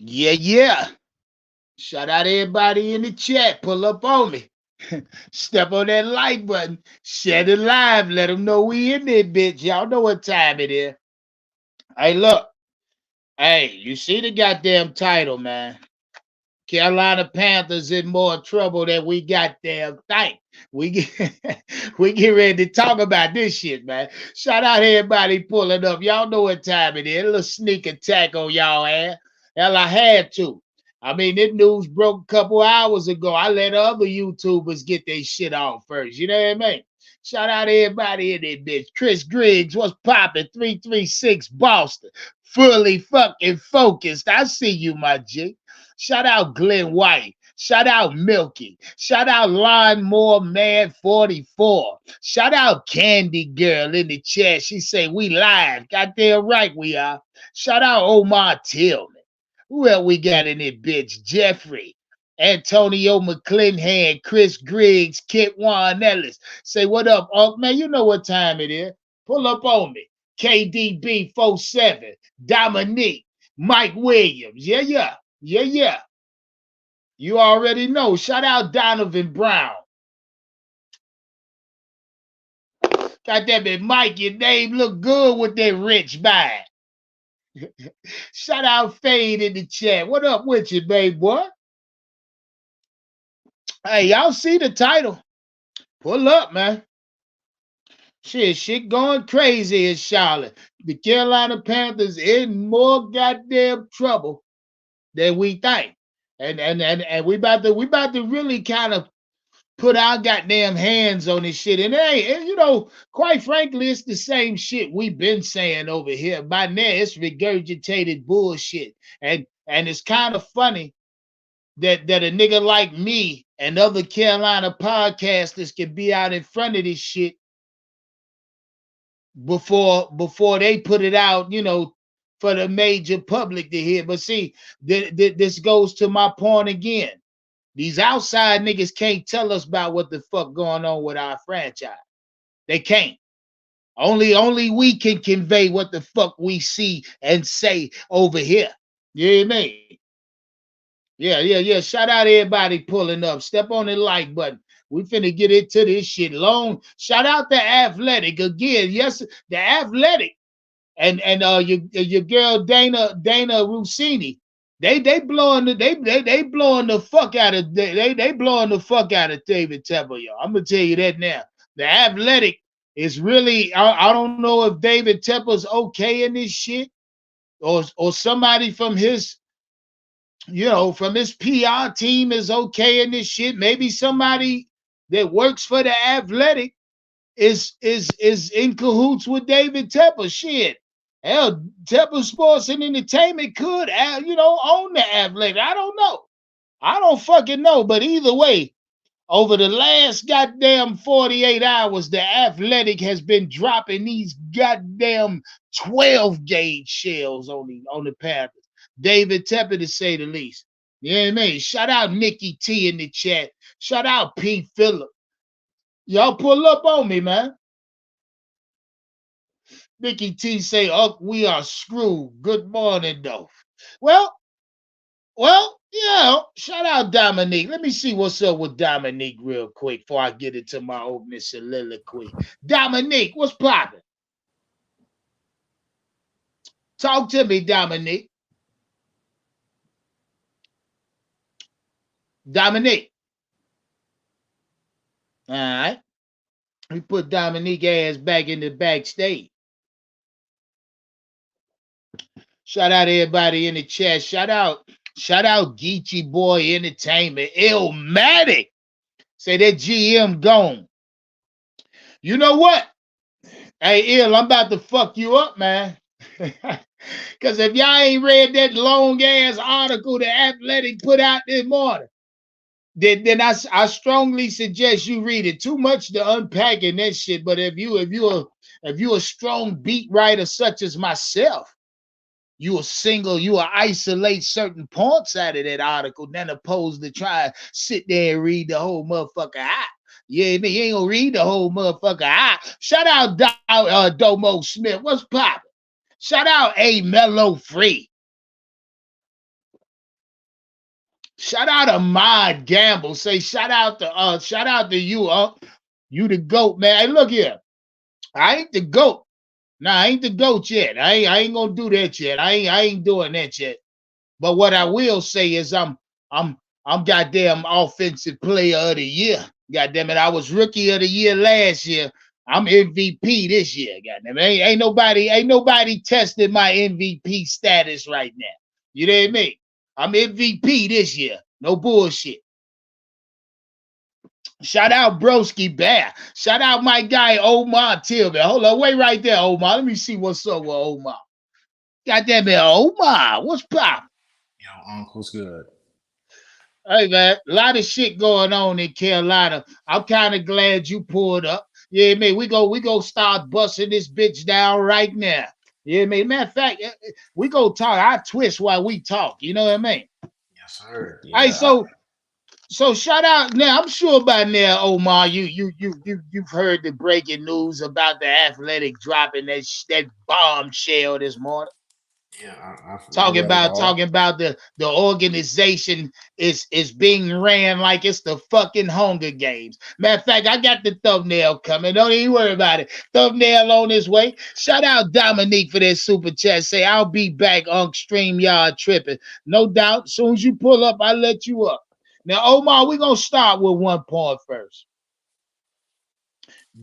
Yeah, yeah. Shout out everybody in the chat. Pull up on me. Step on that like button. Share it live. Let them know we in there, bitch. Y'all know what time it is. Hey, look. Hey, you see the goddamn title, man. Carolina Panthers in more trouble than we goddamn think. We get we get ready to talk about this shit, man. Shout out everybody pulling up. Y'all know what time it is. A little sneak attack on y'all ass. Hell, I had to. I mean, this news broke a couple hours ago. I let other YouTubers get their shit off first. You know what I mean? Shout out everybody in there, bitch. Chris Griggs, what's popping? 336 Boston. Fully fucking focused. I see you, my G. Shout out Glenn White. Shout out Milky. Shout out Lawnmower Man 44. Shout out Candy Girl in the chat. She say we live. Goddamn right we are. Shout out Omar Tillman. Who else we got in it, bitch? Jeffrey. Antonio McClinhan, Chris Griggs, Kit Juan Ellis. Say what up, Unc? Man, you know what time it is. Pull up on me. KDB 47. Dominique. Mike Williams. Yeah, yeah. Yeah, yeah. You already know. Shout out Donovan Brown. God damn it, Mike, your name look good with that rich bag. Shout out Fade in the chat. What up with you, babe boy? Hey, y'all see the title? Pull up, man. Shit going crazy in Charlotte. The Carolina Panthers in more goddamn trouble than we think. And we about to really kind of put our goddamn hands on this shit. And hey, and, you know, quite frankly, it's the same shit we've been saying over here. By now, it's regurgitated bullshit. And it's kind of funny that a nigga like me and other Carolina podcasters can be out in front of this shit before they put it out, you know, for the major public to hear. But see, this goes to my point again. These outside niggas can't tell us about what the fuck going on with our franchise. They can't. Only we can convey what the fuck we see and say over here. You hear me? Yeah. Shout out everybody pulling up. Step on the like button. We finna get into this shit long. Shout out the Athletic again. Yes, the Athletic and your girl Dana Rossini. They blowing the fuck out of they blowing the fuck out of David Tepper, y'all. I'm gonna tell you that now. The Athletic is really I don't know if David Tepper's okay in this shit or somebody from his from his PR team is okay in this shit. Maybe somebody that works for the Athletic is in cahoots with David Tepper. Shit. Hell, Tepper Sports and Entertainment could, own the Athletic. I don't know. I don't fucking know. But either way, over the last goddamn 48 hours, the Athletic has been dropping these goddamn 12 gauge shells on the Panthers. David Tepper, to say the least. You know what I mean? Shout out Nikki T in the chat. Shout out Pete Phillip. Y'all pull up on me, man. Nikki T say, "Oh, we are screwed. Good morning, though." Well, yeah. Shout out Dominique. Let me see what's up with Dominique real quick before I get into my opening soliloquy. Dominique, what's popping? Talk to me, Dominique. Dominique. All right. We put Dominique ass back in the backstage. Shout out everybody in the chat. Shout out Geechee Boy Entertainment. Illmatic. Say that GM gone. You know what? Hey, Ill, I'm about to fuck you up, man. Because if y'all ain't read that long ass article the Athletic put out this morning, then I strongly suggest you read it. Too much to unpack in that shit. But if you a strong beat writer such as myself, you will isolate certain points out of that article, then opposed to try to sit there and read the whole motherfucker out. Yeah, man, you ain't gonna read the whole motherfucker out. Shout out Domo Smith. What's poppin'? Shout out A Mellow Free. Shout out to Mod Gamble. Say shout out to you, you the GOAT, man. Hey, look here. I ain't the GOAT. Nah, I ain't the GOAT yet. I ain't gonna do that yet. I ain't doing that yet. But what I will say is I'm goddamn offensive player of the year. Goddamn it. I was rookie of the year last year. I'm MVP this year. Goddamn it. Ain't nobody tested my MVP status right now. You know what I mean? I'm MVP this year. No bullshit. Shout out Broski Bear. Shout out my guy Omar Tillman. Hold on, wait right there, Omar. Let me see what's up with Omar. Goddamn it, Omar. What's pop? Yo, Uncle's good. Hey man, a lot of shit going on in Carolina. I'm kind of glad you pulled up. Yeah, man, we go start busting this bitch down right now. Yeah, man. Matter of fact, we go talk. I twist while we talk. You know what I mean? Yes, sir. Hey, Yeah. so shout out now. I'm sure by now, Omar, you've heard the breaking news about the Athletic dropping that bombshell this morning. Yeah, I Talking read it about all. the organization is being ran like it's the fucking Hunger Games. Matter of fact, I got the thumbnail coming. Don't even worry about it. Thumbnail on his way. Shout out Dominique for that super chat. Say I'll be back on StreamYard tripping. No doubt. Soon as you pull up, I'll let you up. Now, Omar, we're gonna start with one point first.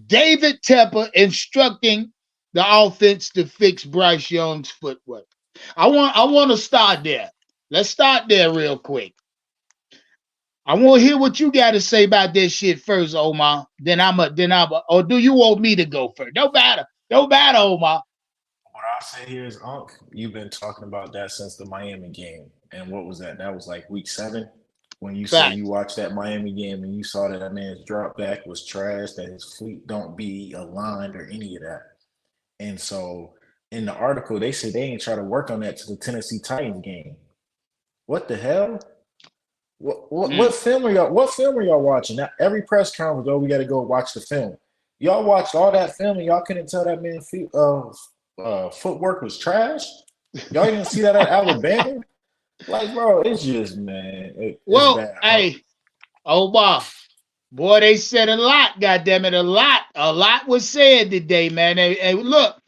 David Tepper instructing the offense to fix Bryce Young's footwork. I want to start there. Let's start there real quick. I want to hear what you got to say about this shit first, Omar. Or do you want me to go first? Don't matter, Omar. What I say here is, Unc, you've been talking about that since the Miami game. And what was that? That was like week 7 when you say you Facts. watched that Miami game and you saw that man's drop back was trash, that his feet don't be aligned or any of that. And so in the article, they said they ain't try to work on that to the Tennessee Titans game. What the hell? What Mm. film are y'all? What film are y'all watching? Now, every press conference, oh, we got to go watch the film. Y'all watched all that film and y'all couldn't tell that man feet footwork was trash. Y'all didn't see that at Alabama. Like, bro, it's just man, it's Well, bad. hey, Omar, boy, they said a lot. Goddamn it, a lot was said today, man. Hey, look,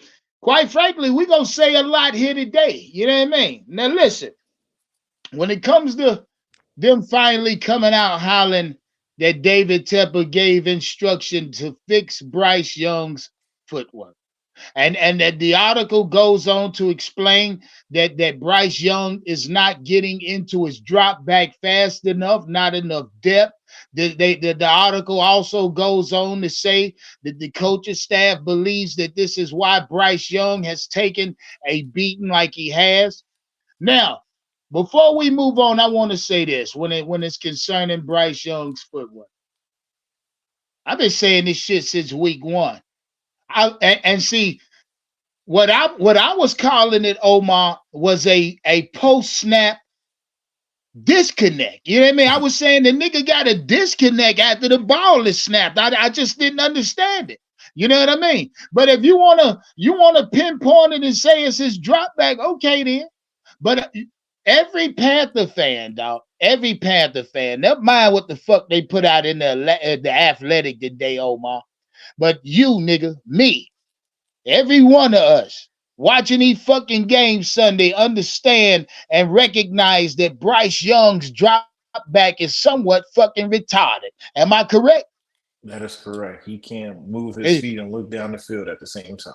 quite frankly, we gonna say a lot here today. You know what I mean? Now, listen, when it comes to them finally coming out hollering that David Tepper gave instruction to fix Bryce Young's footwork. And that the article goes on to explain that Bryce Young is not getting into his drop back fast enough, not enough depth. The article also goes on to say that the coaching staff believes that this is why Bryce Young has taken a beating like he has. Now, before we move on, I want to say this when it's concerning Bryce Young's footwork. I've been saying this shit since week 1. And see, what I was calling it, Omar, was a post snap disconnect. You know what I mean? I was saying the nigga got a disconnect after the ball is snapped. I just didn't understand it. You know what I mean? But if you wanna pinpoint it and say it's his drop back, okay then. But every Panther fan, dog, every Panther fan, never mind what the fuck they put out in the Athletic today, Omar. But you, nigga, me, every one of us watching these fucking games Sunday understand and recognize that Bryce Young's drop back is somewhat fucking retarded. Am I correct? That is correct. He can't move his Eh, feet and look down the field at the same time.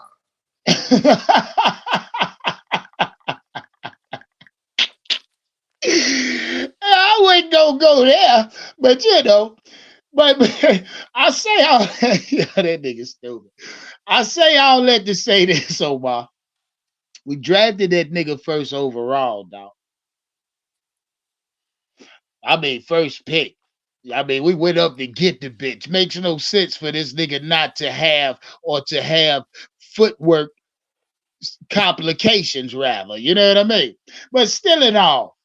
I wouldn't go there, but but I say all yeah, that nigga stupid. I say all that to say this, Omar. We drafted that nigga first overall, dog. I mean, first pick. I mean, we went up to get the bitch. Makes no sense for this nigga not to have or to have footwork complications, rather. You know what I mean? But still, in all,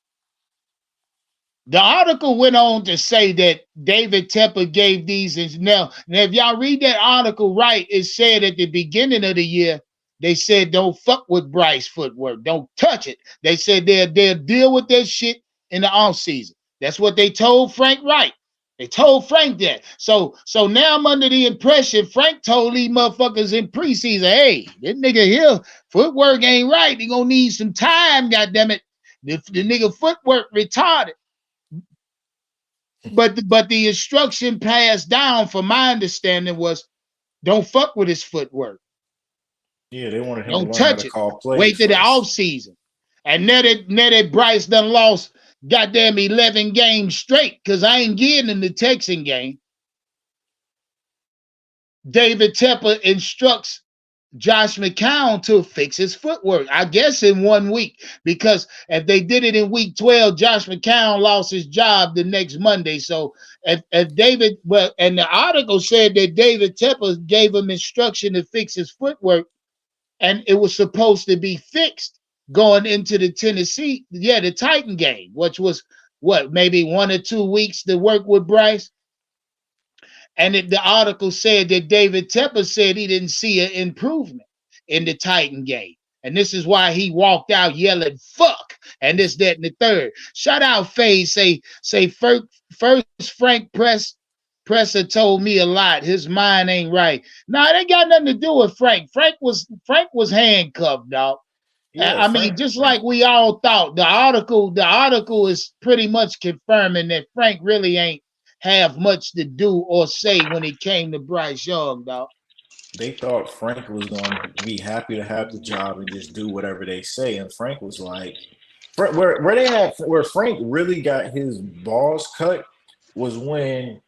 the article went on to say that David Tepper gave these. Now, if y'all read that article right, it said at the beginning of the year, they said don't fuck with Bryce footwork, don't touch it. They said they'll deal with that shit in the off season. That's what they told Frank Reich. They told Frank that. So now I'm under the impression Frank told these motherfuckers in preseason, hey, this nigga here, footwork ain't right. He gonna need some time, goddammit. The nigga footwork retarded. But the instruction passed down, from my understanding, was don't fuck with his footwork. Yeah, they wanted him to Don't learn how touch to it. call Wait plays till the off first. season. And now that Bryce done lost goddamn 11 games straight, because I ain't getting in the Texan game. David Tepper instructs Josh McCown to fix his footwork, I guess in 1 week, because if they did it in week 12, Josh McCown lost his job the next Monday. So if David, well, and the article said that David Tepper gave him instruction to fix his footwork, and it was supposed to be fixed going into the Tennessee, the Titan game, which was what, maybe 1 or 2 weeks to work with Bryce. And the article said that David Tepper said he didn't see an improvement in the Titan game. And this is why he walked out yelling, fuck, and this, that, and the third. Shout out Faye, say first Frank Presser told me a lot. His mind ain't right. No, it ain't got nothing to do with Frank. Frank was handcuffed, dog. Yeah, I mean, Frank. just like we all thought, the article is pretty much confirming that Frank really ain't have much to do or say when it came to Bryce Young, dog. They thought Frank was going to be happy to have the job and just do whatever they say, and Frank was like, where Frank really got his balls cut was when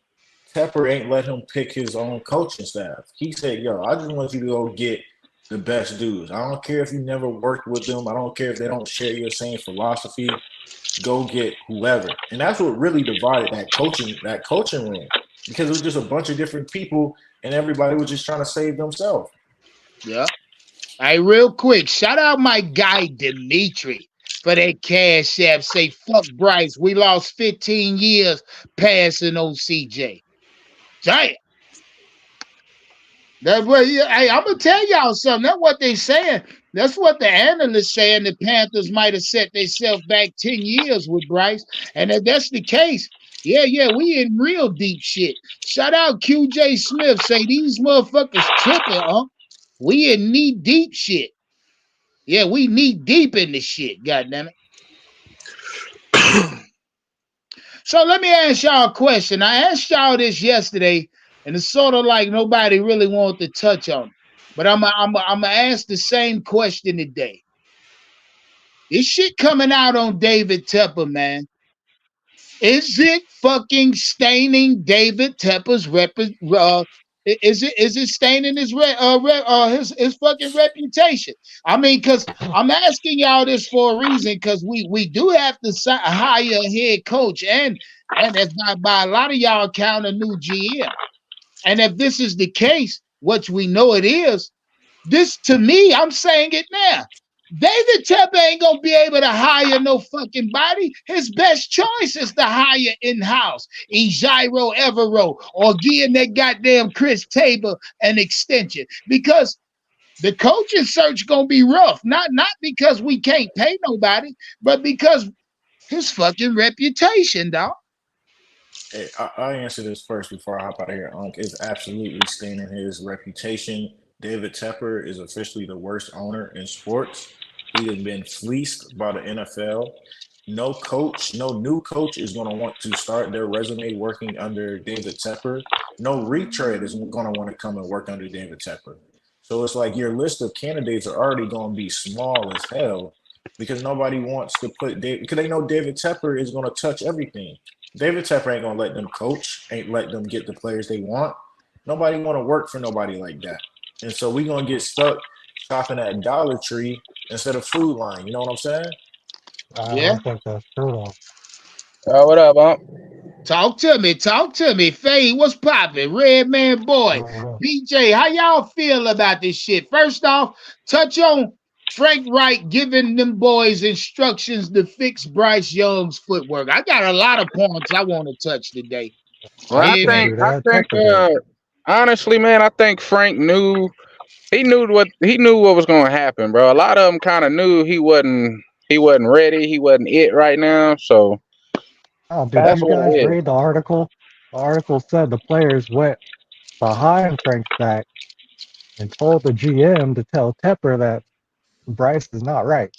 Tepper ain't let him pick his own coaching staff. He said, yo, I just want you to go get the best dudes. I don't care if you never worked with them. I don't care if they don't share your same philosophy. Go get whoever. And that's what really divided that coaching room, because it was just a bunch of different people and everybody was just trying to save themselves. Yeah. Hey, real quick, shout out my guy Dimitri for that cash app. Say, fuck Bryce. We lost 15 years passing on CJ. Damn. That's what, hey, I'm gonna tell y'all something. That's what they saying. That's what the analysts saying. The Panthers might have set themselves back 10 years with Bryce. And if that's the case, yeah, we in real deep shit. Shout out QJ Smith. Say these motherfuckers tripping, huh? We in knee deep shit. Yeah, we knee deep in this shit, goddammit. So let me ask y'all a question. I asked y'all this yesterday, and it's sort of like nobody really wanted to touch on it. But I'm gonna ask the same question today. This shit coming out on David Tepper, man. Is it fucking staining David Tepper's is it staining his his fucking reputation? I mean, because I'm asking y'all this for a reason, because we do have to hire a head coach, and if not by a lot of y'all count a new GM. And if this is the case, which we know it is, this, to me, I'm saying it now, David Tepper ain't gonna be able to hire no fucking body. His best choice is to hire in-house Ejiro Evero, or getting that goddamn Chris Tabor an extension, because the coaching search gonna be rough. Not because we can't pay nobody, but because his fucking reputation, dog. Hey, I answer this first before I hop out of here. It's absolutely staining his reputation. David Tepper is officially the worst owner in sports. He has been fleeced by the NFL. No coach, no new coach is going to want to start their resume working under David Tepper. No retread is going to want to come and work under David Tepper. So it's like your list of candidates are already going to be small as hell, because nobody wants to put David, because they know David Tepper is going to touch everything. David Tepper ain't gonna let them coach, ain't let them get the players they want. Nobody want to work for nobody like that. And so we gonna get stuck shopping at Dollar Tree instead of Food Line. You know what I'm saying? I Yeah. don't think that's true though. What up, Bump? Talk to me. Faye, what's poppin'? Red Man Boy, BJ, how y'all feel about this shit? First off, touch on Frank Reich giving them boys instructions to fix Bryce Young's footwork. I got a lot of points I want to touch today. Well, I think, honestly, man, I think Frank knew what was going to happen, bro. A lot of them kind of knew he wasn't ready. He wasn't it right now. So Oh, did That's you what guys it is. read the article? The article said the players went behind Frank Stack and told the GM to tell Tepper that Bryce is not right.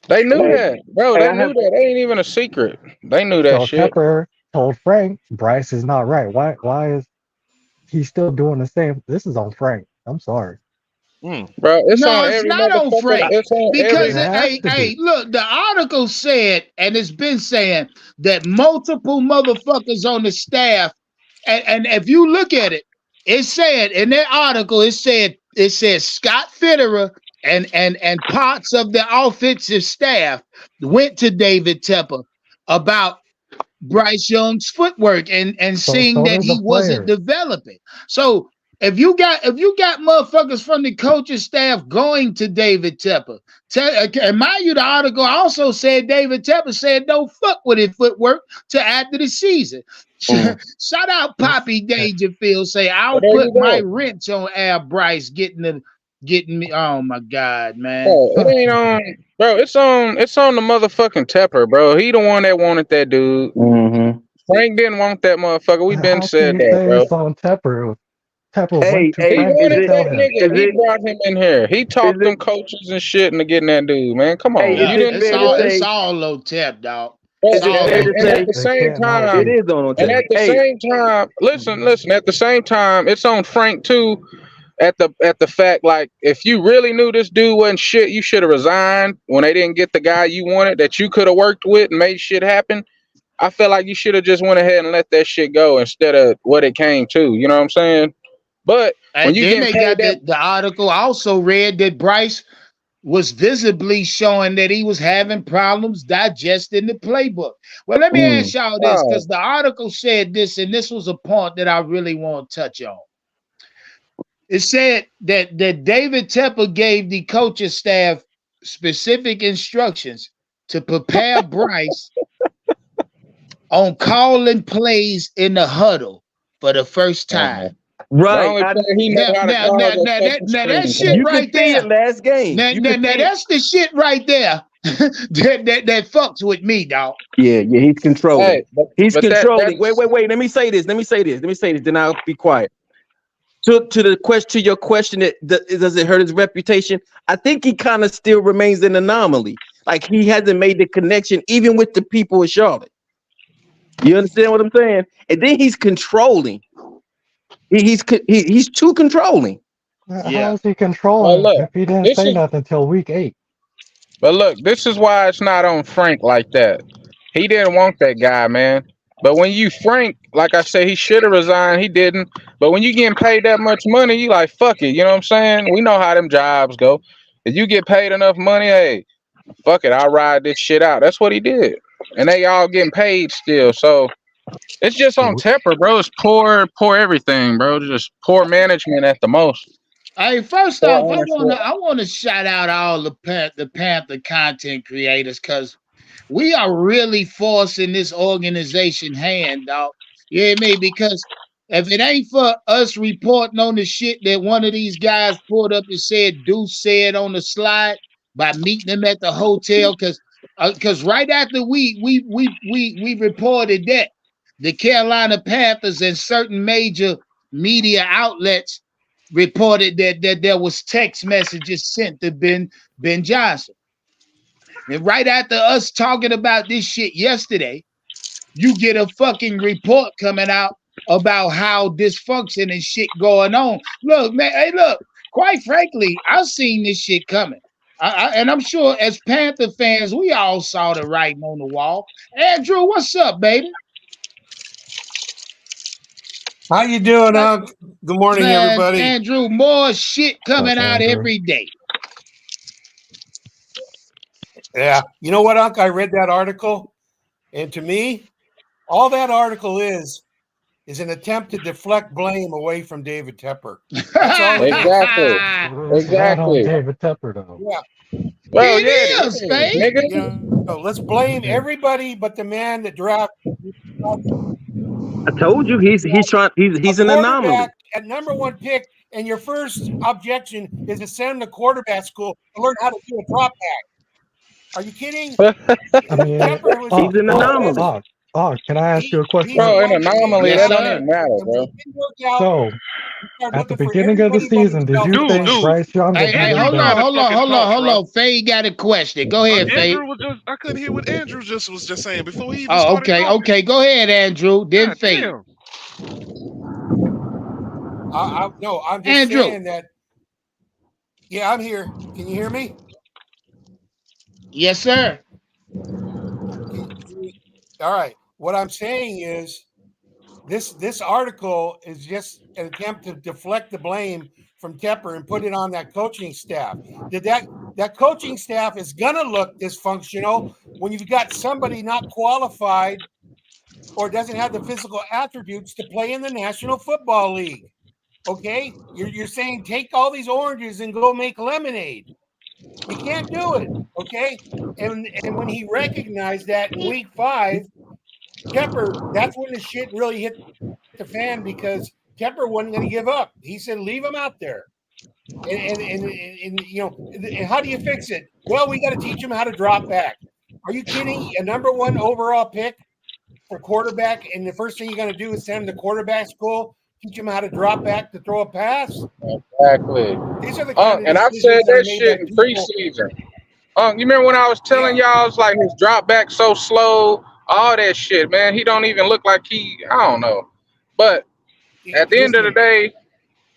They knew Hey, that, bro. hey, They I knew have that. They ain't even a secret. They knew that So shit. Tepper told Frank Bryce is not right. Why is he still doing the same? This is on Frank. I'm sorry. Bro, it's No, on it's every not on motherfucker. Frank It's on because It has to be. look, the article said, and it's been saying that multiple motherfuckers on the staff, and if you look at it, it said in that article, it said Scott Fitterer and parts of the offensive staff went to David Tepper about Bryce Young's footwork and seeing So that did the he wasn't players. developing. So if you got motherfuckers from the coaching staff going to David Tepper, and mind you, the article also said David Tepper said don't fuck with his footwork till after the season. Shout out Poppy Dangerfield, say I'll There put you my go. wrench on Al Bryce getting me. Oh my God, man. Bro, it ain't on. Bro, it's on the motherfucking Tepper, bro. He the one that wanted that dude. Mm-hmm. Frank didn't want that motherfucker. We been How can said you that, say bro. it's on Tepper? Tepper went Hey, to He hey, Frank is to wanted it tell that him. nigga. is He it brought him in here. He is talked it them coaches and shit into getting that dude, man. Come on. hey, is You it didn't It's fair see to all that? it's say all low tap, dog. And, It's is it all fair low to and tap. at say the They same can't not it time, be. is on and tape? at the Hey, same time, listen. At the same time, it's on Frank too. At the fact, like, if you really knew this dude wasn't shit, you should have resigned when they didn't get the guy you wanted that you could have worked with and made shit happen. I feel like you should have just went ahead and let that shit go instead of what it came to. You know what I'm saying? But when And you then getting they paid got that, the article also read that Bryce was visibly showing that he was having problems digesting the playbook. Well, let me ask y'all this, oh, because the article said this, and this was a point that I really want to touch on. It said that David Tepper gave the coaching staff specific instructions to prepare Bryce on calling plays in the huddle for the first time. the right. only player he know how to Now call is that fucking now that screen shit You pass. can right see it there. last game. Now, You now, can now see it. that's the shit right there that fucks with me, dog. Yeah, he's controlling. Hey, but He's but controlling. Wait, that's wait, wait. Let me say this. Then I'll be quiet. To your question, does it hurt his reputation? I think he kind of still remains an anomaly. Like he hasn't made the connection even with the people of Charlotte. You understand what I'm saying? And then he's controlling. He's too controlling. How Yeah. is he well, controlling look. if he didn't This say is nothing until week 8? But look, this is why it's not on Frank like that. He didn't want that guy, man. But when you Frank, like I said, he should have resigned. He didn't. But when you getting paid that much money, you like, fuck it. You know what I'm saying? We know how them jobs go. If you get paid enough money, hey, fuck it, I'll ride this shit out. That's what he did. And they all getting paid still. So it's just on Tepper, bro. It's poor everything, bro. Just poor management at the most. Hey, first Poor off, I ownership. wanna shout out all the Panther content creators, because we are really forcing this organization hand, dog. You hear me? Because if it ain't for us reporting on the shit that one of these guys pulled up and said Deuce said on the slide by meeting him at the hotel, because right after we reported that, the Carolina Panthers and certain major media outlets reported that there was text messages sent to Ben Johnson. And right after us talking about this shit yesterday, you get a fucking report coming out about how dysfunction and shit going on. Look, man, hey, look, quite frankly, I've seen this shit coming. And I'm sure as Panther fans, we all saw the writing on the wall. Andrew, what's up, baby? How you doing, Unc? Good morning, Man, everybody. Andrew, more shit What's coming up, out Andrew? every day. Yeah. You know what, Unc? I read that article, and to me, all that article is an attempt to deflect blame away from David Tepper. That's all it is. Exactly. It's not on Exactly. David Tepper, though. Yeah. Well, yeah, It it is, is, man. nigga. You know, let's blame everybody but the man that drafted I told you he's trying. a He's an anomaly. quarterback at #1 pick, and your first objection is to send him to quarterback school to learn how to do a drop back. Are you kidding? I mean, Tepper was He's an Hawk, anomaly. Hawk. Oh, can I ask you a question? Bro, an anomaly, Yes, that don't sir. even matter, bro. So, at the beginning of the season, did you think Dude. Bryce Young would Hey, be this Andrew, hold you on, bad? gotta hold on, fucking hold on, talk, hold bro. on. Faye got a question. Go ahead, Faye. Andrew was just, I couldn't hear what Andrew was just saying before he even Oh, started okay, talking. okay. Go ahead, Andrew. Then God Faye. damn. No, I'm just Andrew. saying that. Yeah, I'm here. Can you hear me? Yes, sir. All right. What I'm saying is this article is just an attempt to deflect the blame from Tepper and put it on that coaching staff. That coaching staff is gonna look dysfunctional when you've got somebody not qualified or doesn't have the physical attributes to play in the National Football League. Okay? You're saying take all these oranges and go make lemonade. You can't do it. Okay? And when he recognized that in week 5, Tepper, that's when the shit really hit the fan because Tepper wasn't going to give up. He said, leave him out there. And you know, and how do you fix it? Well, we got to teach him how to drop back. Are you kidding? A number 1 overall pick for quarterback, and the first thing you're going to do is send him to quarterback school, teach him how to drop back to throw a pass? Exactly. These are the kind of And I said decisions that are that made shit by in people. preseason. You remember when I was telling Yeah. y'all, it's like his drop back so slow, all that shit, man. He don't even look like I don't know. But at the end of the Listen, day,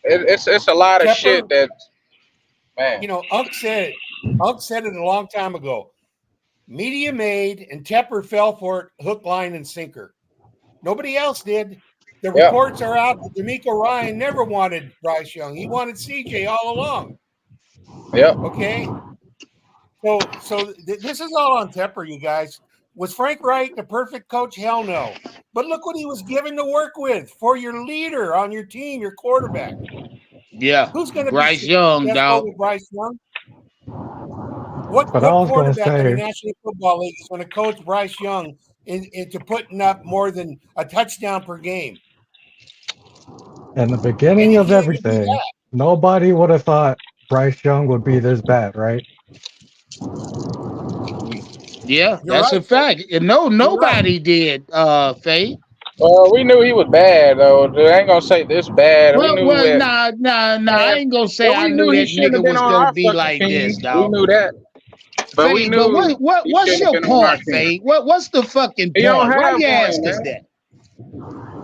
it's a lot of shit Tepper, that, man. you know, Unc said it a long time ago. Media made, and Tepper fell for it hook, line, and sinker. Nobody else did. The Yeah. reports are out that D'Amico Ryan never wanted Bryce Young. He wanted CJ all along. Yep. Okay. So this is all on Tepper, you guys. Was Frank Reich the perfect coach? Hell no. But look what he was given to work with for your leader on your team, your quarterback. Yeah. Who's going to be Bryce Young, successful dog. with Bryce Young? What But I was going to quarterback in the say, National Football League is going to coach Bryce Young into putting up more than a touchdown per game? in the And beginning he of can't even do everything, that. nobody would have thought Bryce Young would be this bad, right? Yeah, You're that's right. a fact. No, You're right. nobody did, Faye. We knew he was bad though. I ain't gonna say this bad. We knew it. Nah. I ain't gonna say But I we knew knew he that shouldn't have nigga been was on gonna our be fucking like team. this, We dog. knew that. But we Faye, but knew he what's shouldn't have your been on our point, team. Faye? What's the fucking He don't point? Why have you one, ask us man.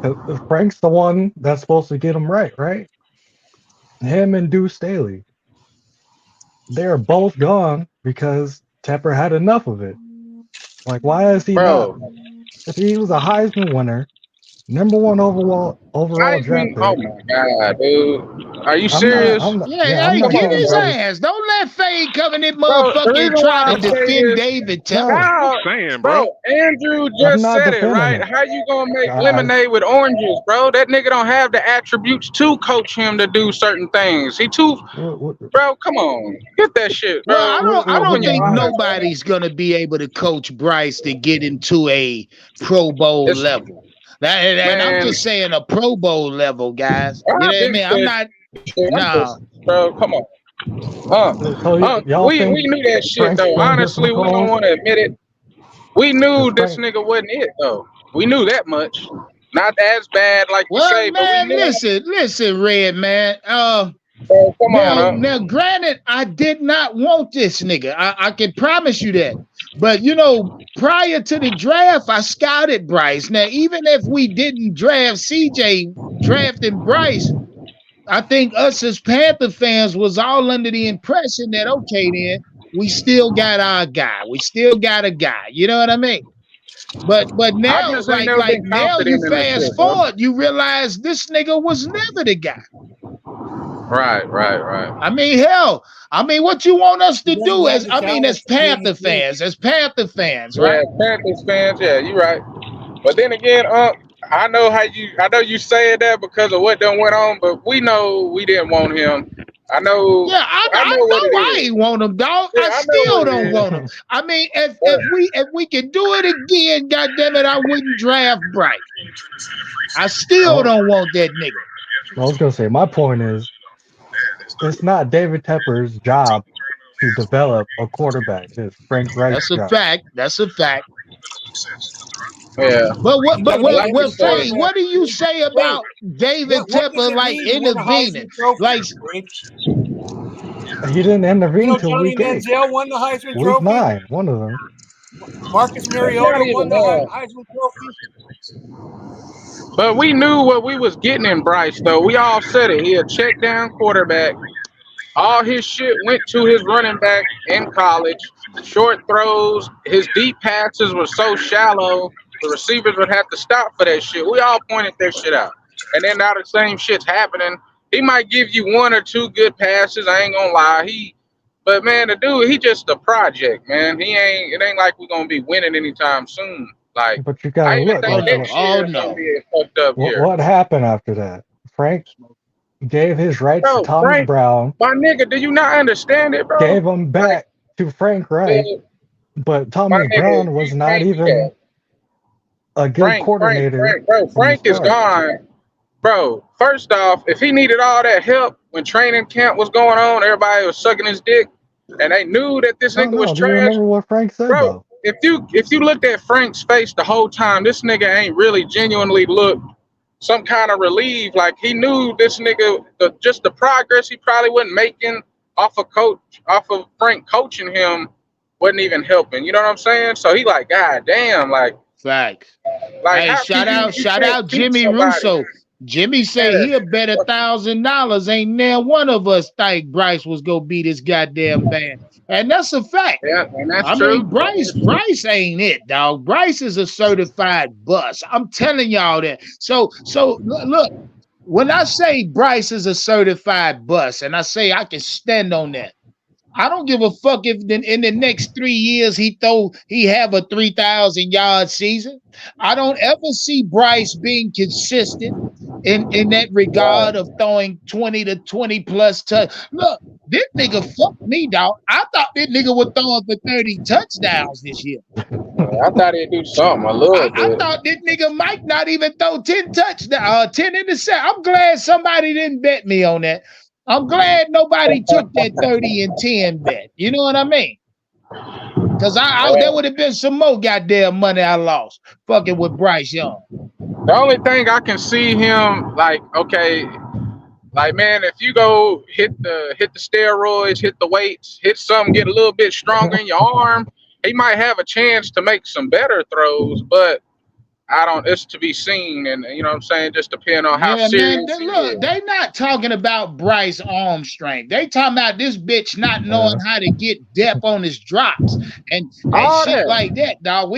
that? 'Cause Frank's the one that's supposed to get him right? Him and Deuce Staley. They're both gone because Tepper had enough of it. Like, why is he not? Bro, If he was a Heisman winner, #1 overall draft Heisman, oh pick, my God, dude. Are you I'm not. serious? I'm not. Yeah, Yeah, I'm hey, not Come get giving on, his bro. Bryce. ass. Don't let Faye come in this Bro, the motherfucker and reason try why to I I'm say defend this, David Tepper. no. I'm how, saying, bro. bro, Andrew I'm just not said it, defending right? him. How you gonna make I, lemonade with oranges, bro? That nigga don't have the attributes to coach him to do certain things. He too, what, bro, come on. Get that shit, Well, bro. I don't Open your think eyes, man. nobody's gonna be able to coach Bryce to get into a Pro Bowl It's, level. And I'm man, just saying a Pro Bowl level, guys. You I know what I been mean? I'm said, not. shit, I'm Nah. just, bro, come on. so y'all We think knew that shit Frank's though. gonna get some Honestly, we don't calls? want to admit it. We Because knew this Frank, nigga wasn't it though. We knew that much. Not as bad like you Well, say, but we man, knew. listen, Red man. Bro, come on, Now, granted, I did not want this nigga. I can promise you that. But you know, prior to the draft, I scouted Bryce. Now, even if we didn't draft CJ, drafting Bryce, I think us as Panther fans was all under the impression that okay, then we still got our guy. We still got a guy. You know what I mean? But I now, just ain't never like been now, you confident in this fast shit, bro. forward, you realize this nigga was never the guy. Right. I mean, hell, what you want us He to doesn't do have as the as talent to be Panther anything. fans, Yeah, right? Panthers fans, yeah, you right. But then again, I know you saying that because of what done went on, but we know we didn't want him. I know Yeah, I I know what it know I is. ain't want him, dog. Yeah, I I know what still it don't is. want him. I mean, But if we could do it again, goddamn it, I wouldn't draft Bryce. I still oh, don't want that nigga. I was gonna say my point is it's not David Tepper's job to develop a quarterback. It's Frank Reich's That's a job. fact. That's a fact. Yeah. But what? You But gotta I be well, like able well, to his say Fade, quarterback. what do you say Wait, about David what does Tepper it like mean to win a intervening? Heisman Trophy? Like, Rich? He didn't You intervene know, till Johnny week 8. Manziel won the Heisman Week Trophy. 9, one of them. Marcus It's Mariota not even won the that. Heisman Trophy. But we knew what we was getting in Bryce, though. We all said it. He a check down quarterback. All his shit went to his running back in college. Short throws, his deep passes were so shallow, the receivers would have to stop for that shit. We all pointed that shit out. And then now the same shit's happening. He might give you one or two good passes. I ain't gonna lie. But man, the dude, he just a project, man. It ain't like we're gonna be winning anytime soon. Like, But you gotta I even look oh think like no, next oh year is gonna no. be a fucked up year. what happened after that. Frank gave his rights to Bro, Tommy Frank, Brown, my nigga, do you not understand it, bro? gave them Like, back to Frank Reich, dude, but my Tommy nigga, Brown was you not can't do that. even a good coordinator Bro, from the Frank is start. gone. Bro, first off, if he needed all that help when training camp was going on, everybody was sucking his dick, and they knew that this Oh nigga was no, do you trash. remember what Frank said Bro, though? if you looked at Frank's face the whole time, this nigga ain't really genuinely looked some kind of relieved. Like he knew this nigga, just the progress he probably wasn't making off of Frank coaching him wasn't even helping. You know what I'm saying? So he like, God damn, Facts. like Hey, how can you shout can't out teach Jimmy somebody? Russo. Jimmy Yeah, say he'll bet $1,000. Ain't now one of us think Bryce was gonna be this goddamn man. And that's a fact. yeah, and that's I mean, true. Bryce ain't it, dog. Bryce is a certified bust. I'm telling y'all that. So look, when I say Bryce is a certified bust, and I say I can stand on that, I don't give a fuck if in the next 3 years he have a 3,000-yard season. I don't ever see Bryce being consistent in that regard of throwing 20 to 20 plus touch. Look, this nigga fucked me, dog. I thought this nigga was throwing for 30 touchdowns this year. I thought he'd do something a little I bit. thought this nigga might not even throw 10 touchdowns, 10 interceptions. I'm glad somebody didn't bet me on that. I'm glad nobody took that 30 and 10 bet. You know what I mean? Because there would have been some more goddamn money I lost fucking with Bryce Young. The only thing I can see him like, okay, like man, if you go hit the steroids, hit the weights, hit something, get a little bit stronger in your arm, he might have a chance to make some better throws, but it's to be seen, and you know what I'm saying, just depending on how Yeah, man. serious he Look, is. they not talking about Bryce arm strength. They talking about this bitch not knowing how to get depth on his drops and All shit that. like that, dog.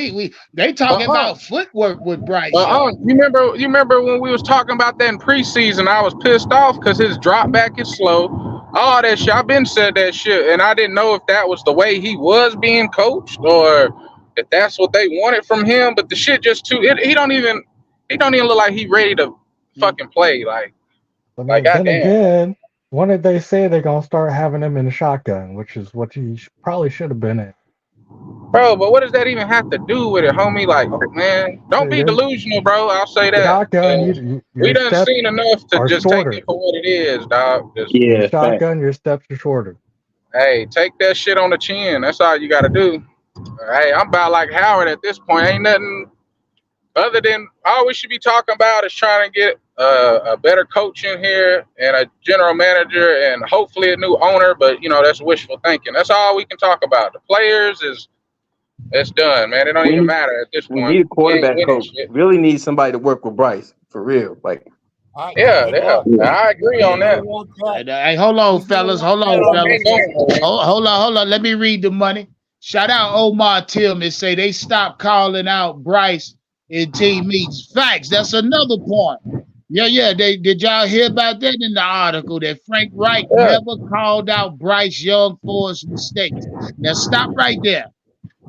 They talking about footwork with Bryce Young. You remember when we was talking about that in preseason? I was pissed off because his drop back is slow. All that shit. I've been said that shit, and I didn't know if that was the way he was being coached or if that's what they wanted from him. But the shit just he don't even look like he ready to fucking play. Like I mean, then goddamn. again, when did they say they're gonna start having him in the shotgun, which is what he probably should have been in? Bro, but what does that even have to do with it, homie? Like, man, don't be delusional, bro. I'll say that. Shotgun, We your done steps seen enough to are just shorter. take it for what it is, dog. Yeah, Shotgun, your steps are shorter. Hey, take that shit on the chin. That's all you got to do. Hey, I'm about like Howard at this point. Ain't nothing other than all we should be talking about is trying to get a better coach in here and a general manager and hopefully a new owner. But, you know, that's wishful thinking. That's all we can talk about. The players it's done, man. It don't even matter at this We point. need a quarterback coach. Really need somebody to work with Bryce for real. Like, yeah, I agree on that. Hey, hold on, fellas. Hold on. Let me read the money. Shout out Omar Tillman. Say they stopped calling out Bryce in team meetings. Facts. That's another point. Yeah. Did y'all hear about that in the article that Frank Reich never called out Bryce Young for his mistakes? Now stop right there.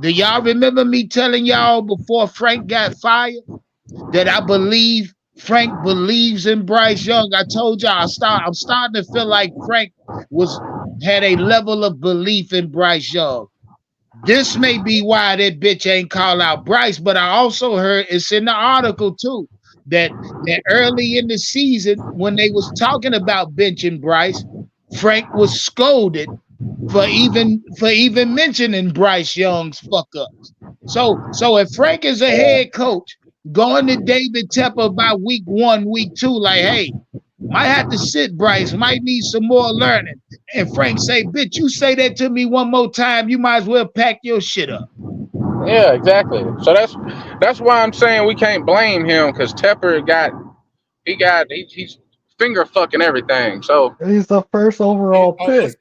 Do y'all remember me telling y'all before Frank got fired that I believe Frank believes in Bryce Young? I told y'all I'm starting to feel like Frank had a level of belief in Bryce Young. This may be why that bitch ain't call out Bryce, but I also heard it's in the article too that early in the season when they was talking about benching Bryce, Frank was scolded for even mentioning Bryce Young's fuck ups. So if Frank is a head coach going to David Tepper by week 1, week 2, like, hey, might have to sit Bryce, might need some more learning. And Frank say, bitch, you say that to me one more time, you might as well pack your shit up. Yeah, exactly. So that's why I'm saying we can't blame him, because Tepper he's finger fucking everything. So He's the first overall pick.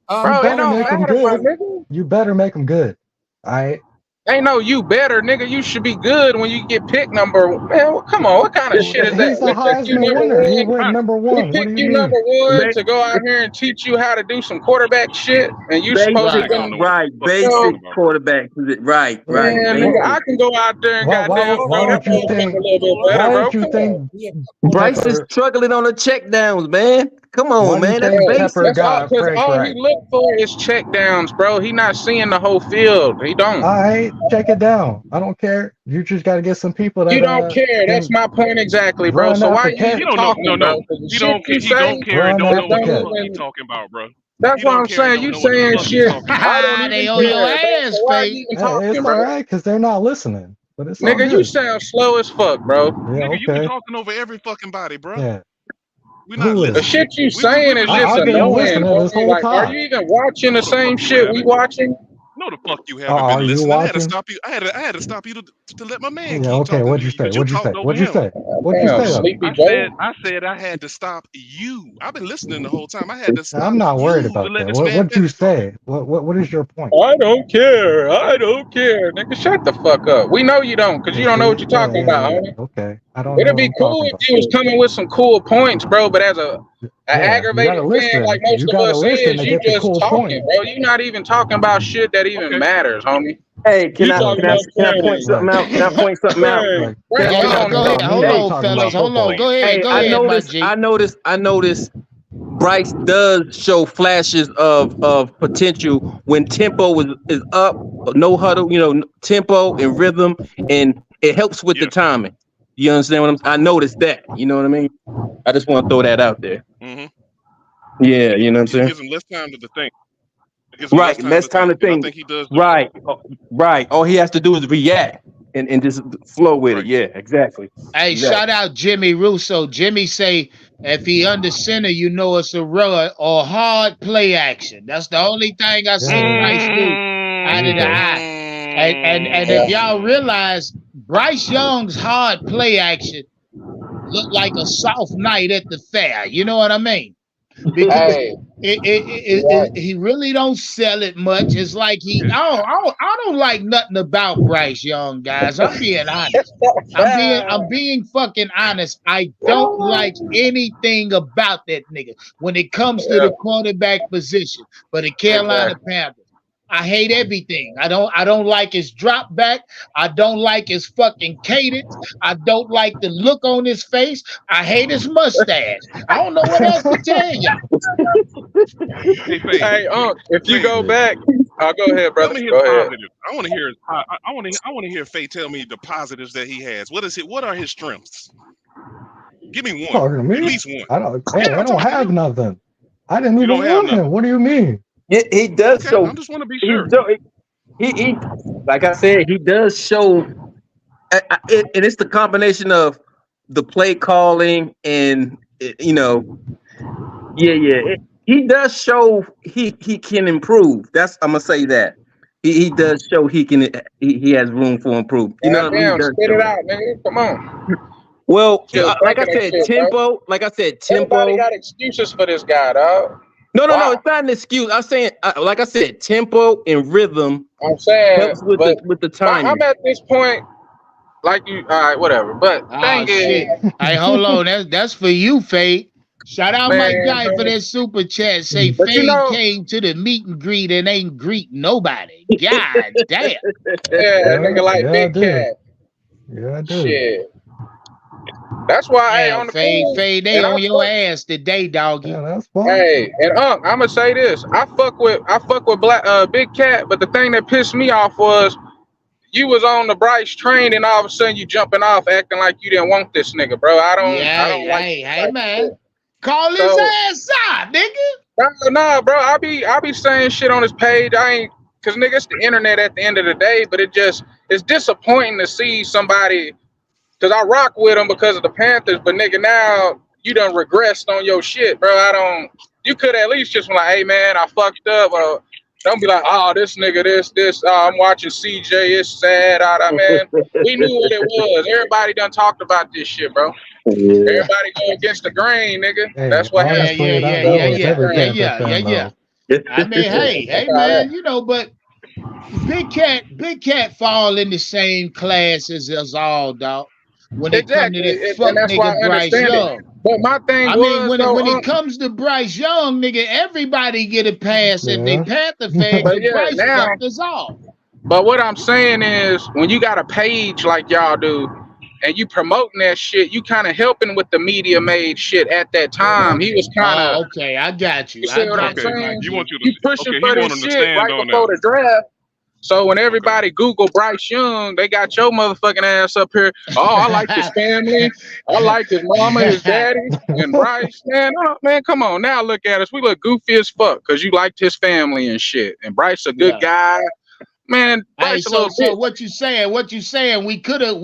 bro, it don't make him matter, my good. nigga. You better make him good. All right. Ain't no you better, nigga. You should be good when you get pick number. Man, come on, what kind of shit is that? He's a Heisman winner. He went number 1. We What do pick you you mean? number 1 to go out here and teach you how to do some quarterback shit, and you supposed to basic quarterback. Right. Man, nigga, I can go out there and goddamn why don't you think? a little bit better, Why bro. don't you think Bryce is struggling on the check downs, man? Come on, man. That's basic. Because all he look for is check downs, bro. He not seeing the whole field. He don't. All right, check it down. I don't care. You just got to get some people that you don't care. That's my point exactly, bro. So why you talking, bro? He don't care and don't know what the fuck he's talking about, bro. That's what I'm saying. You saying shit. I don't even on your ass, Faye. It's all right because they're not listening. But it's nigga, you sound slow as fuck, bro. Yeah, nigga, you been talking over every fucking body, bro. Yeah. We not listening. The shit you saying is just annoying. Like, are you even watching the same shit we watching? No, the fuck you haven't been listening. I had to stop you. I had to stop you to let my man keep okay, talking. What'd you say? What'd you say? I said I had to stop you. I've been listening the whole time. I had to stop. I'm not worried about that. What'd you say? What is your point? I don't care. Nigga, shut the fuck up. We know you don't, because you don't know what you're talking about, homie. Okay. I don't know. It'd be cool if you was coming with some cool points, bro, but as an aggravated fan like most of us is, you just talking, bro. You're not even talking about shit that even matters, homie. Hey, can I point something out? Can I point something out? Go ahead. Hold on, fellas. Hold on. Go ahead. Go ahead, I noticed Bryce does show flashes of potential when tempo is up, no huddle, tempo and rhythm, and it helps with the timing. You understand what I noticed that. You know what I mean? I just want to throw that out there. Mm-hmm. Yeah, you know what I'm saying? It gives him less time to think. Right, less time to think. I think he does. Right, right. All he has to do is react and just flow with it. Yeah, exactly. Hey, shout out Jimmy Russo. Jimmy say if he under center, it's a run or hard play action. That's the only thing I see Bryce do out of the eye. And if y'all realize Bryce Young's hard play action looked like a soft night at the fair. You know what I mean? Because he really don't sell it much. It's like I don't like nothing about Bryce Young, guys. I'm being honest. I'm being fucking honest. I don't like anything about that nigga when it comes to the quarterback position for the Carolina Panthers. I hate everything. I don't like his drop back. I don't like his fucking cadence. I don't like the look on his face. I hate his mustache. I don't know what else to tell y'all. Hey, if you go back, I'll go ahead, brother. Go ahead. I want to hear. I want to hear Faye tell me the positives that he has. What is it? What are his strengths? Give me one. At least one. I don't have nothing. I didn't even want him. What do you mean? He does show. I just want to be sure. He like I said, he does show, and it's the combination of the play calling and he does show he can improve. I'm gonna say that he does show he has room for improvement. You know what I mean? Spit it out, nigga. Come on. Well, like I said, tempo. Everybody got excuses for this guy, dog. No, it's not an excuse. I'm saying, like I said, tempo and rhythm. I'm saying helps with the timing. I'm at this point, like you. All right, whatever. But shit. Hey, hold on. That's for you, Faye. Shout out my guy for that super chat. Say Faye came to the meet and greet and ain't greet nobody. God damn. Yeah, nigga like Big Cat. Yeah, I do. Shit. That's why on the Faye, they on your ass today, doggy. Yeah, that's fine. Hey, and I'm gonna say this. I fuck with Big Cat, but the thing that pissed me off was you was on the Bryce train and all of a sudden you jumping off acting like you didn't want this nigga, bro. I don't like. Hey, man. Call his ass out, nigga. No, bro. I be saying shit on his page. I ain't, cause nigga, it's the internet at the end of the day, but it's disappointing to see somebody Cause I rock with him because of the Panthers, but nigga, now you done regressed on your shit, bro. You could at least just be like, hey man, I fucked up. Don't be like, oh, this nigga, this. I'm watching CJ. It's sad. Man, we knew what it was. Everybody done talked about this shit, bro. Yeah. Everybody go against the grain, nigga. Hey, That's what happened. Yeah. I mean, hey, man, you know, but Big Cat fall in the same class as us all, dog. When it comes to that fuck nigga Bryce Young. But my thing when it comes to Bryce Young, nigga, everybody get a pass if they Panther fans. But Bryce fucked us off. But what I'm saying is, when you got a page like y'all do, and you promoting that shit, you kind of helping with the media made shit at that time. He was kind of okay. I got you. You see what I'm saying? You want you to pushing for this shit right before the draft. So when everybody Google Bryce Young, they got your motherfucking ass up here. Oh, I like his family. I like his mama, his daddy, and Bryce. Man, come on. Now look at us. We look goofy as fuck because you liked his family and shit. And Bryce a good guy. Man, Bryce so what you saying? We could have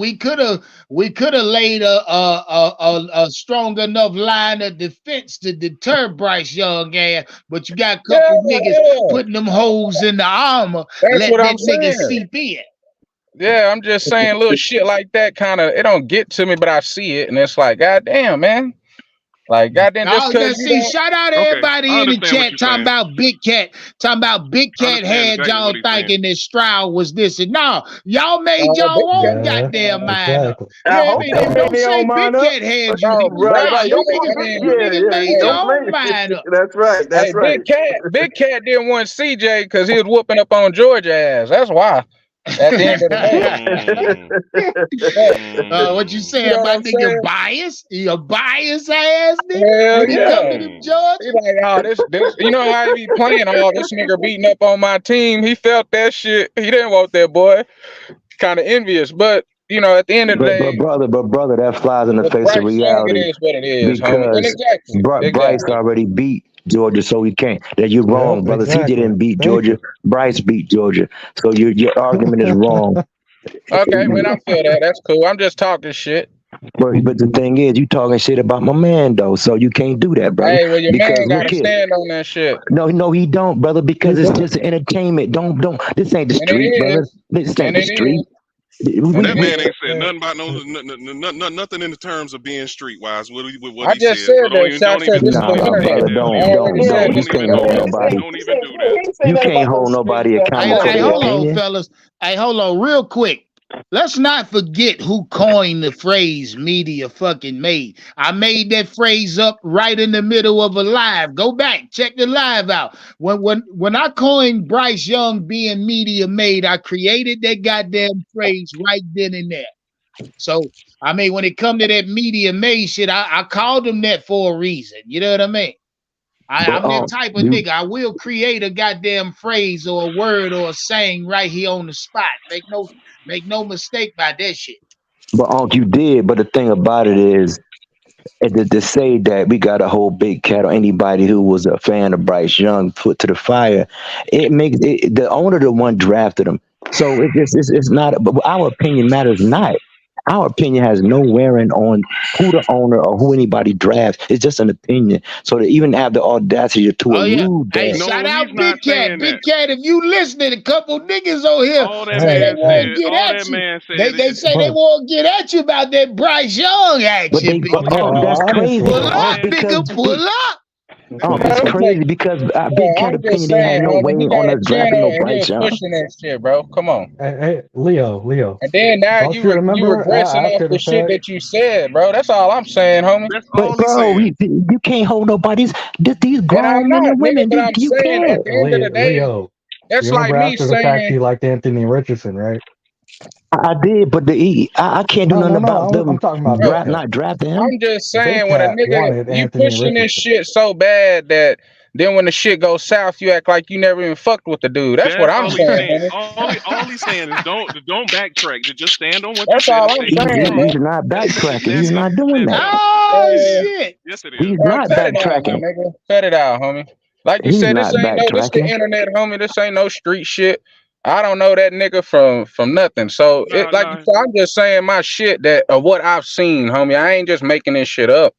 laid a strong enough line of defense to deter Bryce Young ass, but you got a couple niggas putting them holes in the armor. That's what I'm niggas saying. seep in. Yeah, I'm just saying little shit like that it don't get to me, but I see it and it's like, goddamn, man. Like goddamn, shout out to everybody in the chat talking about Big Cat had y'all thinking that Stroud was this and no, y'all made y'all own goddamn mind up. Don't say Big Cat had you. Niggas made your own mind up. That's right. That's right. Big Cat didn't want CJ because he was whooping up on Georgia ass. That's why. At the end of the day. What you saying about nigga bias? You a bias ass nigga? Hell yeah. He like, oh, this, you know how he be playing all this nigga beating up on my team. He felt that shit. He didn't want that boy. Kind of envious, but you know, at the end of the day, brother, that flies in the face of reality. It is what it is, because Bryce already beat Georgia, so he can't. That you're wrong, brother. CJ didn't beat Georgia. Bryce beat Georgia, so your argument is wrong. Okay, man, I feel that. That's cool. I'm just talking shit. But the thing is, you talking shit about my man though, so you can't do that, brother. Hey, well, your man gotta stand on that shit. No, he don't, brother, because it's just entertainment. Don't. This ain't the street, brother. This ain't the street. That man ain't said nothing about nothing in the terms of being streetwise. What he said. Don't even do that. You can't hold nobody accountable. Hey, hold on, fellas. Hey, hold on, real quick. Let's not forget who coined the phrase media fucking made. I made that phrase up right in the middle of a live. Go back, check the live out. When I coined Bryce Young being media made, I created that goddamn phrase right then and there. So, I mean, when it come to that media made shit, I called them that for a reason. You know what I mean? I'm that type of nigga. I will create a goddamn phrase or a word or a saying right here on the spot. Make no mistake about that shit. But you did. But the thing about it is, to say that we got a whole Big Cat or anybody who was a fan of Bryce Young put to the fire, it makes the owner the one drafted him. So it's not. But our opinion matters not. Our opinion has no wearing on who the owner or who anybody drafts. It's just an opinion. So to even have the audacity to allude that. Hey, shout out Big Cat. Big Cat, if you listening, a couple niggas on here say they want to get at you. They say they want to get at you about that Bryce Young action. That's crazy. Pull up, nigga, pull up. Oh, it's crazy because Big Cat opinion didn't have no weighing on us drafting no Bryce Young. Pushing that shit, bro. Come on. Hey, Leo. And then now you regressing off the shit that you said, bro. That's all I'm saying, homie. But bro, you can't hold nobody's these grown men and women. You can't. At the end of the day, Leo, that's like me saying. The fact you liked Anthony Richardson, right? I did, but I can't do nothing about them. I'm talking about not drafting him. I'm just saying, when a nigga you pushing this shit so bad that then when the shit goes south, you act like you never even fucked with the dude. That's what I'm saying. All he's saying is don't backtrack. Just stand on what that's you said. All I'm saying. He's not backtracking. He's not doing that. Oh shit! Yes, it is. He's not backtracking. Cut it out, homie. Like you said, this ain't this the internet, homie. This ain't no street shit. I don't know that nigga from nothing. So it like Nah. so I'm just saying my shit that of what I've seen, homie. I ain't just making this shit up.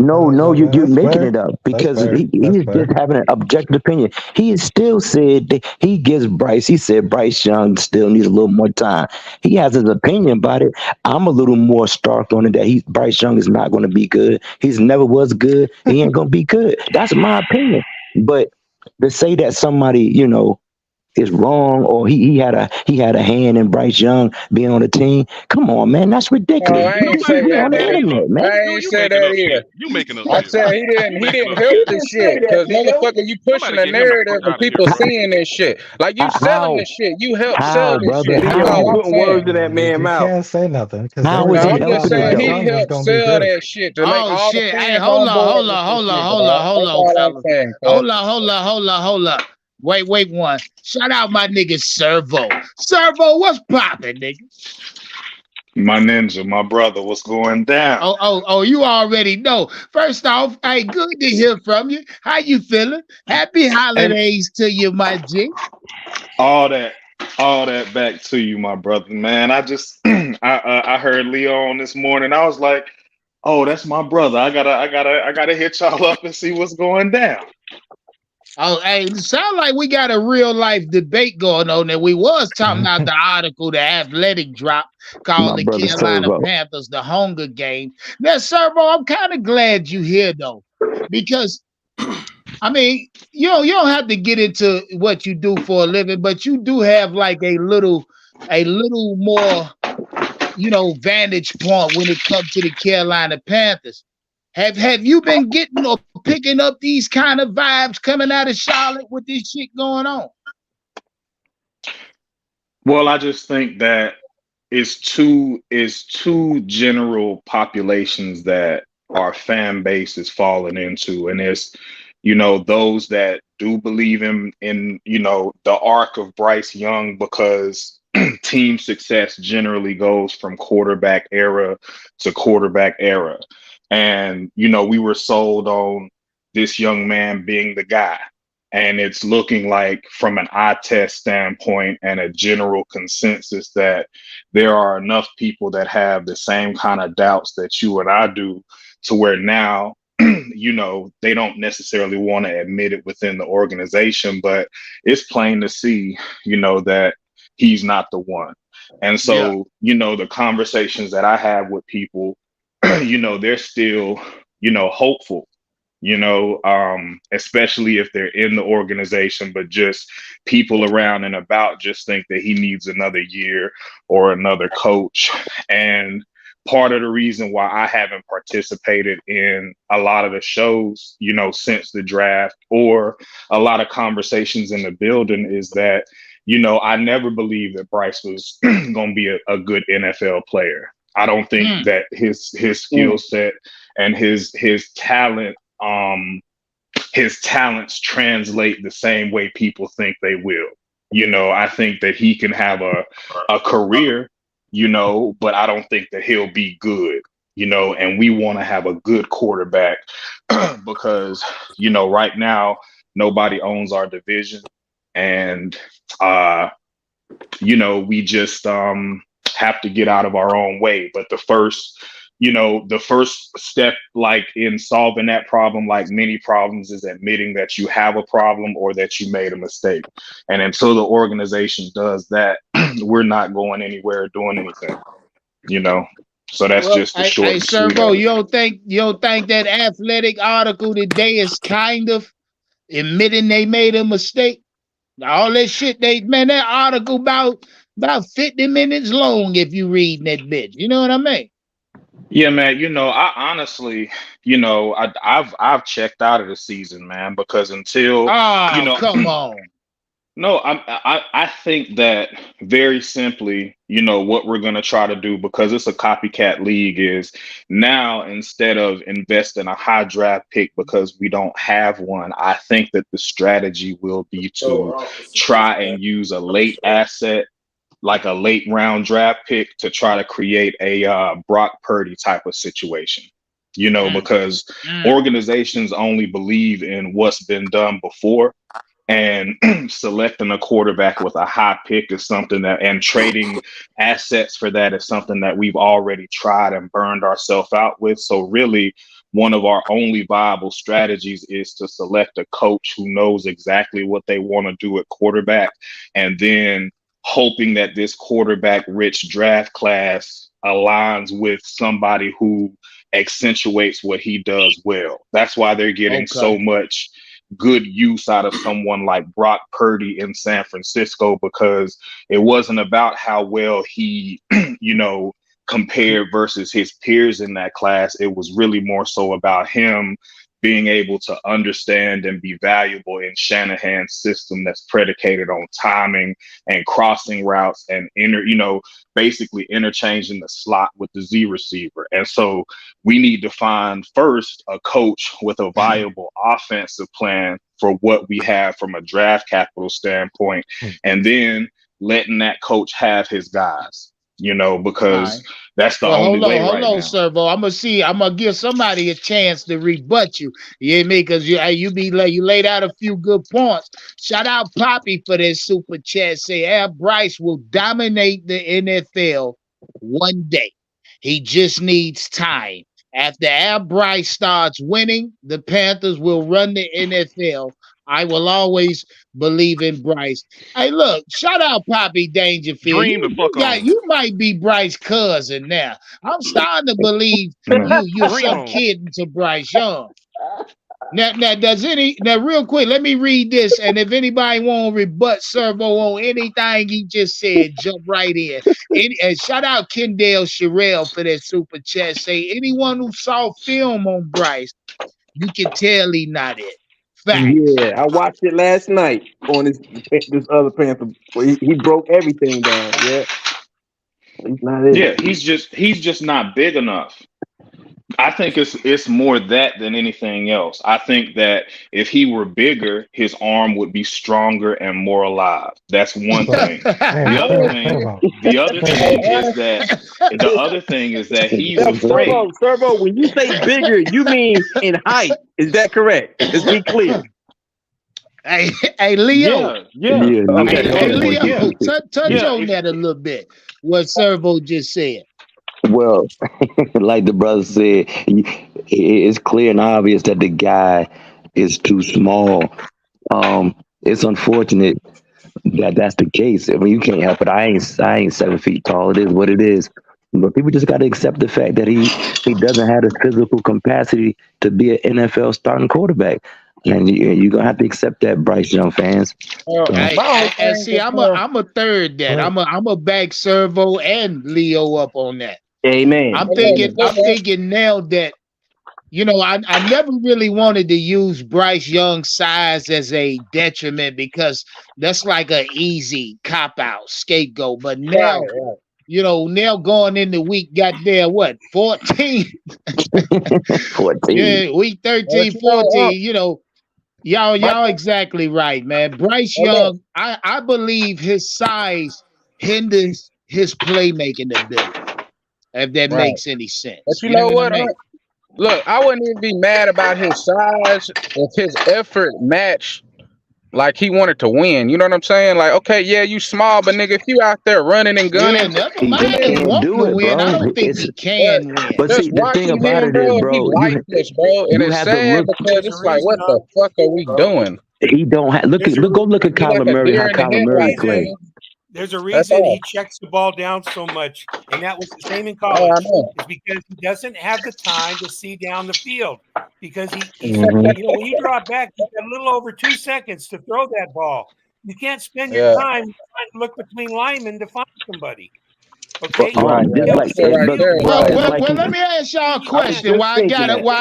No, you That's making fair. it up That's because fair. he That's is fair. just having an objective opinion. He has still said that he gives Bryce. He said Bryce Young still needs a little more time. He has his opinion about it. I'm a little more stark on it that Bryce Young is not going to be good. He's never was good. He ain't going to be good. That's my opinion. But to say that somebody, is wrong or he had a hand in Bryce Young being on the team. Come on, man, that's Oh, ridiculous. I ain't Nobody say We said on that, the that nigga. either. internet, man. I No, ain't you say making that up shit. either. You making up I shit. said he You didn't making up help shit. the shit because motherfucker, you pushing Somebody a get him the fuck narrative and out of here, people bro. seeing this shit. Like you selling How? this shit. You help sell How, this brother? shit. See, That's y'all all How? I'm putting saying. words in that man's You mouth. can't say nothing because How is No, everybody he I'm just thought helping his saying Bryce job? he Young was helped gonna be sell good. that shit to make Oh all the shit. Hey, fans on board with this shit, dog. That's all I'm fellas. saying, cuz. Hold on. Wait one. Shout out my nigga Servo. Servo, what's poppin', nigga? My ninja, my brother, what's going down? Oh, you already know. First off, hey, good to hear from you. How you feeling? Happy And holidays to you, my G. all that, all that back to you, my brother, man. I just, I heard Leo on this morning. I was like, oh, that's my brother. I gotta hit y'all up and see what's going down. Oh, hey, it sound like we got a real life debate going on there. We was talking about the article, the athletic drop My called the brother Carolina Servo. Panthers, the Hunger Game. Now, Servo, I'm kind of glad you here though, because I mean, you don't have to get into what you do for a living, but you do have like a little more, vantage point when it comes to the Carolina Panthers. Have you been getting or picking up these kind of vibes coming out of Charlotte with this shit going on? Well, I just think that it's two general populations that our fan base is falling into, and it's those that do believe in the arc of Bryce Young because team success generally goes from quarterback era to quarterback era, and we were sold on this young man being the guy. And it's looking like, from an eye test standpoint and a general consensus, that there are enough people that have the same kind of doubts that you and I do, to where now, they don't necessarily want to admit it within the organization, but it's plain to see, that he's not the one. And Yeah. so, the conversations that I have with people, they're still, hopeful, especially if they're in the organization, but just people around and about just think that he needs another year or another coach. And part of the reason why I haven't participated in a lot of the shows, since the draft, or a lot of conversations in the building, is that, I never believed that Bryce was going to be a good NFL player. I don't think that his skill set and his talent, his talents translate the same way people think they will. I think that he can have a career, but I don't think that he'll be good, and we want to have a good quarterback because, right now, nobody owns our division. And, we just have to get out of our own way. But the first step, like in solving that problem, like many problems, is admitting that you have a problem or that you made a mistake. And until the organization does that, we're not going anywhere, doing anything, So that's just the short and sweet Servo, of it. you don't think that athletic article today is kind of admitting they made a mistake? All that shit that article about 50 minutes long if you reading that bitch. You know what I mean? Yeah, man. I honestly, I've checked out of the season, man, because until, Oh, come on. no, I think that, very simply, what we're gonna try to do, because it's a copycat league, is now, instead of investing a high draft pick because we don't have one, I think that the strategy will be to try and use a late asset, like a late round draft pick, to try to create a Brock Purdy type of situation. Because organizations only believe in what's been done before. And selecting a quarterback with a high pick is something that, and trading assets for that is something that we've already tried and burned ourselves out with. So really, one of our only viable strategies is to select a coach who knows exactly what they want to do at quarterback, and then hoping that this quarterback rich draft class aligns with somebody who accentuates what he does well. That's why they're getting so much good use out of someone like Brock Purdy in San Francisco, because it wasn't about how well he, compared versus his peers in that class. It was really more so about him being able to understand and be valuable in Shanahan's system that's predicated on timing and crossing routes and basically interchanging the slot with the Z receiver. And so we need to find first a coach with a viable offensive plan for what we have from a draft capital standpoint, and then letting that coach have his guys. Because that's the only way. Hold on, Servo. I'm gonna give somebody a chance to rebut you. You hear me? Because you laid out a few good points. Shout out Poppy for this super chat. Say Bryce will dominate the NFL one day. He just needs time. After Bryce starts winning, the Panthers will run the NFL. I will always believe in Bryce. Hey, look, shout out Poppy Dangerfield. You might be Bryce's cousin now. I'm starting to believe you're some kid to Bryce Young. Now, real quick, let me read this, and if anybody want to rebut Servo on anything he just said, jump right in. And shout out Kendall Sherrill for that super chat. Say, anyone who saw film on Bryce, you can tell he not it. Facts. Yeah, I watched it last night on this other Panther. He broke everything down. Yeah, he's not it. Yeah, he's just not big enough. I think it's more that than anything else. I think that if he were bigger, his arm would be stronger and more alive. That's one thing. The other thing is that he's afraid. Servo, when you say bigger, you mean in height. Is that correct? Let's be clear. Hey, Leo. Yeah. Hey, Leo, touch on that a little bit. What Servo just said. Well, like the brother said, it's clear and obvious that the guy is too small. It's unfortunate that that's the case. I mean, you can't help it. I ain't 7 feet tall. It is what it is. But people just got to accept the fact that he doesn't have the physical capacity to be an NFL starting quarterback. And you're gonna have to accept that, Bryce Young fans. See, I'm a third that. I'm a back Servo and Leo up on that. Amen. I'm thinking now that I never really wanted to use Bryce Young's size as a detriment, because that's like an easy cop out scapegoat. But now, now going into week goddamn 14? 14. Yeah, week 13, 14, y'all exactly right, man. Bryce Young, I believe his size hinders his playmaking ability, if that makes any sense. But you know what? Look, I wouldn't even be mad about his size if his effort matched like he wanted to win. You know what I'm saying? Like, okay, yeah, you small, but nigga, if you out there running and gunning, never mind him wanting to win. I don't think he can win. But see, the thing about it is, bro, and it's sad because it's like, what the fuck are we doing? He don't have look at Kyler Murray, how Kyler Murray plays. There's a reason he checks the ball down so much, and that was the same in college. It's because he doesn't have the time to see down the field. Because when you drop back, you got a little over 2 seconds to throw that ball. You can't spend your time trying to look between linemen to find somebody. Okay. Well, let me ask y'all a question. Why I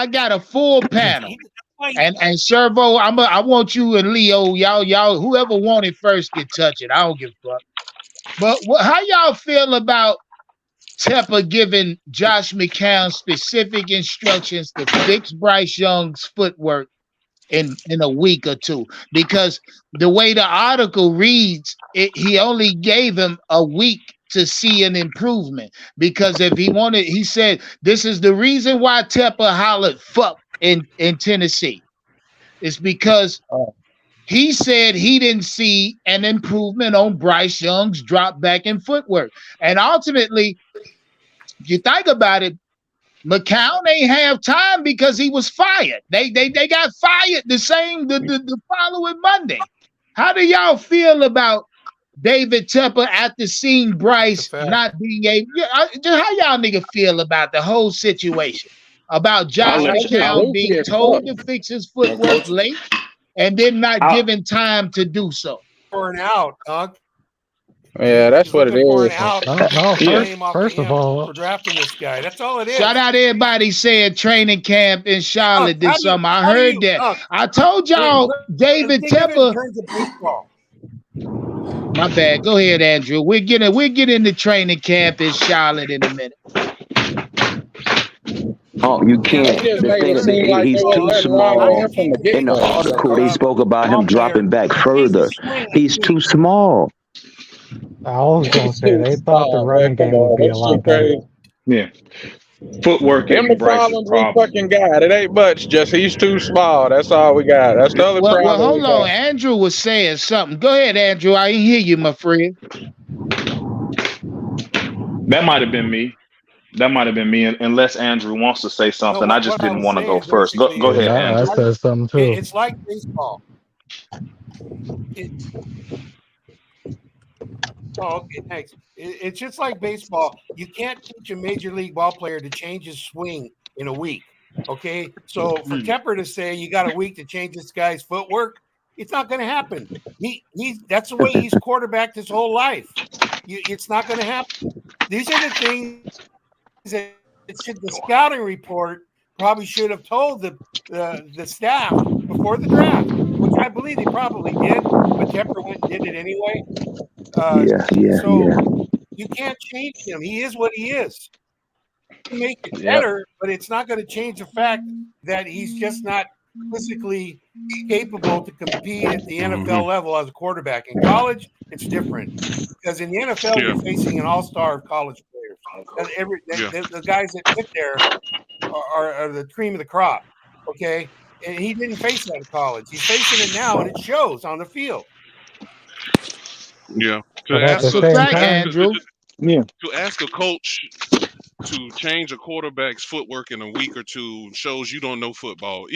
got a full panel. And Servo, I want you and Leo, y'all, whoever wanted first can touch it. I don't give a fuck. But how y'all feel about Tepper giving Josh McCown specific instructions to fix Bryce Young's footwork in a week or two? Because the way the article reads, he only gave him a week to see an improvement. Because if he said, this is the reason why Tepper hollered fuck in Tennessee. It's because he said he didn't see an improvement on Bryce Young's drop back and footwork. And ultimately, if you think about it, McCown ain't have time because he was fired. They got fired the following Monday. How do y'all feel about David Tepper after seeing Bryce not being able? How y'all nigga feel about the whole situation? About Josh McCown being told to fix his footwork late and then not given time to do so. For an out, Doug. Yeah, that's what it is. First of all, for drafting this guy. That's all it is. Shout out everybody saying training camp in Charlotte this summer. I heard that. I told y'all David Tepper. My bad. Go ahead, Andrew. We're getting to training camp in Charlotte in a minute. Oh, you can't. He's too small. In the article, they spoke about him dropping back further. He's too small. I was gonna say they thought the running game would be a lot better. Yeah. Footwork Him the problems we fucking got. It ain't much. Just he's too small. That's all we got. That's the other problem. Well, hold on. Andrew was saying something. Go ahead, Andrew. I didn't hear you, my friend. That might have been me. Unless Andrew wants to say something. I just didn't want to go first. Go ahead, Andrew. I said something too. It's like baseball. Okay, thanks. It's just like baseball. You can't teach a major league ball player to change his swing in a week. Okay, so for Tepper to say you got a week to change this guy's footwork, it's not going to happen. That's the way he's quarterbacked his whole life. It's not going to happen. These are the things that the scouting report probably should have told the staff before the draft, which I believe they probably did, but Tepper went and did it anyway. You can't change him. He is what he is. You make it better, but it's not going to change the fact that he's just not physically capable to compete at the NFL level as a quarterback. In college, it's different because in the NFL, you're facing an all-star of college players. The guys that sit there are the cream of the crop. Okay, and he didn't face that in college. He's facing it now, and it shows on the field. Yeah. To ask a coach to change a quarterback's footwork in a week or two shows you don't know football.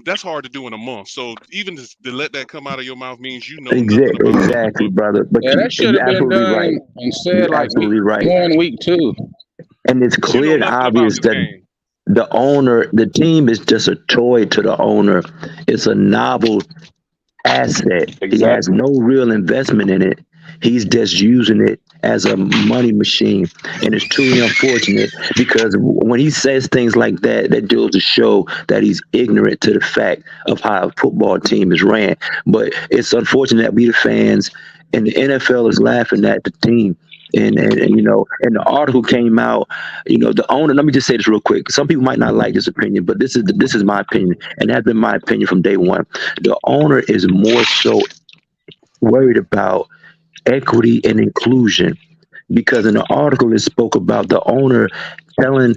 That's hard to do in a month. So even to let that come out of your mouth means you know exactly, brother. But that should have been done instead like week 1, week 2. And it's clear and obvious that the team is just a toy to the owner. It's a novel asset. Exactly. He has no real investment in it. He's just using it as a money machine. And it's truly unfortunate because when he says things like that, that goes to show that he's ignorant to the fact of how a football team is ran. But it's unfortunate that we the fans and the NFL is laughing at the team. And you know, and the article came out, you know, the owner, let me just say this real quick. Some people might not like this opinion, but this is my opinion, and that's been my opinion from day one. The owner is more so worried about equity and inclusion, because in the article it spoke about the owner telling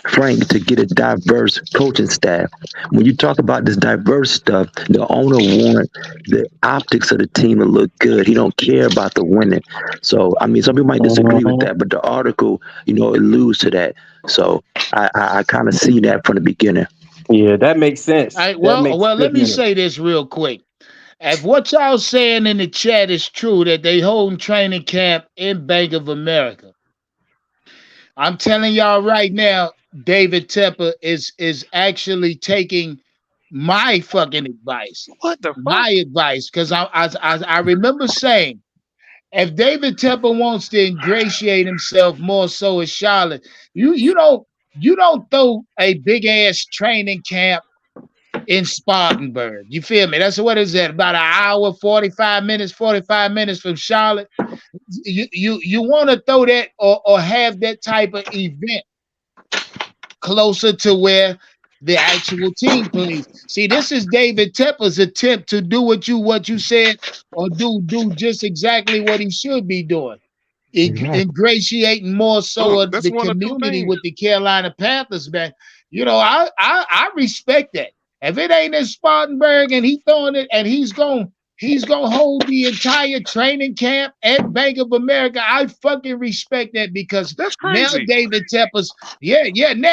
Frank to get a diverse coaching staff. When you talk about this diverse stuff, the owner wants the optics of the team to look good. He don't care about the winning. So, I mean, some people might disagree with that, but the article, you know, alludes to that. So I kind of see that from the beginning. Yeah, that makes sense. Let me say this real quick. If what y'all saying in the chat is true, that they holding training camp in Bank of America, I'm telling y'all right now, David Tepper is actually taking my fucking advice. What the fuck? My advice, because I remember saying, if David Tepper wants to ingratiate himself more so as Charlotte, you don't throw a big ass training camp in Spartanburg. You feel me? That's what is that? About an hour, 45 minutes from Charlotte. You want to throw that or have that type of event closer to where the actual team plays. See, this is David Tepper's attempt to do what you said, or do just exactly what he should be doing. Ingratiating more so the community with the Carolina Panthers, man. You know, I respect that. If it ain't in Spartanburg and he throwing it and he's gonna hold the entire training camp at Bank of America, I fucking respect that because That's now crazy. David Tepper's now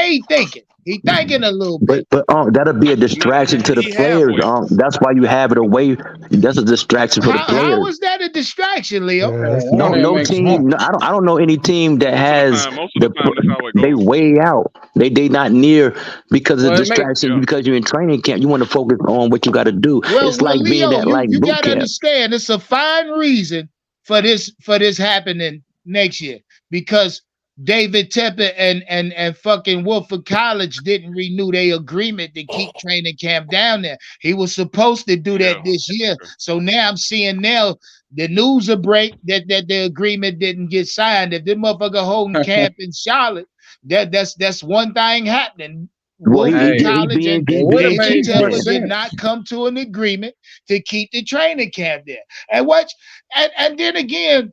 he thinking. He thinking a little bit. But that'll be a distraction to the He players. halfway. That's why you have it away. That's a distraction for the How players. is that a distraction, Leo? Yeah, that's No, not. no team. No, I don't know any team that has Most of the time, that's how it they goes. way out. They not near because of Well, it makes distraction. Because you're in training camp, you want to focus on what you got to do. It's like being Leo, at like you boot gotta camp. understand it's a fine reason for this happening next year because David Tepper and fucking Wolford College didn't renew their agreement to keep training camp down there. He was supposed to do that this year. So now I'm seeing now the news will break that the agreement didn't get signed. If this motherfucker holding camp in Charlotte, that's one thing happening. Well, Wolford he College and would have David made more Tepper did sense. not come to an agreement to keep the training camp there. And then again,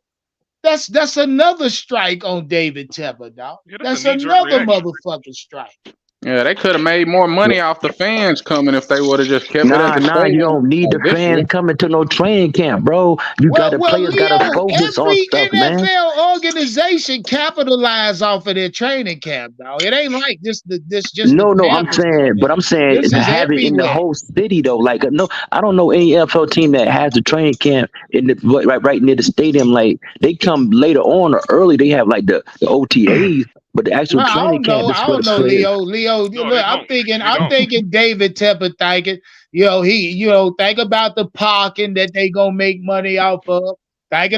that's another strike on David Tepper, dog. Yeah, That's a knee-jerk another reaction. motherfucking strike. Yeah, they could have made more money off the fans coming if they would have just kept it at the Nah, you stadium don't need the this year. fans coming to no training camp, bro. Players Leo, gotta focus on every stuff, man. NFL organization capitalize off of their training camp, dog. It ain't like this just No, the I'm Panthers saying, doing but it. I'm saying This to is have it in the everywhere. whole city though. Like, no, I don't know any NFL team that has a training camp in the right near the stadium. Like, they come later on or early. They have like the OTAs, but the actual No, I training don't know. camp is I for don't the know, players. Leo. No, Look, they I'm don't. thinking, They I'm don't. thinking David Tepper thinking, think about the parking that they gonna make money off of. Think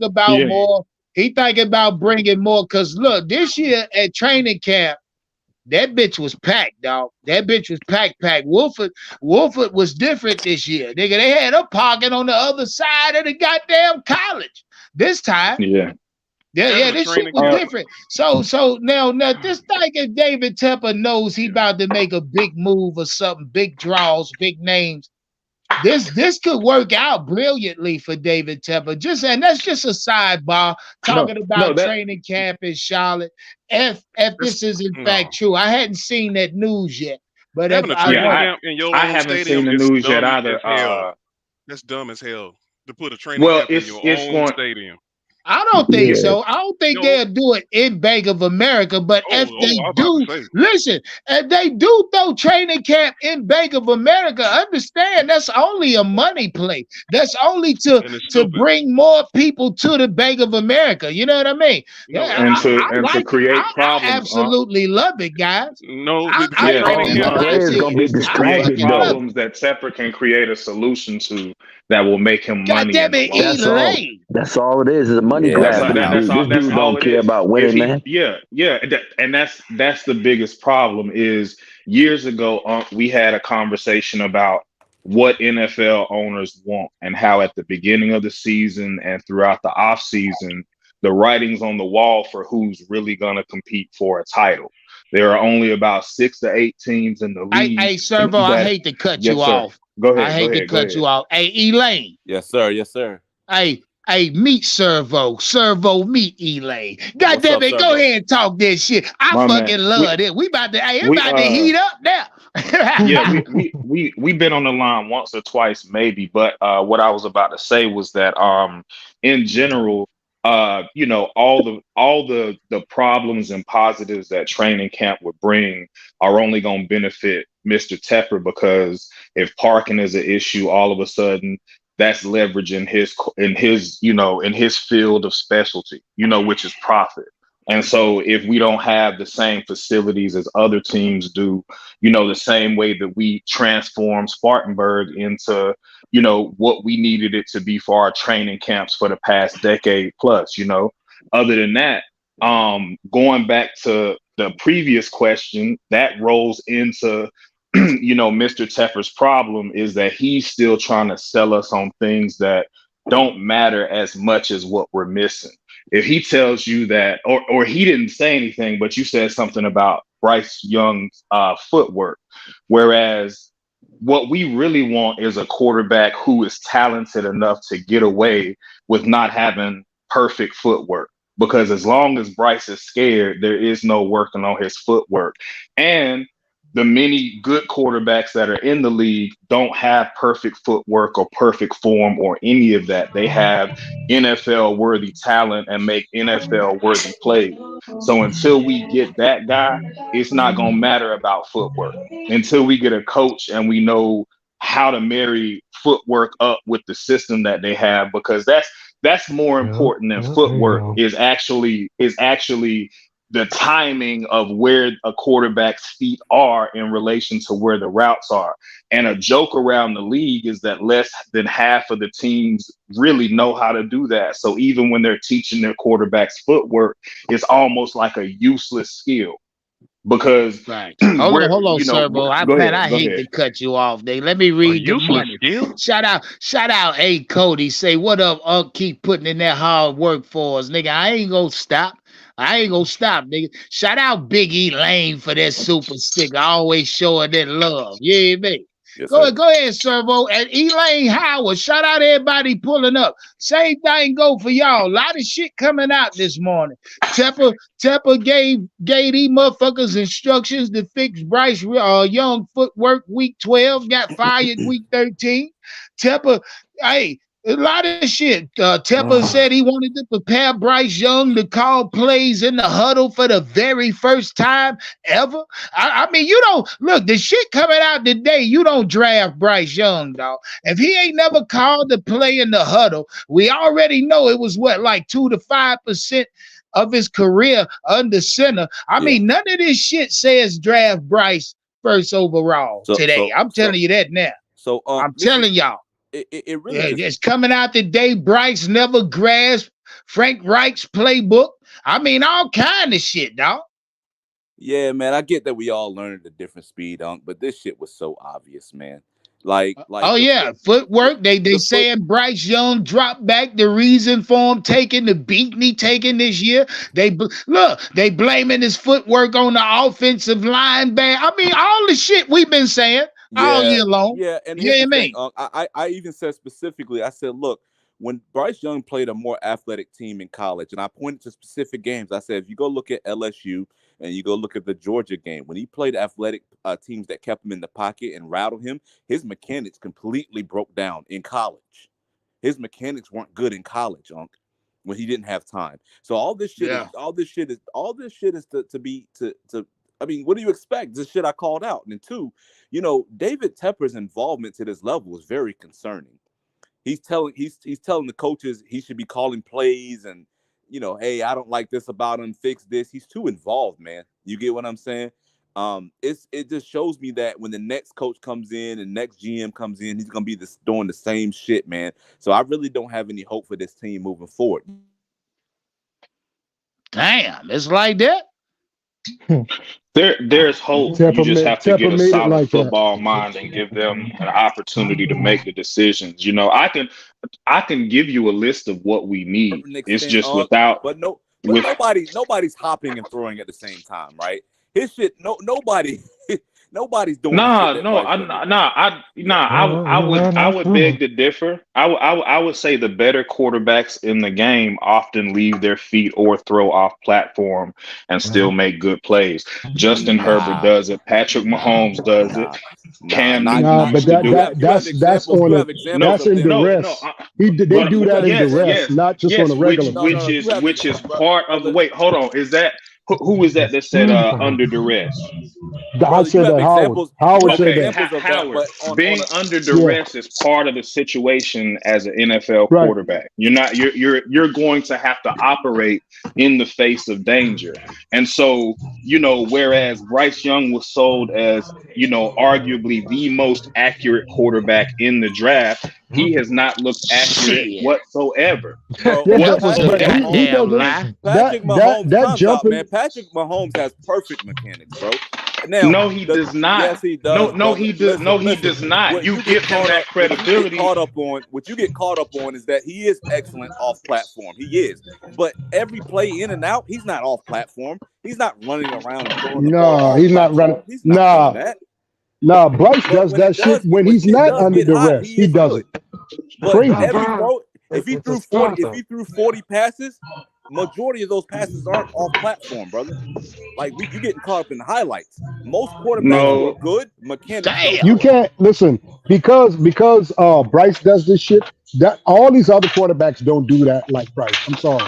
about Yeah. more. He thinking about bringing more. Cause look, this year at training camp, that bitch was packed, dog. That bitch was packed. Wolford was different this year. Nigga, they had a parking on the other side of the goddamn college. This time. Yeah. Yeah, this shit was different. So now this nigga David Tepper knows he about to make a big move or something, big draws, big names. This could work out brilliantly for David Tepper. And that's just a sidebar talking about training camp in Charlotte. If this is in fact true, I hadn't seen that news yet. But having if a training camp in your I own haven't stadium seen the is news yet dumb either. as hell. That's dumb as hell to put a training camp in your own stadium. I don't think Yeah. so. I don't think they'll do it in Bank of America. But if they do, listen, if they do throw training camp in Bank of America, understand that's only a money play. That's only to bring more people to the Bank of America. You know what I mean? And to create problems. I absolutely love it, guys. No, the players gonna be distracted though. problems that Tepper can create a solution to that will make him money. That's all it is a money grab. This dude don't care about winning, man. And that's the biggest problem. Is years ago we had a conversation about what NFL owners want and how at the beginning of the season and throughout the off season, the writing's on the wall for who's really going to compete for a title. There are only about 6 to 8 teams in the league. Hey, Servo, I hate to cut you off. Go ahead. I hate to cut you off. Hey, Elaine. Yes, sir. Yes, sir. Hey, meet Servo. Servo, meet Elaine. God damn it, go ahead and talk this shit. I fucking love it. We about to heat up now. We've been on the line once or twice, maybe. But what I was about to say was that in general, all the problems and positives that training camp would bring are only going to benefit Mr. Tepper, because if parking is an issue, all of a sudden that's leverage in his field of specialty, which is profit. And so if we don't have the same facilities as other teams do, the same way that we transformed Spartanburg into, what we needed it to be for our training camps for the past decade plus, other than that, going back to the previous question, that rolls into, Mr. Tepper's problem is that he's still trying to sell us on things that don't matter as much as what we're missing. If he tells you that, or he didn't say anything, but you said something about Bryce Young's footwork, whereas what we really want is a quarterback who is talented enough to get away with not having perfect footwork. Because as long as Bryce is scared, there is no working on his footwork. And the many good quarterbacks that are in the league don't have perfect footwork or perfect form or any of that. They have NFL worthy talent and make NFL worthy plays. So until we get that guy, it's not going to matter about footwork. Until we get a coach and we know how to marry footwork up with the system that they have, because that's more important than footwork is actually the timing of where a quarterback's feet are in relation to where the routes are. And a joke around the league is that less than half of the teams really know how to do that. So even when they're teaching their quarterbacks footwork, it's almost like a useless skill. Because hold on, Servo. I hate to cut you off. Let me read the money. Shout out, hey Cody. Say what up? Keep putting in that hard work for us, nigga. I ain't gonna stop, nigga. Shout out Big E Lane for that super sticker. Always showing that love. Yeah, man. Yes, go ahead, Servo. And Elaine Howard, shout out everybody pulling up. Same thing go for y'all. A lot of shit coming out this morning. Tepper gave these motherfuckers instructions to fix Bryce Young footwork week 12. Got fired week 13. Tepper, hey, a lot of shit. Tepper said he wanted to prepare Bryce Young to call plays in the huddle for the very first time ever. I mean, you don't look the shit coming out today. You don't draft Bryce Young, dog. If he ain't never called the play in the huddle, we already know it was like 2 to 5% of his career under center. I mean, none of this shit says draft Bryce first overall today. I'm telling you that now. So I'm telling y'all. It really it's coming out today. Bryce never grasped Frank Reich's playbook. I mean, all kind of shit, dog. Yeah, man, I get that we all learn at a different speed, but this shit was so obvious, man. Like footwork. They saying Bryce Young dropped back. The reason for him taking the beating he taking this year. They blaming his footwork on the offensive line. I mean, all the shit we've been saying all year long. Yeah, and here's the thing, I even said specifically, I said, look, when Bryce Young played a more athletic team in college, and I pointed to specific games, I said, if you go look at LSU and you go look at the Georgia game, when he played athletic teams that kept him in the pocket and rattled him, his mechanics completely broke down in college. His mechanics weren't good in college, when he didn't have time. So all this shit is to I mean, what do you expect? This shit I called out. And then 2, David Tepper's involvement to this level is very concerning. He's telling the coaches he should be calling plays and, hey, I don't like this about him, fix this. He's too involved, man. You get what I'm saying? It just shows me that when the next coach comes in and next GM comes in, he's gonna be doing the same shit, man. So I really don't have any hope for this team moving forward. Damn, it's like that. There's hope. You just have to get a solid football mind and give them an opportunity to make the decisions. I can give you a list of what we need. It's just nobody's hopping and throwing at the same time, right? His shit, nobody's doing. I would beg to differ. I would say the better quarterbacks in the game often leave their feet or throw off platform and still make good plays. Justin Herbert does it. Patrick Mahomes does it. Cam Newton used to do it. That's in duress. They do that in duress, not just on a regular. Which is part of the. Wait, hold on. Is that? Who was that said under duress? I said that Howard said that. Howard, being under duress is part of the situation as an NFL quarterback. You're going to have to operate in the face of danger. And so, whereas Bryce Young was sold as, arguably the most accurate quarterback in the draft, he has not looked accurate whatsoever. Patrick Mahomes has perfect mechanics, bro. Now, no, he does not. Yes, he does. No, he does. No, he does not. You give him that credibility. What you get caught up on is that he is excellent off platform. He is, but every play in and out, he's not off platform. He's not running around. He's not running. Nah, Bryce does that shit when he's not under duress. He does it. Crazy. If he threw 40 passes, majority of those passes aren't off platform, brother. Like you getting caught up in the highlights. Most quarterbacks who are good mechanics. Damn. You can't listen because Bryce does this shit. That all these other quarterbacks don't do that like Bryce. I'm sorry.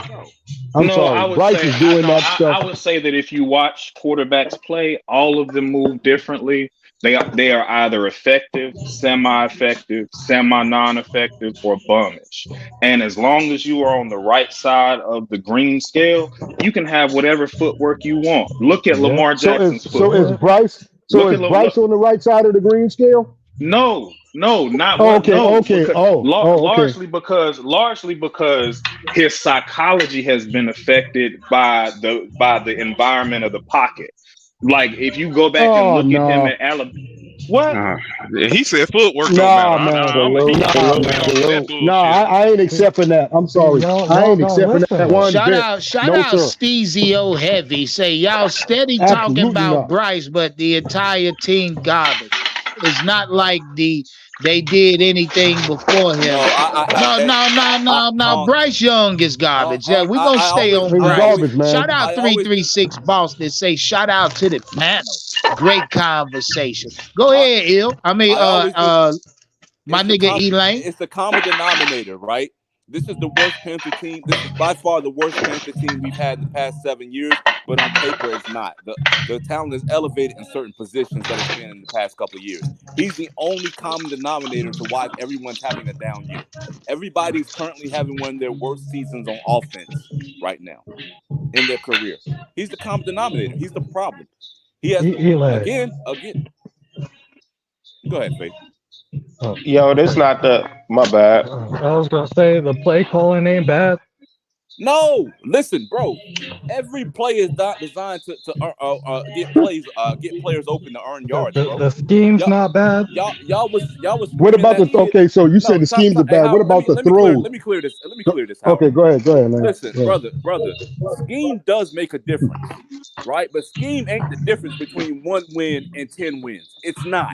I'm I sorry. would Bryce say is doing that I stuff. would say that if you watch quarterbacks play, all of them move differently. They are either effective, semi-effective, semi-non-effective, or bummish. And as long as you are on the right side of the green scale, you can have whatever footwork you want. Look at Lamar Jackson's footwork. Is Bryce on the right side of the green scale? No, not Oh, one. okay, No, okay. because, Okay. largely because his psychology has been affected by the environment of the pocket. Like if you go back and look at him at Alabama, what? He said footwork don't Nah, matter. man. Salute. Nah, I ain't accepting that. I'm sorry. I ain't accepting that one Shout bit. out No, sir. Steezio Heavy. Say y'all steady Absolutely talking about not. Bryce, but the entire team garbage. It's not like they did anything before him. No. Bryce Young is garbage. Yeah, we gonna stay on Bryce. Garbage, man. Shout out 336 Boston. Say shout out to the panel. Great conversation. Go ahead, Il. I mean, my nigga Elaine. It's the common denominator, right? This is the worst Panther team. This is by far the worst Panther team we've had in the past 7 years, but on paper it's not. The talent is elevated in certain positions that it's been in the past couple of years. He's the only common denominator to why everyone's having a down year. Everybody's currently having one of their worst seasons on offense right now in their career. He's the common denominator. He's the problem. He has again. Go ahead, Faith. Yo, this not the my bad. I was gonna say the play calling ain't bad. No, listen, bro. Every play is not designed to get players open to earn yards, bro. The scheme's not bad. Y'all was. What about the okay? So you said the schemes are bad. What about the throws? Let me clear this. Howard. Okay, go ahead, man. Listen, brother. Scheme does make a difference, right? But scheme ain't the difference between 1 win and 10 wins. It's not.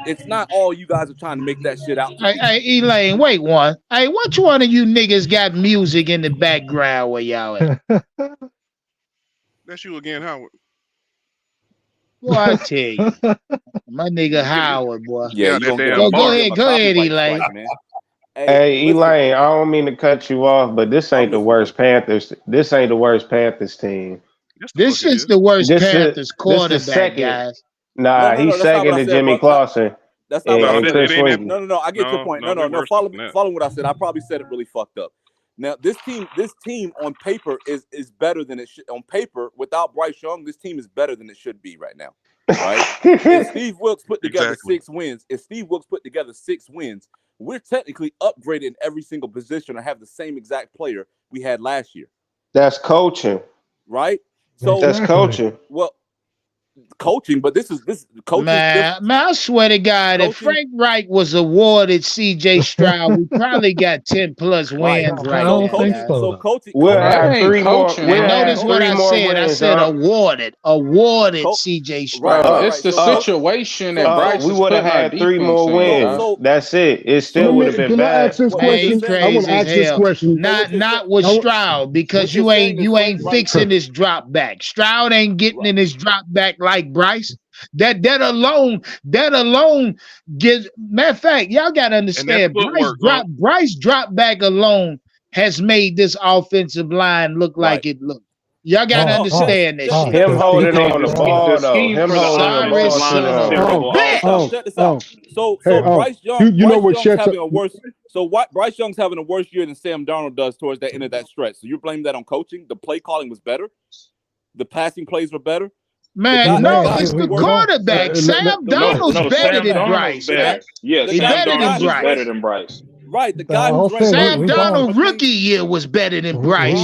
It's not all you guys are trying to make that shit out. Hey, Elaine, wait one. Hey, which one of you niggas got music in the background where y'all at? That's you again, Howard. Boy, I tell you. My nigga Howard, boy. Yeah, go ahead, Elaine. Hey, Elaine, I don't mean to cut you off, but this ain't the worst Panthers. This ain't the worst Panthers team. This is the worst Panthers quarterback, guys. Nah, he's second to Jimmy Clausen. That's not what I said. Chris No. I get your point. No. Follow what I said. I probably said it really fucked up. Now, this team on paper is better than it should. On paper, without Bryce Young, this team is better than it should be right now. Right? If Steve Wilkes put together 6 wins, we're technically upgraded in every single position and have the same exact player we had last year. That's coaching. Right? So that's coaching. Well, coaching, but this coaching. Man, I swear to God, if Frank Reich was awarded CJ Stroud, we probably got 10 plus wins right now. So coaching. We'll have 3 more. Notice what I said. I said awarded CJ Stroud. It's the situation that Bryce we would have had 3 more wins. That's it. It still would have been bad. I want to ask this question. Not with Stroud, because you ain't fixing this drop back. Stroud ain't getting in his drop back like Bryce. That alone gives. Matter of fact, y'all gotta understand. Bryce drop back alone has made this offensive line look like it looked. Y'all gotta understand this shit. Him holding on the ball, though. Him holding the ball. Check this out. So Bryce Young, Bryce Young's having a worse year than Sam Darnold does towards the end of that stretch. So you blame that on coaching? The play calling was better. The passing plays were better. Man, it's the quarterback. Sam Darnold's better than Bryce. Yes, Sam Darnold is better than Bryce. Right, the guy who's Sam Darnold rookie year was better than Bryce.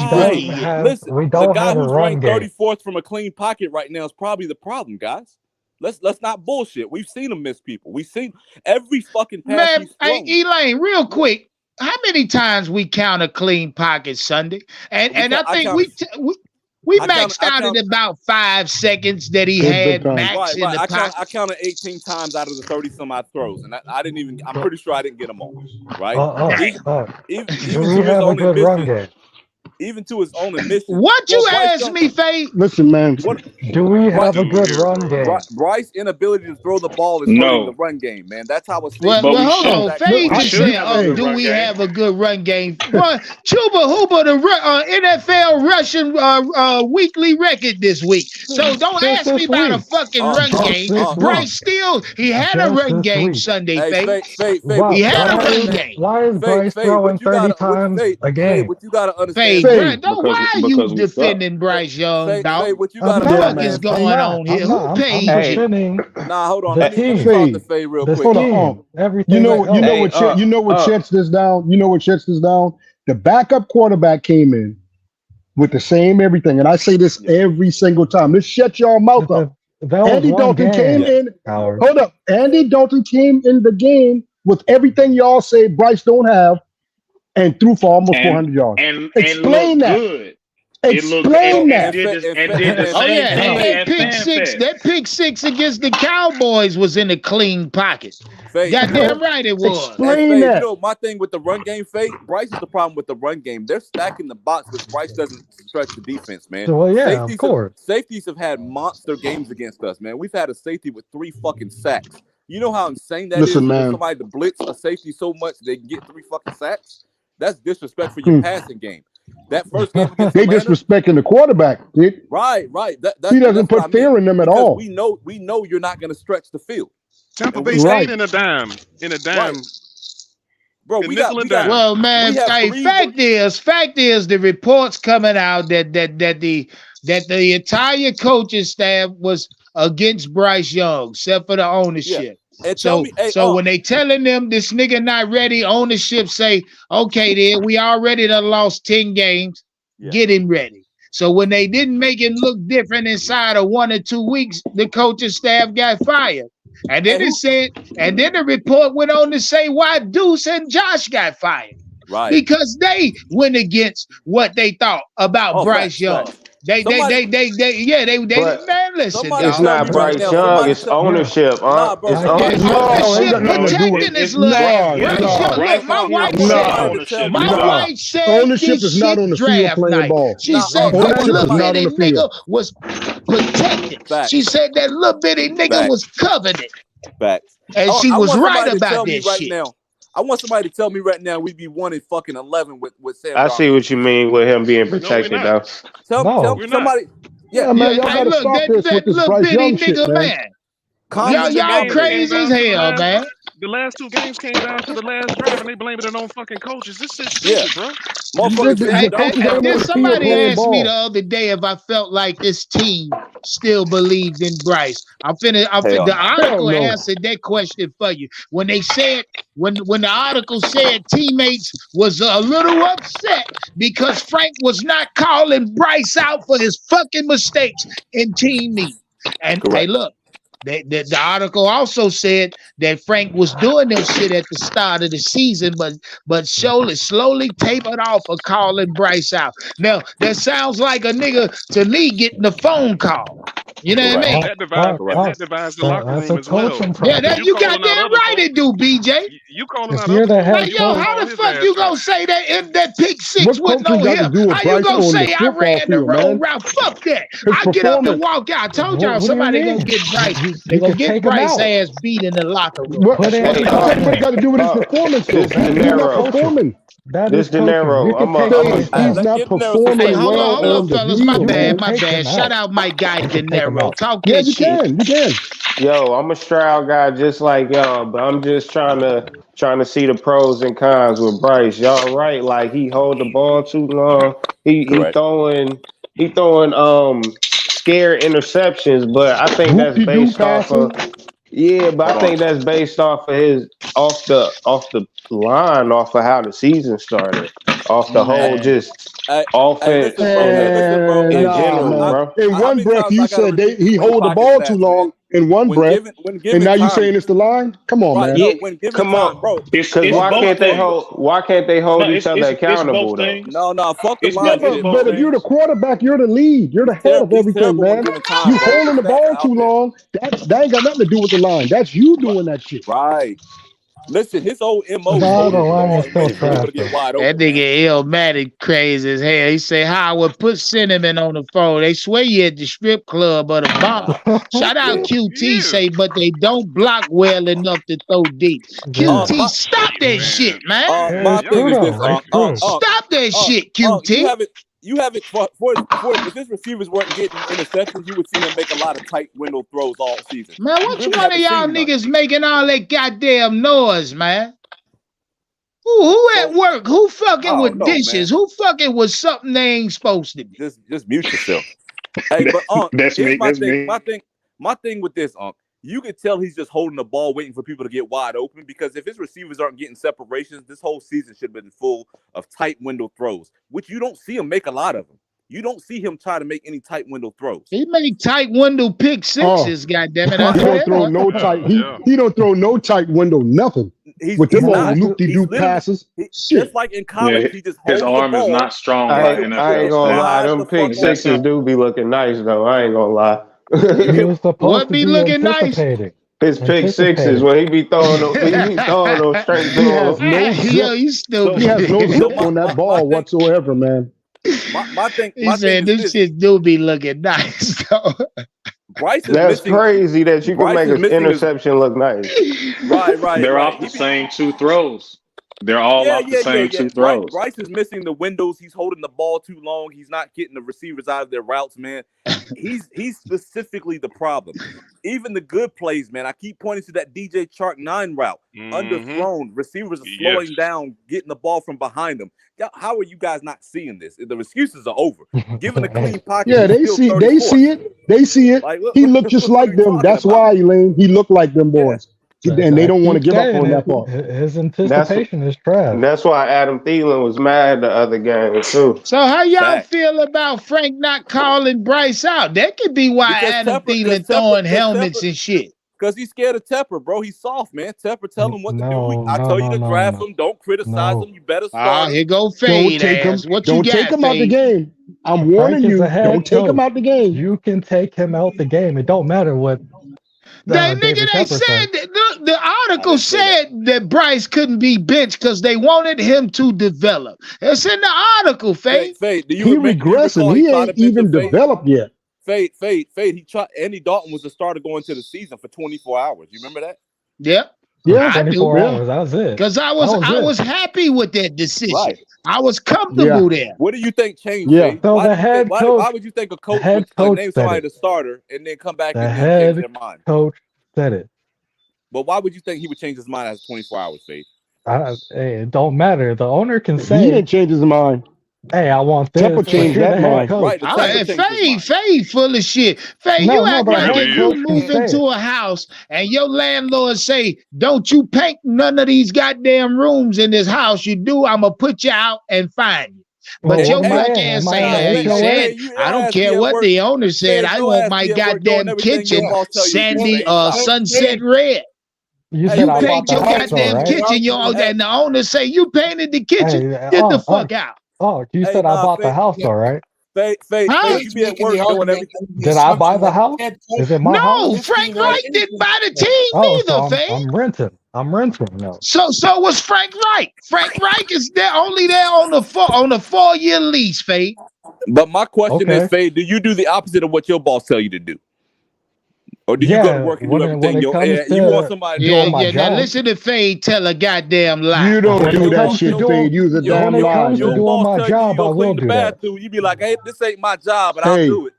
Listen, the guy who's ranked 34th from a clean pocket right now is probably the problem, guys. Let's not bullshit. We've seen him miss people. We've seen every fucking pass. Man, hey, Elaine, real quick, how many times we count a clean pocket Sunday? And I think we maxed out at about 5 seconds that he had max in the pocket. I counted 18 times out of the 30 some odd throws, and I didn't even. I'm pretty sure I didn't get them all. Right? We have a good run game. even to his own admission. What you asked me, Faye? Listen, man. Do we have a good run game? Bryce's inability to throw the ball is hurting the run game, man. That's how it's. Well, hold on. Faye just said, "Do we have a good run game?" Well, Chuba Huber, the NFL rushing weekly record this week. So don't ask me about a fucking run game. Bryce still, he had a run game Sunday, Faye. He had a run game. Why is Bryce throwing 30 times a game? What you gotta understand? Why are you defending Bryce Young, dog? What you What gotta the fuck is going on here? Who paid you? Nah, hold on. The Let me team. talk to Faye real quick. Hold on. Everything You know what shuts this down? You know what shuts this down? The backup quarterback came in with the same everything, and I say this every single time. This shut y'all mouth up. Andy Dalton came in. Hold up. Andy Dalton came in the game with everything y'all say Bryce don't have, and threw for almost 400 yards. Explain that. Good. Explain that. Oh yeah, that pick six against the Cowboys was in a clean pocket. Goddamn right it was. Explain that. You know, my thing with the run game, Faye, Bryce is the problem with the run game. They're stacking the box, but Bryce doesn't stretch the defense, man. Well, yeah, of course. Safeties have had monster games against us, man. We've had a safety with 3 fucking sacks. You know how insane that is for somebody to blitz a safety so much they can get 3 fucking sacks? That's disrespect for your passing game. That first game against they Atlanta, disrespecting the quarterback. Dude. Right. He doesn't put fear in them at all. We know you're not going to stretch the field. Tampa Bay stayed in a dime. Right. Bro, we got well, man. Fact is, the reports coming out that the entire coaching staff was against Bryce Young, except for the ownership. Yeah. So when they telling them this nigga not ready, ownership say, okay, then we already done lost 10 games. Get him ready. So when they didn't make it look different inside of 1 or 2 weeks, the coaching staff got fired. And then the report went on to say why Deuce and Josh got fired. Right. Because they went against what they thought about Bryce Young. They man, listen. It's not Bryce Young, it's ownership, huh? Protecting this little my wife said ownership is not on the field playing ball. She said that little bitty nigga was protected. She said that little bitty nigga was coveted. Facts. And she was right about this shit. Now. I want somebody to tell me right now we'd be 1-11 with Sam. I see what you mean with him being protected, though. Tell somebody. Yeah, man, y'all gotta stop this with this Bryce Young shit, man. Y'all crazy as hell, man. The last 2 games came down to the last drive, and they blamed it on fucking coaches. This is stupid, bro. Somebody asked me the other day if I felt like this team still believed in Bryce. The article answered that question for you. When they said, when the article said teammates was a little upset because Frank was not calling Bryce out for his fucking mistakes in team meetings. And hey, look. The article also said that Frank was doing that shit at the start of the season, but slowly tapered off of calling Bryce out. Now, that sounds like a nigga to me getting a phone call. You know what I mean? That divides the locker room as well. Yeah, you got damn right it do, BJ. You calling out how the fuck you gonna say that in that pick six wasn't on him? How you gonna say I ran the road route? Fuck that. I get up and walk out. I told y'all somebody gonna get Bryce. They gonna get Bryce ass beat in the locker room. What got to do with his performance? He's not performing. This De Niro, he's not performing. Hey, hold on, fellas. My bad. Shout out my guy De Niro. Talk that shit. You can. Yo, I'm a Stroud guy just like y'all, but I'm just trying to see the pros and cons with Bryce. Y'all right, like he hold the ball too long. He throwing scared interceptions, but I think that's based off of I think that's based off of his off the line, off of how the season started, off the whole just offense in general, bro. In one breath, you said he hold the ball too long. In one breath, and now you saying it's the line? Come on, man. Yeah, come on, bro. Because why can't they hold each other accountable? No, fuck the line. But if you're the quarterback, you're the lead. You're the head of everything, man. You holding the ball too long. That ain't got nothing to do with the line. That's you doing that shit. Right. Listen, his old MO is No, holding the the line ball is and still waiting for people trash. to get Though. wide That open. Man. nigga Illmatic crazy as hell. He say, Howard, put Cinnamon on the phone. They swear you at the strip club or the bar. Shout out QT, Yeah. say, but they don't block well enough to throw deep. Yeah. QT, stop that Man. shit, man. Yeah, My it's thing true is though. this, It's true. Stop that shit, you QT. have it for if his receivers weren't getting interceptions, you would see him make a lot of tight window throws all season. Man, You which really one of haven't y'all seen none. niggas making all that goddamn noise, man? Who at work? Who fucking I with don't know, dishes? man. Who fucking with something they ain't supposed to be? Just mute yourself. Hey, but That's here's me. my That's thing. me. My thing with this, you can tell he's just holding the ball, waiting for people to get wide open. Because if his receivers aren't getting separations, this whole season should have been full of tight window throws, which you don't see him make a lot of them. You don't see him try to make any tight window throws. He make tight window pick sixes, goddammit. He I know don't that throw one. no tight. Yeah. He don't throw no tight window. Nothing with them He's old not. loop-de-doop He's passes. Just Shit. like in college, Yeah, he just holds his the arm is ball. not strong I by ain't NFL gonna lie. standards. Them pick That's sixes do be looking nice though. I ain't gonna lie. He was supposed What to be be looking nice? anticipating. His pick sixes when he be throwing those straight He has to him. no Yo, zip. you stupid. He has no zip my- on that my ball thing- whatsoever, man. My thing. He My said thing is this shit do be looking nice, though. Bryce is That's missing. crazy that you can Bryce make is an missing his- interception look nice. Right. They're off the same two throws. They're all off the same two throws. Bryce is missing the windows. He's holding the ball too long. He's not getting the receivers out of their routes, man. He's specifically the problem. Even the good plays, man. I keep pointing to that DJ Chark 9 route. Underthrown. Receivers are slowing down, getting the ball from behind them. How are you guys not seeing this? The excuses are over. Given a clean pocket, Yeah, they he's see. still They 34. see it. They see it. Like, He looked just like them. That's why, Elaine. He looked like them boys, and they don't want to give up on that part. His anticipation is trash. That's why Adam Thielen was mad the other game too. So how y'all feel about Frank not calling Bryce out? That could be why Because Adam Tepper- Thielen because throwing Tepper- helmets and shit. Because he's scared of Tepper, bro. He's soft, man. Tepper, tell him what to do. I No, tell you to no, draft no. him. Don't criticize No. him. You better Ah, start him. here go Don't Fade take him. ass. What Don't you take got, him out the Fade? game. I'm warning Frank is you. a head Don't take him coach. out the game. You can take him out the game. It don't matter what They David nigga, they Tepper said said. that, the article said that Bryce couldn't be benched because they wanted him to develop. It's in the article, Fade. Fade, do you He remember? regressing. He ain't even developed yet. Fade. He tried. Andy Dalton was the starter going to the season for 24 hours. You remember that? Yep. Yeah, I do. 24 hours. That was it. Because I was happy with that decision. Right. I was comfortable there. What do you think changed? Yeah. Fade? So Why the do you head think- why- coach- Why would you think a coach head would coach name said somebody it. the starter and then come back The and then head change their mind? coach said it. But why would you think he would change his mind after 24 hours, Fade? Hey, it don't matter. The owner can He say, didn't change his mind. "Hey, I want this." Tepper but changed you're the that head mind. coach. Right. The Tepper changed his mind. Fade full of shit. Fade, No, you no, act but a like head if coach you can move say into it. a house and your landlord say, "Don't you paint none of these goddamn rooms in this house. You do, I'm gonna put you out and fine you." But Well, your what am I black in? ass Am I say, in the "Hey, HOA? said, I don't care what the owner said. I want my goddamn kitchen sandy sunset red." You Hey, said you I paint bought your the house, though, goddamn right? kitchen, and the owner say you painted the kitchen. Hey, Get the fuck out. Oh, you said I bought the house, though, right? Fade, Huh? you be at work doing everything. Did I buy the house? Is it my No, house? Frank Reich didn't buy the team Oh, either, so Fade. I'm renting. I'm renting now. So was Frank Reich. Frank Reich is there only there on the 4-year lease, Fade. But my question Okay. is, Fade, do you do the opposite of what your boss tell you to do? Or do you go to work and do everything it you comes want to somebody doing my Now job. listen to Fade tell a goddamn lie. You don't When do it that comes to shit, doing- Fade. Use a when damn it lie. comes to man. doing my tell job, you I go will clean do the that. bathroom. You be like, hey, this ain't my job, and Hey. I'll do it.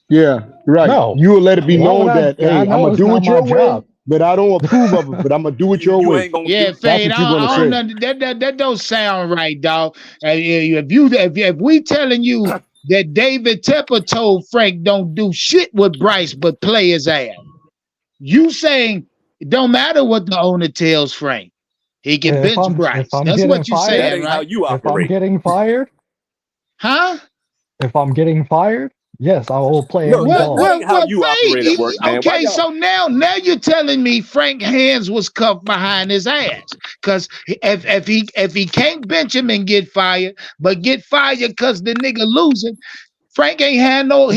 Yeah, right. No. You will let it be Why known would I- that, hey, I I'm know gonna it's do not it your my way, job. but I don't approve of it. But I'm gonna do it your You way. ain't gonna Yeah, do Fade. what you're gonna I don't that don't sound right, dog. If we telling you that David Tepper told Frank don't do shit with Bryce but play his ass, you saying it don't matter what the owner tells Frank, he can If bench I'm- Bryce. if I'm That's getting what you're fired- That saying, ain't how right? you If I'm operate. getting fired, Huh? if I'm getting fired, yes, I will play No, every that- ball. that ain't how you Fade, operate at work, man. Why okay, y'all- so now you're telling me Frank Hands was cuffed behind his ass. Cause if he can't bench him and get fired, but get fired because the nigga losing, Frank ain't had no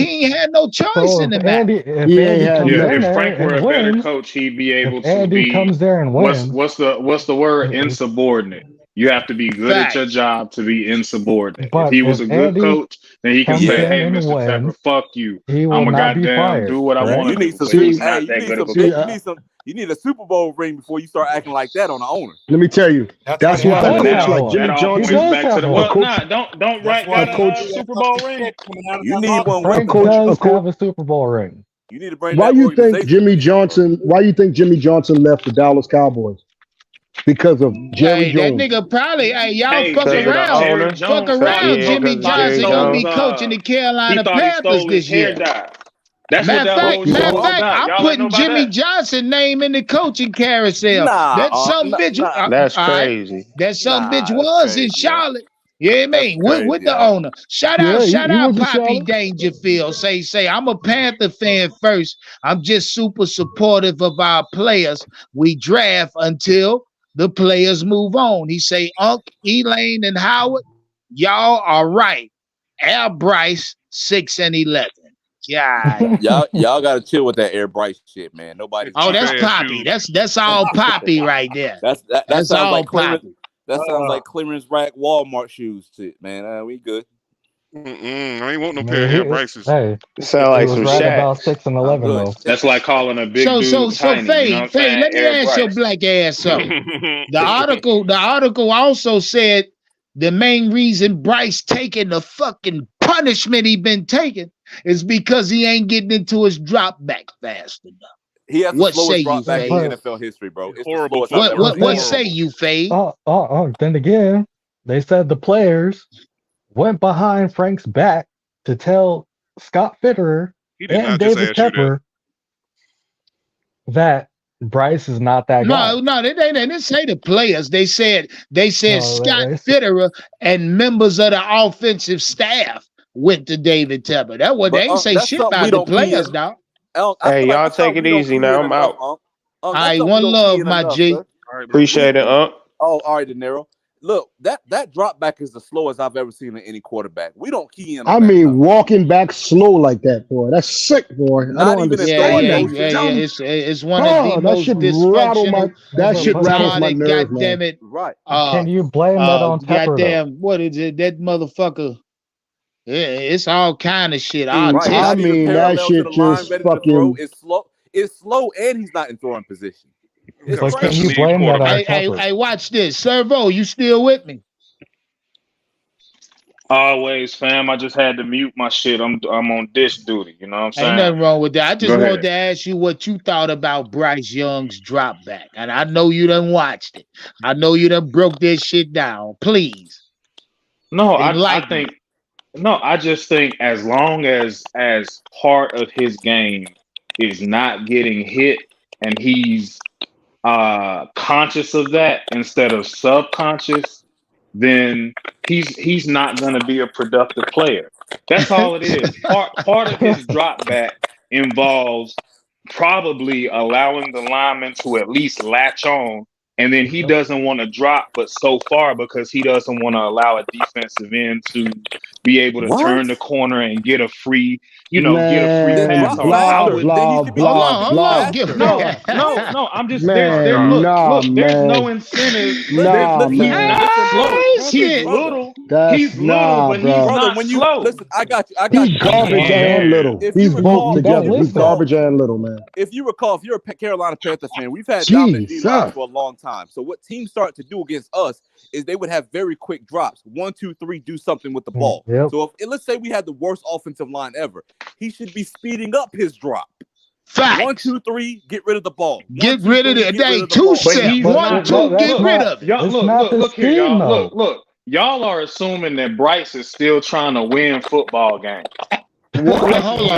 choice So in the if matter. Andy, if He Andy ain't had comes Yeah, nothing. in if there Frank were and a better wins, coach, he'd be if able to Andy be comes there and wins, what's the word? it's- Insubordinate. You have to be good at your Facts. job to be insubordinate. If but he was if a good Andy coach, then he can comes say, Yeah. in "Hey, and Mr. Tepper, wins, fuck you. he will I'm a not be goddamn do fired, what I correct? want You to need do." some But he's See, not that good of a see, coach. you need a Super Bowl ring before you start acting like that on the owner. let me tell you, That's that's what why a does happened. coach have like one. Jimmy That all He Johnson, points does back to have the a one. coach, don't That's Wright why a got they coach, a knew that Super Bowl fucking ring? shit coming out of You that need locker one room. with a Frank him. coach, a does coach. have a Super Bowl ring. You need to bring Why that you think organization Jimmy with you, bro. Johnson? Why you think Jimmy Johnson left the Dallas Cowboys? Because of Jerry Hey, that Jones. nigga probably, hey, y'all Hey, fuck Because of the around. Jerry owner. Fuck Jones Cause, around. yeah, Jimmy because of thought he Jerry Johnson stole gonna his be Jones. coaching the he Carolina thought he Panthers stole his this hair year. dye. That's what Matter of that fact, whole shit was about. I'm Y'all ain't know putting about Jimmy that? Johnson name in the coaching carousel. Nah, That some bitch, nah, all That's right. crazy. That some bitch nah. That's was in crazy, huh? Charlotte. Yeah, That's man, with crazy, the huh? owner. Shout Yeah, he out, was in Poppy Charlotte. Dangerfield. Say, I'm a Panther fan first. I'm just super supportive of our players. We draft until the players move on. He say, Unc, Elaine, and Howard, y'all are right. Al Bryce, 6 and 11. God. Y'all gotta chill with that Air Bryce shit, man. Nobody's Oh, Cheap buying that's that. ass Poppy. shoes. That's all Poppy right there. That That's sounds all like clearance. Poppy. That sounds like clearance rack Walmart shoes, shit, man. We good. I ain't want no I pair mean, of Air Bryces. hey, Sound he like was some right about Shaqs. 6 and I'm 11 good. though. That's like calling a big So dude tiny. You know what I'm Faye, saying? let me Air ask your Bryce. black ass something. The article also said the main reason Bryce taking the fucking punishment he been taking is because he ain't getting into his drop back fast enough. He has the What say slowest you, drop back in Faye? But NFL history, bro. It's the Horrible slowest I've ever footwork. What seen. say Horrible. you, Faye? then again, they said the players went behind Frank's back to tell Scott Fitterer He did and not just David ask you that. Tepper that Bryce is not that guy. No, they didn't say the players. They said No, Scott Fitterer and members of the offensive staff went to David Tepper. That what they But ain't say that's shit something we about the don't key in. players, dog. I Hey, feel like y'all that's take something it we don't easy key now. in I'm enough, out. Unc. All That's right, something we one don't key love, in my enough, G. sir. All right, bro. Appreciate it, Unc. Oh, all right, De Niro. Look, that drop back is the slowest I've ever seen in any quarterback. We don't key in on I that mean, enough. walking back slow like that, boy. That's sick, boy. I Not don't even in Yeah, throwing understand that. motion. It's one of the Oh, that most shit rattle dysfunctional, Yeah, that shit but rattles my retarded, nerve, man. goddamn it, Right. can you blame that on Tepper though? goddamn, what is it? That motherfucker. Yeah, it's all kind of shit. Right. I Not even mean, that parallel to shit the line, just ready to throw. fucking. It's slow, and he's not in throwing position. We It's got a But can special you crazy. need blame that on quarterback. Tepper? Hey, watch this. Servo, you still with me? Always, fam. I just had to mute my shit. I'm on dish duty. You know what I'm Ain't saying? nothing wrong with that. I just Go wanted ahead. to ask you what you thought about Bryce Young's drop back. And I know you done watched it. I know you done broke this shit down. Please. No, I Enlighten me. think no, I just think as long as part of his game is not getting hit and he's conscious of that instead of subconscious, then he's not going to be a productive player. That's all it is. Part of his drop back involves probably allowing the lineman to at least latch on, and then he doesn't want to drop but so far because he doesn't want to allow a defensive end to be able to turn the corner and get a free Then pass Man, drop off. I blah, faster. would Then he blah, should be Hold blah, on, dropping hold blah. on. Give faster. no, I'm just Man, look, there's no man. incentive. Nah, He's man. not slow. He's shit. little. That's He's little, but he's bro. Brother, not when you slow. listen, I got you. He garbage Well, and little. If He's you both recall, you don't together. He's listen. garbage and little, man. if you're a Carolina Panther fan, we've had dominant D lines Jesus. for a long time. So what teams start to do against us is they would have very quick drops. 1, 2, 3, do something with the ball. Yep. So if let's say we had the worst offensive line ever, he should be speeding up his drop. Facts. 1, 2, 3, get rid of the ball. Get rid of it. They But two-step. he's 1, not. 2, Look, get look, rid of it. y'all, It's not the look here, scheme, y'all. though. Look. Y'all are assuming that Bryce is still trying to win football games. Well, hold on.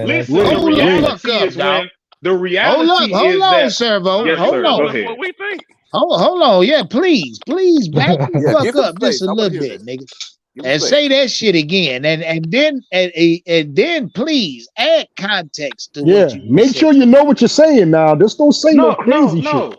Listen, the reality is when the reality Hold is on, that. Servo. Yes, Hold sir. on. Go That's ahead. what we think. Hold on. Yeah, please back the Yeah, fuck give him up just space. a I want little to hear bit, this. nigga. Give him And space. say that shit again, and then please add context to Yeah, what you make said. sure you know what you're saying now. Just don't say no crazy shit.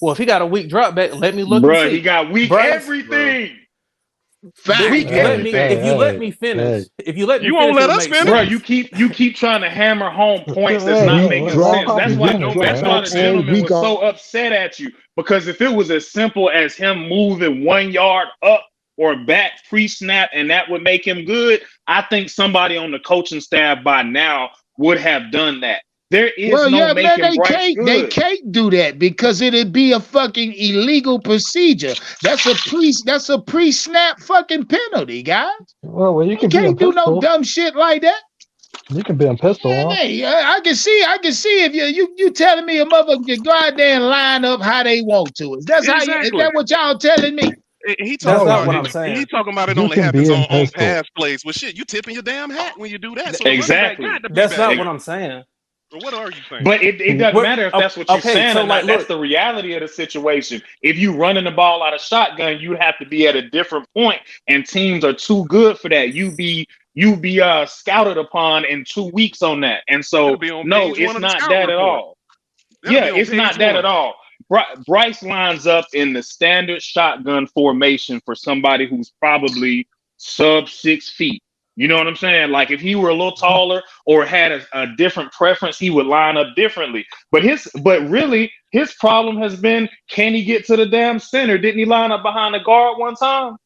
Well, if he got a weak drop back, let me look and Bruh, see. he got weak Bryce, everything. Fact. We If you get let it. me, Hey, if you let me hey, finish, hey. if you let me You finish, won't let it'll us make finish? Bro, sense. you keep trying to hammer home points that's Hey, not Hey, making let sense. Poppy That's It why finish, don't that's make man. why no the hey, sense. gentleman we was gon' so upset at you. Because if it was as simple as him moving 1 yard up or back pre-snap and that would make him good, I think somebody on the coaching staff by now would have done that. There is Well, no yeah, man, making Bryce they good. can't do that because it'd be a fucking illegal procedure. That's a pre-snap fucking penalty, guys. Well, you They can be in can't do no pistol. dumb shit like that. You can be in pistol, Man, huh? hey, I can see if you telling me a motherfucker can go out there and line up how they want to. Is Exactly. that what y'all telling me? He That's talking No, not about what it. I'm He saying. talking about it you only can happens be in on pistol. pass plays. Well, shit, you tipping your damn hat when you do that. Th- So the running back Exactly. got to be That's back not there. what I'm saying. Or what are you saying? But it doesn't We're, matter if that's what you're okay, saying so or like, not. That's look, the reality of the situation. If you running the ball out of shotgun, you have to be at a different point, and teams are too good for that. You be scouted upon in 2 weeks on that, and That'll so be on no, page one it's of the not scout that at report. all. That'll Yeah, be on it's page not that one. at all. Bryce lines up in the standard shotgun formation for somebody who's probably sub 6 feet. You know what I'm saying? Like if he were a little taller or had a different preference, he would line up differently. But really, his problem has been, can he get to the damn center? Didn't he line up behind the guard one time?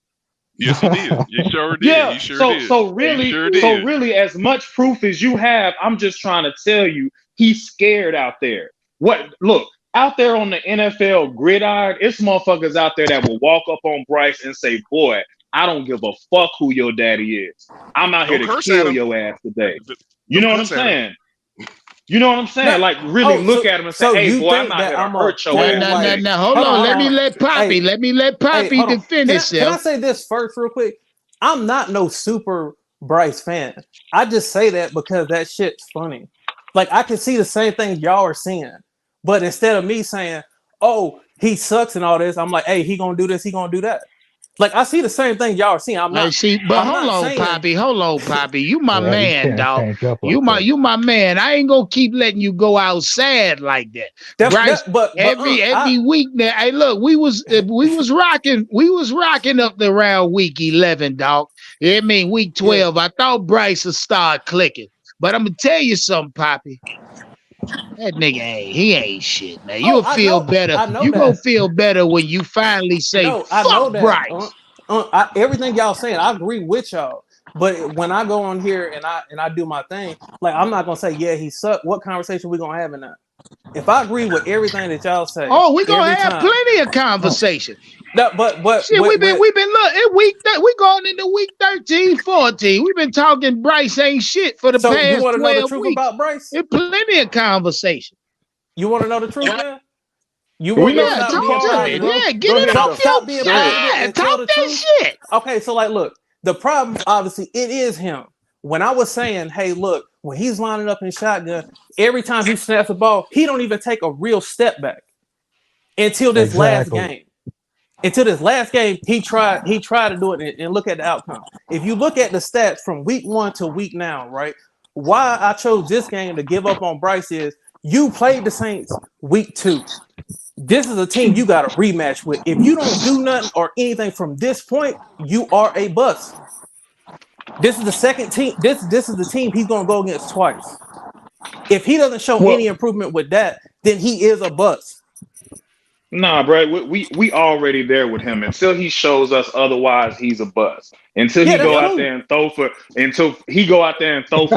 Yes, he did. He sure did. Yeah. He sure So did. so He really, sure so did. really, as much proof as you have, I'm just trying to tell you, he's scared out there. What look out there on the NFL gridiron, it's motherfuckers out there that will walk up on Bryce and say, "Boy, I don't give a fuck who your daddy is. I'm out here Don't to curse at kill him. your ass today." You Don't know what I'm cuss at him. saying? You know what I'm no, saying? Like really oh, look at him and say, so "Hey, you boy, I'm think out that here to I'm a hurt your No, ass full no, no, like, today." no. Hold hold on, on. hold Let me on. let Poppy. Hey, Let me let hey, Poppy hold to on. finish Can I him. say this first real quick? I'm not no super Bryce fan. I just say that because that shit's funny. Like I can see the same thing y'all are seeing, but instead of me saying, "Oh, he sucks" and all this, I'm like, "Hey, he gonna do this, he gonna do that." Like I see the same thing y'all are seeing. I see, but I'm not saying hold on, Poppy. You my Yeah, you man, can't dog. change up like that. You my man. I ain't gonna keep letting you go outside like that. that's Bryce, that. But every week now. Hey, look, we was rocking up to around week 11, dog. I mean week 12. I thought Bryce would start clicking, but I'm gonna tell you something, Poppy. That nigga he ain't shit, man. oh, You'll feel better. I know You gonna that. feel better when you finally say, No, I fuck know that. Bryce. Everything y'all saying, I agree with y'all. But when I go on here and I do my thing, like I'm not gonna say, yeah, he sucked. What conversation we gonna have in that? If I agree with everything that y'all say Oh, we gonna every have time, plenty of conversation. no, but Shit, we've been look in we going into week 13, 14. We've been talking Bryce ain't shit for the so you past want to know the 12 truth weeks. about Bryce? There's plenty of conversation. You want to know the truth, man? You We want me know to the Yeah, stop truth being talk to already, me. positive? bro. Yeah, get Go it ahead off though. Stop your being Go ahead. positive yeah, and tell talk the that truth. shit. Okay, so like, look, the problem obviously it is him. When I was saying, hey, look, when he's lining up in shotgun, every time he snaps the ball, he don't even take a real step back until this last Exactly. game. Until this last game, he tried to do it and look at the outcome. If you look at the stats from week 1 to week now, right? Why I chose this game to give up on Bryce is you played the Saints week 2. This is a team you got a rematch with. If you don't do nothing or anything from this point, you are a bust. This is the second team. This is the team he's gonna go against twice. If he doesn't show Well, any improvement with that, then he is a bust. nah, bro, we already there with him. Until he shows us otherwise, he's a bust. Until Yeah, he that's go out cool. there and throw for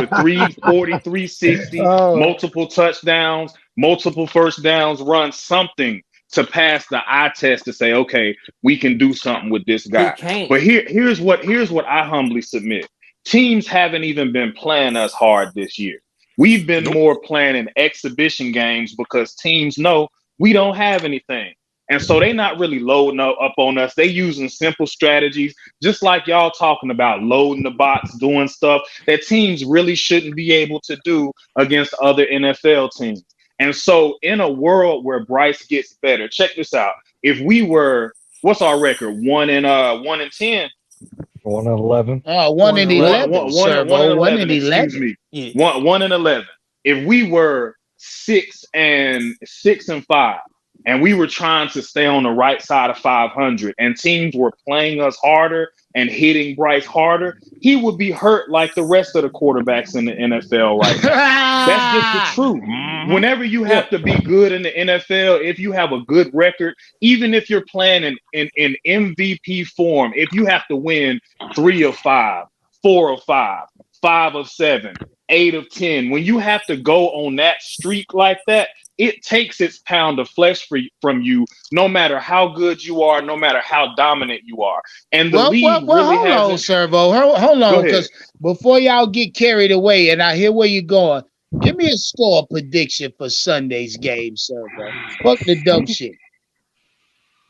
340, 360, uh, multiple touchdowns, multiple first downs, run something to pass the eye test to say, okay, we can do something with this He guy. can't. But here's what I humbly submit. Teams haven't even been playing us hard this year. We've been Nope. more playing in exhibition games because teams know we don't have anything. And so they not really loading up on us. They using simple strategies, just like y'all talking about loading the box, doing stuff that teams really shouldn't be able to do against other NFL teams. And so in a world where Bryce gets better, check this out. If we were, what's our record? 1-10. 1-11. 1 and 1-11. 11, One and Servo. 1 11. and Excuse 11. me. Yeah. 1-11. If we were 6-5, and we were trying to stay on the right side of 500, and teams were playing us harder and hitting Bryce harder, he would be hurt like the rest of the quarterbacks in the NFL right now. That's just the truth. Whenever you have to be good in the NFL, if you have a good record, even if you're playing in MVP form, if you have to win 3 of 5, 4 of 5, 5 of 7, 8 of 10, when you have to go on that streak like that, it takes its pound of flesh from you, no matter how good you are, no matter how dominant you are. And the league really hold hasn't. on, Servo. Hold on, because before y'all get carried away, and I hear where you're going, give me a score prediction for Sunday's game, Servo. Fuck the dumb shit.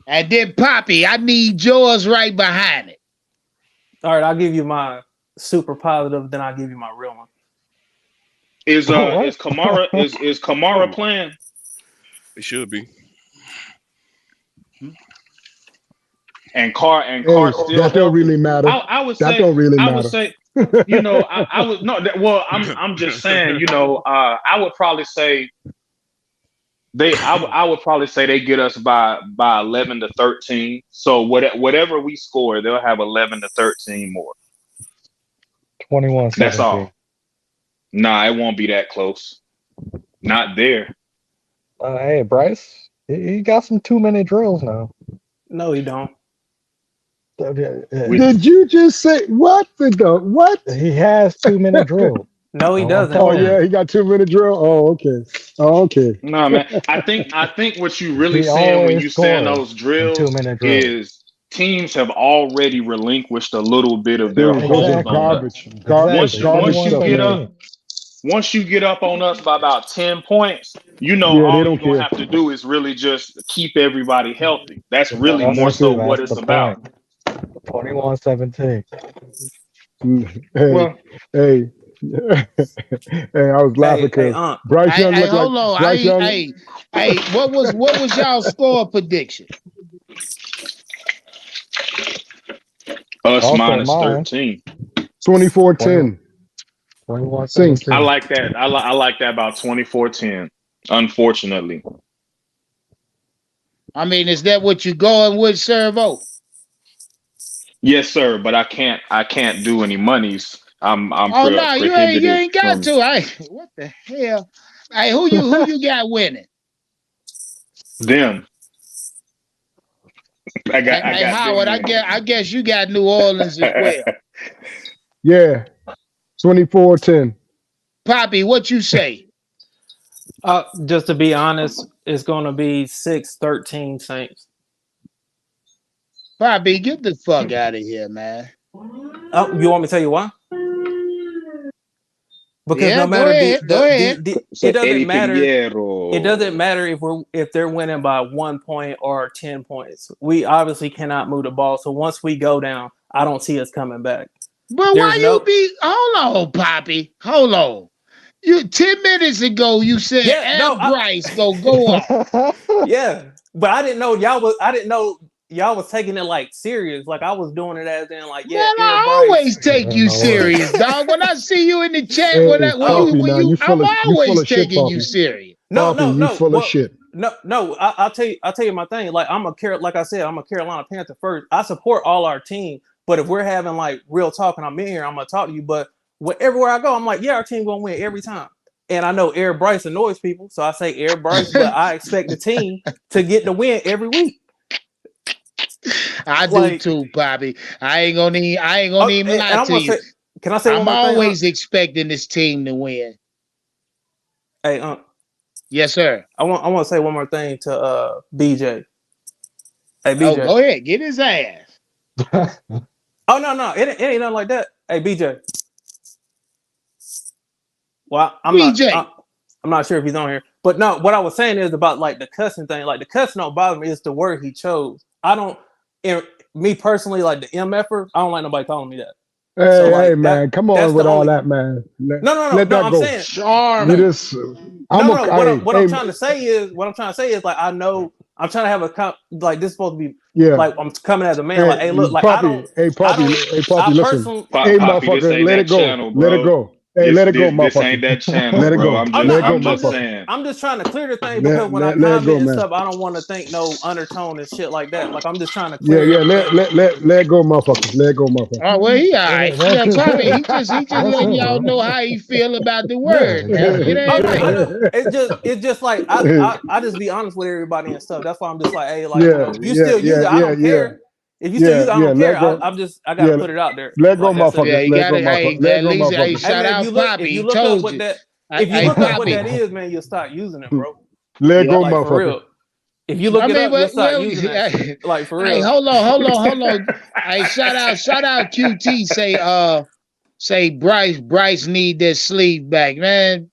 And then Poppy, I need yours right behind it. All right, I'll give you my super positive, then I'll give you my real one. Is Kamara playing? It should be. And Carr still that don't really matter. I would that say don't really matter. I would say, you know, I would no. Well, I'm just saying, you know, I would probably say I would probably say they get us by 11 to 13. So whatever we score, they'll have 11 to 13 more. 21-17. That's all. Nah, it won't be that close. Not there. Hey, Bryce, he got some 2-minute drills now. No, he don't. Did you just say what? What? He has 2-minute drill. No, he doesn't. Oh yeah, he got 2-minute drill. Oh okay. No, man. I think what you really saying when you saying those drills is teams have already relinquished a little bit of their hold on garbage. Once you get up on us by about 10 points, you know, all you're gonna have to do is really just keep everybody healthy. That's really more so what it's about. 21-17. Hey, I was laughing because Bryce Young looked like Bryce Young. Hey, what was y'all score prediction? Us minus 13. 24-10. 21-17. I like that. I like that about 24-10. Unfortunately. I mean, is that what you're going with, Servo? Yes, sir. But I can't do any monies. I'm oh no, you ain't got to. What the hell? Hey, who you got winning? Them. I got Howard. I guess you got New Orleans as well. Yeah, 24-10. Poppy, what you say? Just to be honest, it's going to be 6-13 Saints. Poppy, get the fuck out of here, man. Oh, you want me to tell you why? Because no matter it doesn't matter. It doesn't matter if they're winning by 1 point or 10 points. We obviously cannot move the ball. So once we go down, I don't see us coming back. But hold on, Poppy. Hold on. 10 minutes ago you said Bryce go up. Yeah, but I didn't know y'all was taking it like serious. Like I was doing it as in like, yeah. Man, I always take you serious, dog. When I see you in the chat, I'm always taking you serious. No, you full of shit. No. I'll tell you my thing. Like I'm a Carolina Panther first. I support all our team, but if we're having like real talk and I'm in here, I'm gonna talk to you. But wherever I go, I'm like, yeah, our team gonna win every time. And I know Air Bryce annoys people, so I say Air Bryce, but I expect the team to get the win every week. I do too, Bobby. I ain't gonna even lie to you. Can I say I'm always expecting this team to win. Hey, yes, sir. I want to say one more thing to BJ. Hey, BJ. Oh, go ahead, get his ass. Oh no, it ain't nothing like that. Hey, BJ. Well, I'm not sure if he's on here, but no. What I was saying is about like the cussing thing. Like the cussing don't bother me. It's the word he chose. I don't. Me personally, like the MFer, I don't like nobody calling me that. Hey, man, come on with all that, man. No. Let that I'm go. saying, what I'm trying to say is like I know I'm trying to have this is supposed to be like I'm coming as a man. Like, hey, look, like Poppy, listen. Hey, motherfucker, let it go. Let it go. Hey, let it go, This ain't motherfucker. that channel, Let it bro. go. I'm just motherfucker. saying. I'm just trying to clear the thing because when I Let it comment go, and man. stuff, I don't want to think no undertone and shit like that. Like I'm just trying to Yeah, clear everything. let it go, motherfucker. Let it go, motherfucker. Oh well, he all right. That's Yeah, just Poppy, it. he just That's letting it, y'all bro. know how he feel about the Yeah, word. Now, you know Oh what I no, I mean? know. It's just like I just be honest with everybody and stuff. That's why I'm just like, hey, like if you still use it, I don't care. If you still use it, I don't Let care. it go. I gotta put it out there. Let go, Like that's it. Yeah, motherfuckers. you Let got go, to. Hey, motherfuckers. Let at go, least, hey, motherfuckers. Hey shout man, out Poppy. if you He look up told what you. that if you Hey, look up what Poppy. that is, man, you'll start using it, bro. Let Yeah. go, Like for motherfucker. real. If you look I it mean, up, you'll start well, using that shit. Like for hey, real. hold on. Hey, shout out QT. Say Bryce need that sleeve back, man.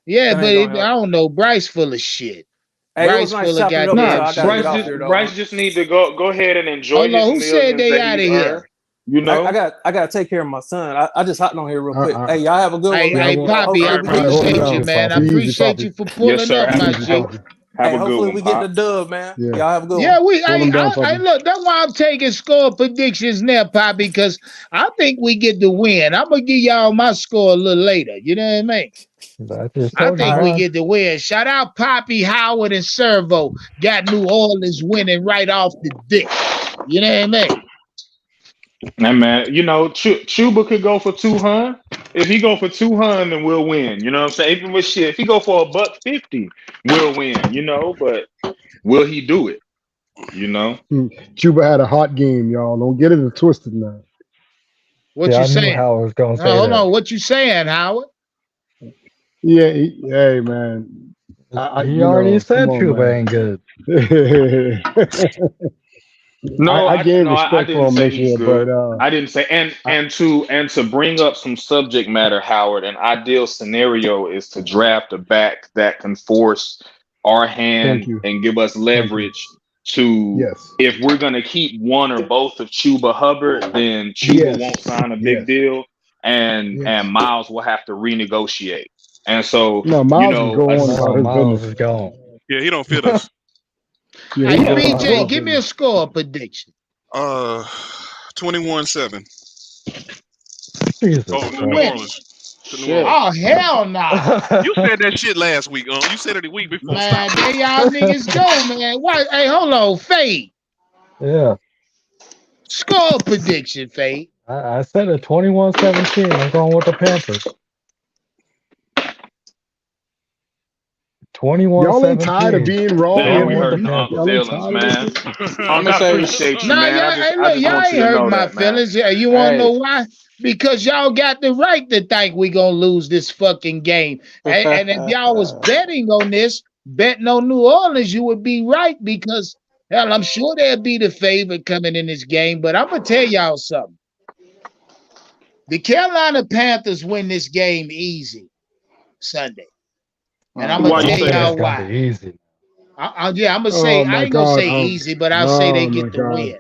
Yeah, That but ain't gonna I help. don't know. Bryce full of shit. Hey, it was Bryce nice full of chopping it up with y'all. goddamn Nah, I gotta shit, get off man. here though, Bryce man. just need to go ahead and enjoy Hold his on, who said millions they that out of he's here? earned. You know, I gotta take care of my son. I just hopped on here real quick. Hey, y'all have a good one, Hey, man. hey, Poppy, I All right, brother. Hopefully we get appreciate the you, down. man. I Easy, appreciate Poppy. you for Yes, pulling sir. up, Have my a Easy, G. Poppy. have Hey, a good hopefully one, we get the Pop. dub, man. Yeah. Y'all have a good Yeah, one. Pull them down, I Poppy. look. That's why I'm taking score predictions now, Poppy, because I think we get the win. I'm gonna give y'all my score a little later. You know what I mean? I just I told you, think we man. get the win. Shout out Poppy, Howard, and Servo. Got New Orleans winning right off the dip. You know what I mean? And man, you know, Chuba could go for 200. If he go for 200, then we'll win. You know what I'm saying? Even with shit, if he go for $150, we'll win. You know, but will he do it? You know. Cuba had a hot game, y'all. Don't get it twisted now. What Yeah, you I knew saying? Howard was gonna say Hold that. on. What you saying, Howard? Yeah, hey man. He already Come said on, Chuba man. ain't good. No, I gave I respect for didn't him say this he's year, good. but I didn't say I, and to bring up some subject matter, Howard. An ideal scenario is to draft a back that can force our thank hand you. and give us Thank you. leverage to Yes. if we're gonna keep one or both of Chuba Hubbard, then Chuba won't Yes. sign a big Yes. deal and Yes. Miles will have to renegotiate. And so, No, you Miles is know, going No, about his Miles business. is gone. Yeah, he don't fit us. Yeah, Hey, he's going about BJ, his give me a business. score prediction. 21-7. Jesus Oh, Who New Christ. winning? Orleans. To New shit. Orleans. Oh, hell no. You said that shit last week. You said it the week before. Stop Man, it. there y'all niggas go, man. Why? Hey, hold on, Fade. Yeah. Score prediction, Fade. I said it 21-17. I'm going with the Panthers. Y'all ain't tired of 21-17. being wrong Damn, Going we every with the hurting week. the Unc Panthers. Y'all ain't feelings, tired of this man. shit. Unc, I'm gonna I say appreciate you, Nah, man. y'all, hey, I look, just y'all want ain't you to hurt know my that, man. feelings. You want to Hey, know why? Because y'all got the right to think we gonna lose this fucking game. And if y'all was betting on this, betting on New Orleans, you would be right because hell, I'm sure they'll be the favorite coming in this game. But I'm gonna tell y'all something. The Carolina Panthers win this game easy Sunday, and I'm gonna why you I tell say think it's y'all that? gonna why. be easy. Yeah, I'm gonna say Oh I my ain't gonna God. say easy, but I'll say Oh they my get the God. win.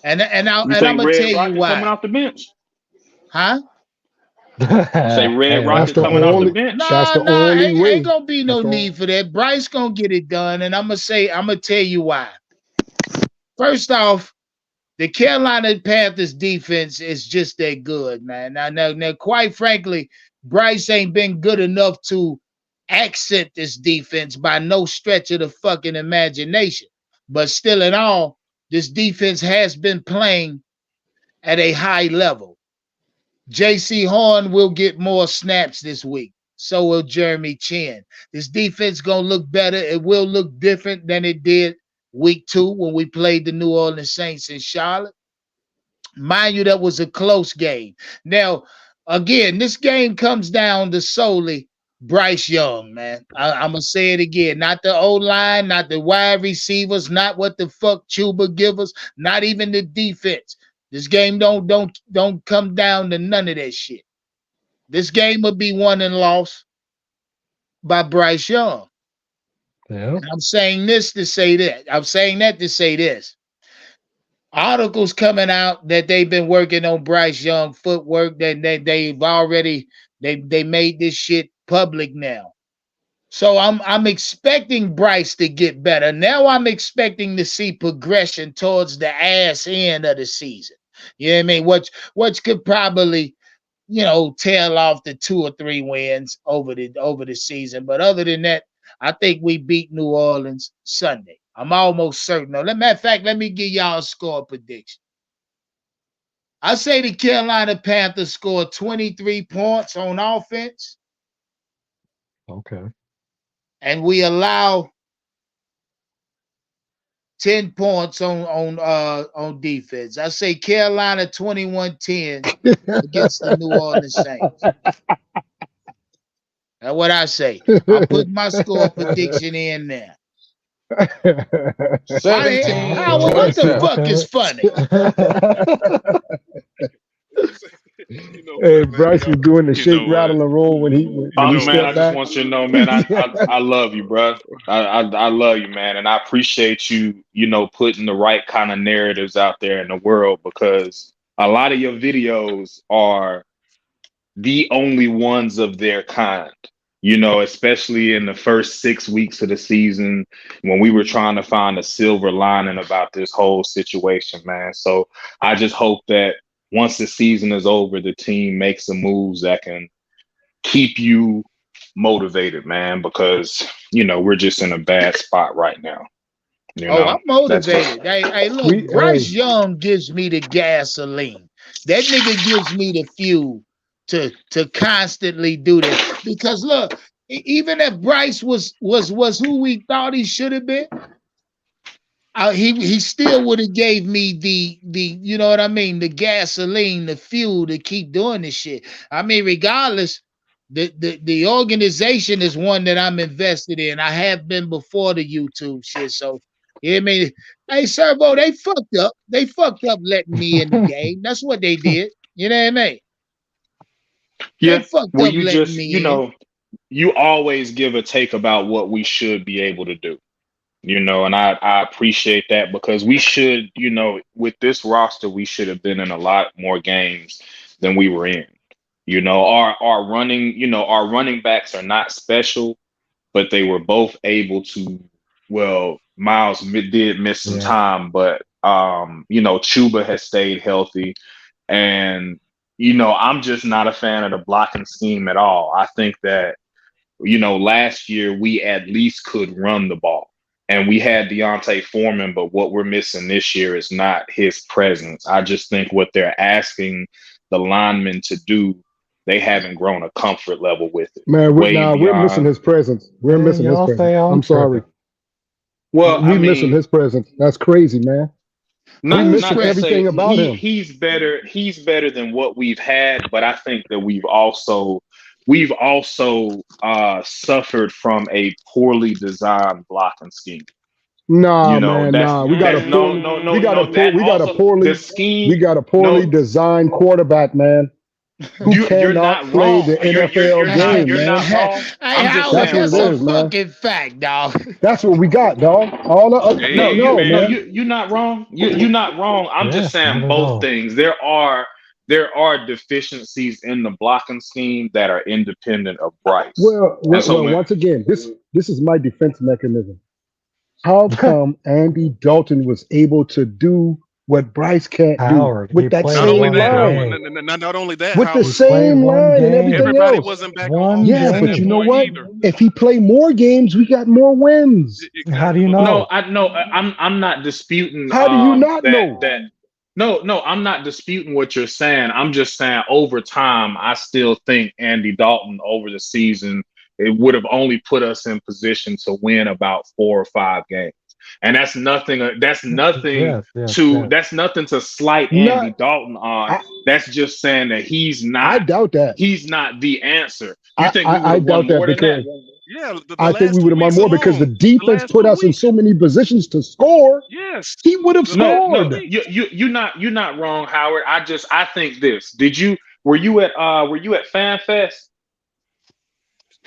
And I'm You think gonna tell Red you Rocket coming why. off the bench? Huh? You say Red Hey, That's that's Rocket the coming off the possible. only. bench? That's Nah, the nah, only ain't way. gonna be no That's the. need for that. Bryce gonna get it done, and I'm gonna tell you why. First off, the Carolina Panthers defense is just that good, man. Now, quite frankly, Bryce ain't been good enough to accent this defense by no stretch of the fucking imagination. But still in all, this defense has been playing at a high level. JC Horn will get more snaps this week. So will Jeremy Chin. This defense gonna look better. It will look different than it did week 2 when we played the New Orleans Saints in Charlotte. Mind you, that was a close game. Now, again, this game comes down to solely Bryce Young, man. I'm gonna say it again. Not the O-line, not the wide receivers, not what the fuck Chuba give us, not even the defense. This game don't come down to none of that shit. This game will be won and lost by Bryce Young. Yeah. And I'm saying this to say that. I'm saying that to say this. Articles coming out that they've been working on Bryce Young footwork, that they've already they made this shit public now. So I'm expecting Bryce to get better. Now I'm expecting to see progression towards the ass end of the season. You know what I mean? Which could probably tail off the 2 or 3 wins over the season. But other than that, I think we beat New Orleans Sunday. I'm almost certain. No, matter of fact, let me give y'all a score prediction. I say the Carolina Panthers score 23 points on offense. Okay. And we allow 10 points on defense. I say Carolina 21-10 against the New Orleans Saints. That's what I say. I put my score prediction in there. 17 Howard, what the fuck is funny? Hey, Bryce was doing the shake, rattle, and roll when he man, stepped I just back. want you to know, man, I love you, bro. I love you, man, and I appreciate you, putting the right kind of narratives out there in the world, because a lot of your videos are the only ones of their kind. Especially in the first 6 weeks of the season when we were trying to find a silver lining about this whole situation, man. So I just hope that once the season is over, the team makes some moves that can keep you motivated, man, because, we're just in a bad spot right now. I'm motivated. Hey, look, Bryce Young gives me the gasoline. That nigga gives me the fuel to constantly do this. Because look, even if Bryce was who we thought he should have been, he still would have gave me the you know what I mean, the gasoline, the fuel to keep doing this shit. I mean, regardless, the organization is one that I'm invested in. I have been before the YouTube shit. So I mean, hey Servo, they fucked up. They fucked up letting me in the game. That's what they did. You know what I mean? Yeah. They fucked Well, up you letting just, me in. you always give a take about what we should be able to do. And I appreciate that, because we should, with this roster, we should have been in a lot more games than we were in. Our running backs are not special, but they were both able to. Well, Miles did miss some time, but Chuba has stayed healthy, and I'm just not a fan of the blocking scheme at all. I think that last year we at least could run the ball. And we had Deontay Foreman, but what we're missing this year is not his presence. I just think what they're asking the linemen to do, they haven't grown a comfort level with it. Man, we're missing his presence. We're missing his presence. I'm sorry. Well, we're missing his presence. That's crazy, man. Not everything about him. He's better than what we've had, but I think that we've also suffered from a poorly designed blocking scheme. Nah, man. We got a poorly designed quarterback, man. Who cannot play the NFL game, you're man. not wrong. That's a fucking fact, dog. That's what we got, dog. You're not wrong. You're not wrong. I'm just saying both things. There are deficiencies in the blocking scheme that are independent of Bryce. Well, once again, this is my defense mechanism. How come Andy Dalton was able to do what Bryce can't do with that same line? Not only that, with the same line and everything everybody else. wasn't back on. Yeah, but you know what? If he play more games, we got more wins. How do you know? I'm not disputing. How do you not know that? No, I'm not disputing what you're saying. I'm just saying over time, I still think Andy Dalton over the season, it would have only put us in position to win about 4 or 5 games. And that's nothing. That's nothing to slight Andy Dalton on. That's just saying that he's not. I doubt that he's not the answer. You think I doubt that because I think we would have won more because the defense put us in so many positions to score. Yes, he would have scored. No, you're not wrong, Howard. I think this. Were you at FanFest?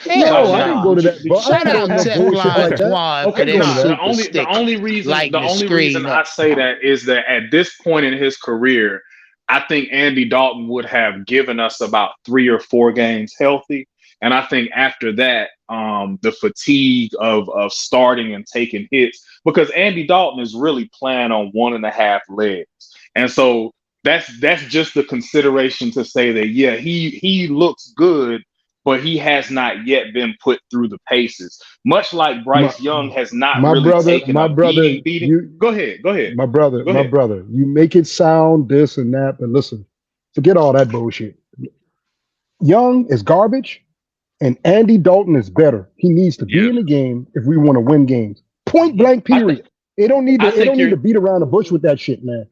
No, I didn't go to that. Shout out to the only reason I say that is that at this point in his career, I think Andy Dalton would have given us about 3 or 4 games healthy, and I think after that, the fatigue of starting and taking hits, because Andy Dalton is really playing on 1.5 legs, and so That's just the consideration to say that yeah, he looks good, but he has not yet been put through the paces. Much like My, Bryce Young has not my really brother, taken a beating. you, Go ahead, go ahead, go my ahead. brother, you make it sound this and that, but listen, forget all that bullshit. Young is garbage, and Andy Dalton is better. He needs to be Yeah. in the game if we want to win games. Point blank. I think Period. It don't need to. I It think don't need you're. to beat around the bush with that shit, man.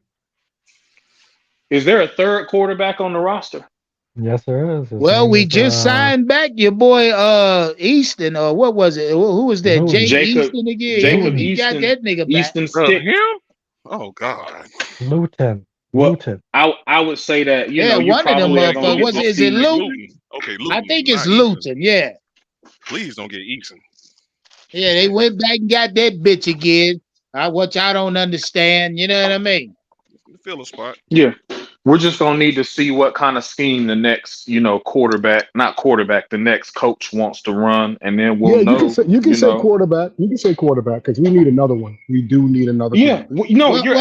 Is there a third quarterback on the roster? Yes, there is. His Well, name we is just signed back your boy Easton, or what was it? Who was that? Jay Newton. Easton again. Yeah, Jacob we got Easton that nigga back. Easton Stick. Him? Oh God. Luton. Well, Luton. I would say that Yeah, you one of them probably are gonna motherfuckers. get to Is it see. Luton? Okay, I Luton, think it's not Easton. Luton. Yeah. Please don't get Easton. Yeah, they went back and got that bitch again. Which I don't understand. You know what I mean? Fill a spot. Yeah, we're just gonna need to see what kind of scheme the next quarterback, the next coach wants to run, and then we'll Yeah, know. you can say quarterback. You can say quarterback because we need another one. We do need another. Yeah, Well,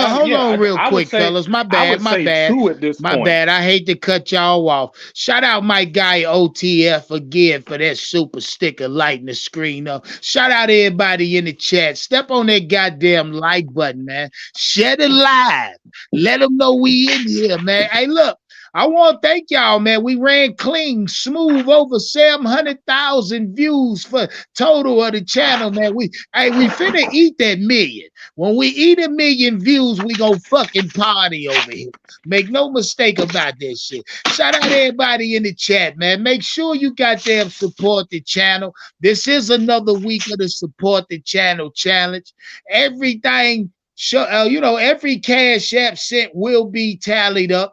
hold on real I would quick, say, fellas. My I bad, would my say bad. two at this My point. bad. I hate to cut y'all off. Shout out my guy OTF again for that super sticker lighting the screen up. Shout out everybody in the chat. Step on that goddamn like button, man. Share it live. Let them know we in here, man. Hey, look. I want to thank y'all, man. We ran clean, smooth, over 700,000 views for total of the channel, man. We finna eat that million. When we eat a million views, we gonna fucking party over here. Make no mistake about that shit. Shout out everybody in the chat, man. Make sure you goddamn support the channel. This is another week of the support the channel challenge. Everything, every cash app sent will be tallied up.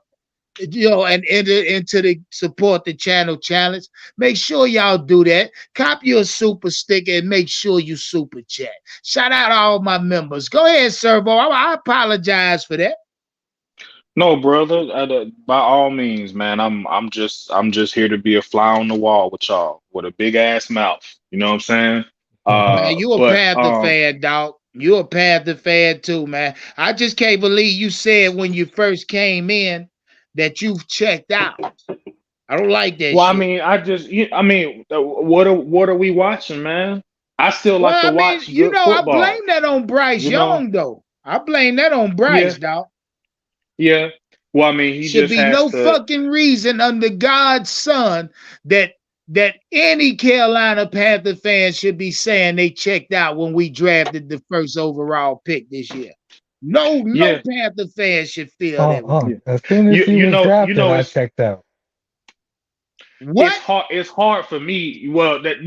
And enter into the support the channel challenge. Make sure y'all do that. Copy your super sticker and make sure you super chat. Shout out all my members. Go ahead, Servo. I apologize for that. No, brother. By all means, man. I'm just here to be a fly on the wall with y'all with a big ass mouth. You know what I'm saying? Man, you a Panther fan, dog. You a Panther fan too, man. I just can't believe you said when you first came in that you've checked out. I don't like that. Well, shit. What are we watching, man? I still like to watch good football. I blame that on Bryce Young, though. I blame that on Bryce, dog. Yeah. Well, he should just be no fucking reason under God's son that any Carolina Panther fan should be saying they checked out when we drafted the first overall pick this year. No Panther fan should feel that way. As soon as he was drafted, I checked out. What? It's hard for me. Well, that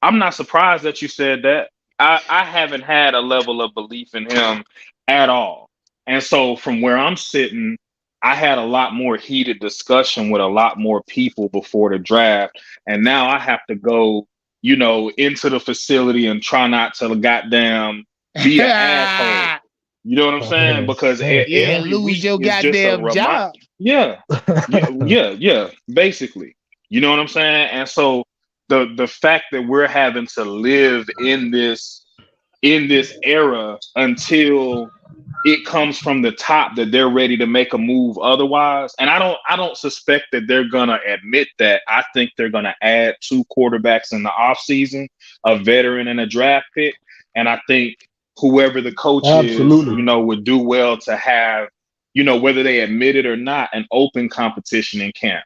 I'm not surprised that you said that. I haven't had a level of belief in him at all. And so from where I'm sitting, I had a lot more heated discussion with a lot more people before the draft. And now I have to go, into the facility and try not to goddamn be an asshole. You know what I'm saying? Because lose your goddamn job. Yeah, basically. You know what I'm saying? And so the fact that we're having to live in this era until it comes from the top that they're ready to make a move otherwise. And I don't suspect that they're gonna admit that. I think they're gonna add 2 quarterbacks in the offseason, a veteran and a draft pick. And I think whoever the coach is, would do well to have, whether they admit it or not, an open competition in camp.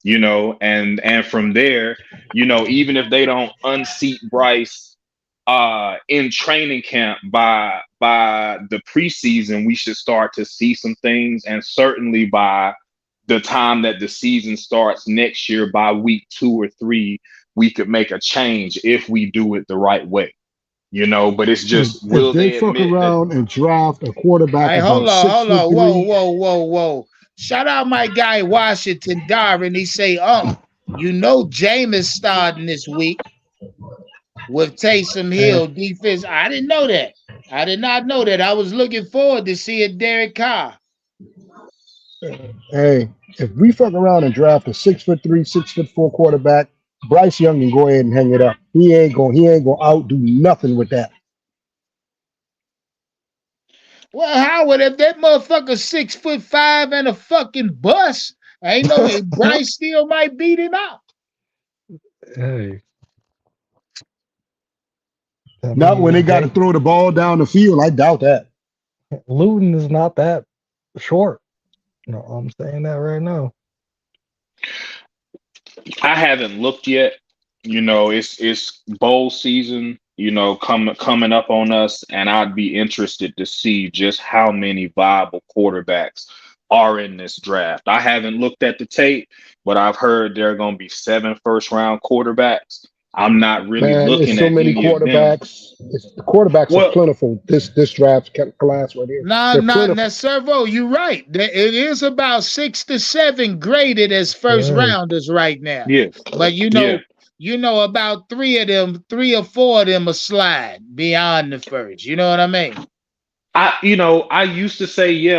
And from there, even if they don't unseat Bryce in training camp by the preseason, we should start to see some things. And certainly by the time that the season starts next year, by week 2 or 3, we could make a change if we do it the right way. But it's just, will they fuck around and draft a quarterback? Hey, hold on. Whoa. Shout out my guy Washington Darren. He say, Jameis starting this week with Taysom Hill defense. I didn't know that. I did not know that. I was looking forward to seeing Derek Carr. Hey, if we fuck around and draft a 6'3", 6'4" quarterback, Bryce Young can go ahead and hang it up. He ain't gonna outdo nothing with that. Well, Howard, if that motherfucker 6'5" and a fucking bus, ain't no Bryce still might beat him out. Hey. Not when they got to throw the ball down the field. I doubt that. Luton is not that short. No, I'm saying that right now. I haven't looked yet. You know, it's bowl season, you know, coming up on us, and I'd be interested to see just how many viable quarterbacks are in this draft. I haven't looked at the tape, but I've heard there are going to be 7 first-round quarterbacks. I'm not really looking so at many any of them. quarterbacks. The quarterbacks are plentiful. This draft class right here. Nah, Servo, you're right. It is about 6 to 7 graded as first rounders right now. Yeah. But you know about 3 or 4 of them are slide beyond the first. You know what I mean? I used to say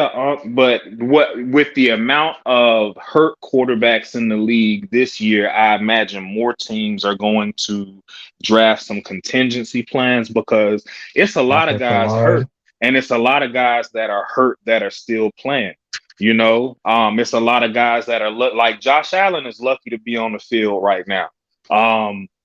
but with the amount of hurt quarterbacks in the league this year, I imagine more teams are going to draft some contingency plans because it's a lot of guys hurt, and it's a lot of guys that are hurt that are still playing. You know, it's a lot of guys that are like Josh Allen is lucky to be on the field right now.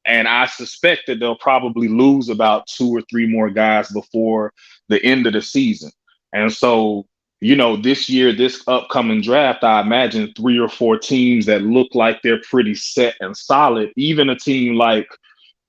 And I suspect that they'll probably lose about 2 or 3 more guys before the end of the season. And so, you know, this year, this upcoming draft, I imagine 3 or 4 teams that look like they're pretty set and solid, even a team like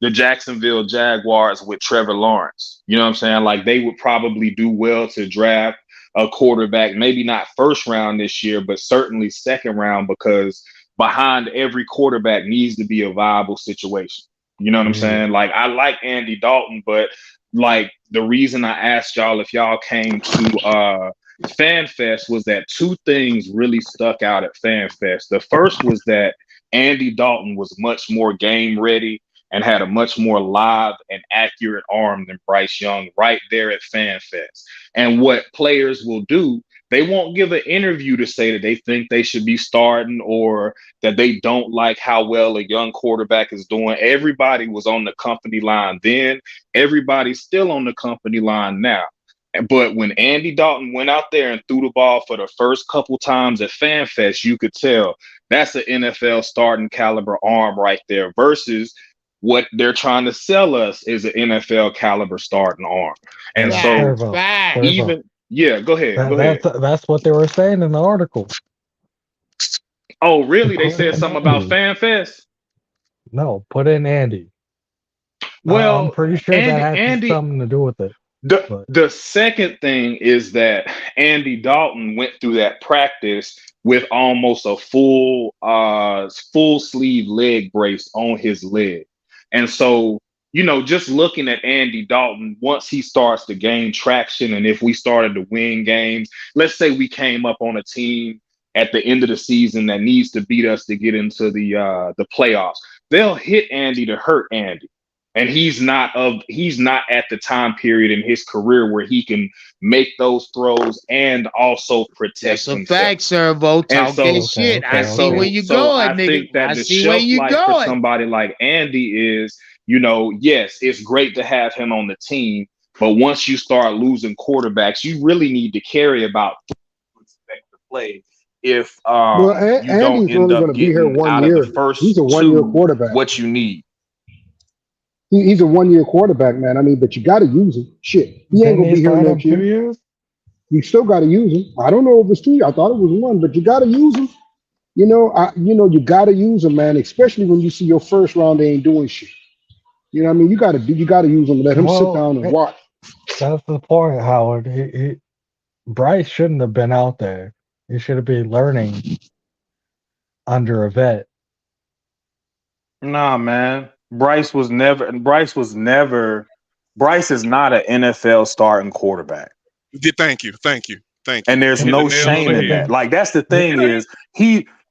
the Jacksonville Jaguars with Trevor Lawrence. You know what I'm saying? Like they would probably do well to draft a quarterback, maybe not first round this year, but certainly second round, because behind every quarterback needs to be a viable situation. You know what I'm saying? Like I like Andy Dalton, but like the reason I asked y'all if y'all came to FanFest was that 2 things really stuck out at FanFest. The first was that Andy Dalton was much more game ready and had a much more live and accurate arm than Bryce Young right there at FanFest. And what players will do, they won't give an interview to say that they think they should be starting or that they don't like how well a young quarterback is doing. Everybody was on the company line then. Everybody's still on the company line now. But when Andy Dalton went out there and threw the ball for the first couple times at FanFest, you could tell that's an NFL starting caliber arm right there versus what they're trying to sell us is an NFL caliber starting arm. And go ahead. That's what they were saying in the article. Oh, really? They said something about FanFest? No, put in Andy. Well, I'm pretty sure that had something to do with it. The second thing is that Andy Dalton went through that practice with almost a full sleeve leg brace on his leg. And so, you know, just looking at Andy Dalton, once he starts to gain traction, and if we started to win games, let's say we came up on a team at the end of the season that needs to beat us to get into the playoffs, they'll hit Andy to hurt Andy. And he's not at the time period in his career where he can make those throws and also protect himself. That's a fact, Servo. Talk that shit. I see where you're going, nigga. I think that the shelf life for somebody like Andy is, you know, yes, it's great to have him on the team, but once you start losing quarterbacks, you really need to carry about 4 expect to play if you don't end up getting out of the first 2 quarterback. What you need. He's a 1-year quarterback, man. I mean, but you got to use him. Shit, he ain't gonna be here next year. You still got to use him. I don't know if it's 2 years. I thought it was 1, but you got to use him. You know, you got to use him, man. Especially when you see your first round, they ain't doing shit. You know what I mean? You got to use him. Let him sit down and watch. That's the point, Howard. Bryce shouldn't have been out there. He should have been learning under a vet. Nah, man. Bryce is not an NFL starting quarterback. Thank you. And there's no shame in that. Like, that's the thing is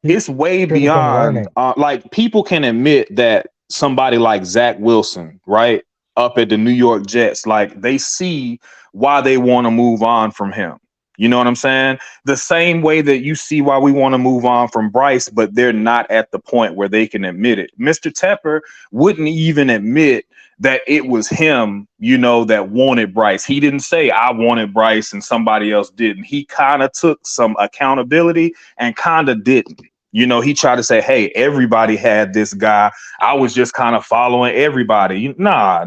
it's way beyond, like, people can admit that somebody like Zach Wilson, right, up at the New York Jets, like, they see why they want to move on from him. You know what I'm saying? The same way that you see why we want to move on from Bryce, but they're not at the point where they can admit it. Mr. Tepper wouldn't even admit that it was him, you know, that wanted Bryce. He didn't say, I wanted Bryce and somebody else didn't. He kind of took some accountability and kind of didn't. You know, he tried to say, hey, everybody had this guy. I was just kind of following everybody. Nah,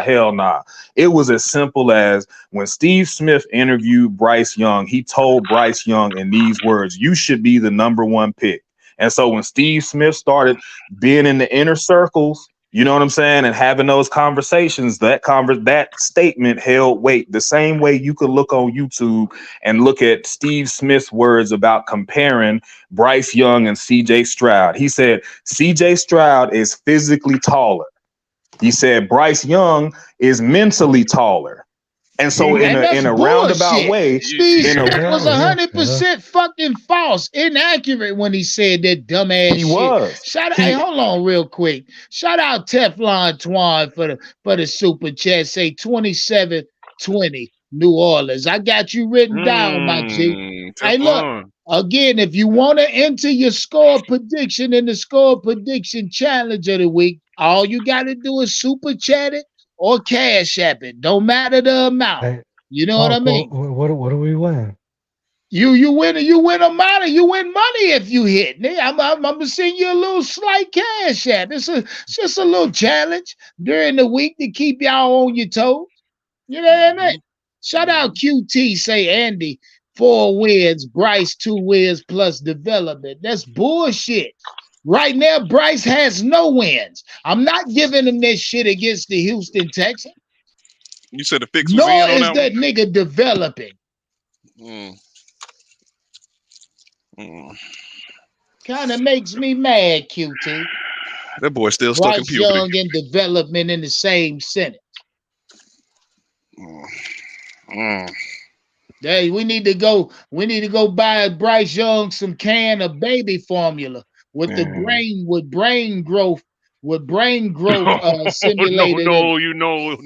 hell nah. It was as simple as when Steve Smith interviewed Bryce Young, he told Bryce Young in these words, you should be the number one pick. And so when Steve Smith started being in the inner circles, you know what I'm saying, and having those conversations, that statement held weight. The same way you could look on YouTube and look at Steve Smith's words about comparing Bryce Young and CJ Stroud. He said CJ Stroud is physically taller. He said Bryce Young is mentally taller. And so in a roundabout way, Steve Smith was 100% fucking false, inaccurate when he said that dumbass shit. He was. Hey, hold on real quick. Shout out Teflon Twan for the super chat. Say 27-20 New Orleans. I got you written down, my G. Hey, look. Again, if you want to enter your score prediction in the score prediction challenge of the week, all you got to do is super chat it or cash app it. Don't matter the amount. Hey, you know what I mean? What do we win? You win amount. You win money if you hit. I'm gonna send you a little slight cash app. It's just a little challenge during the week to keep y'all on your toes. You know what I mean? Shout out QT. Say Andy 4 wins, Bryce 2 wins plus development. That's bullshit. Right now, Bryce has no wins. I'm not giving him this shit against the Houston Texans. You said the fix was Nor in is on that nigga developing. Kind of makes me mad, QT. That boy still stuck in Bryce puberty. Young and development in the same sentence. Hey, we need to go buy Bryce Young some can of baby formula with the brain growth simulated. No, you know.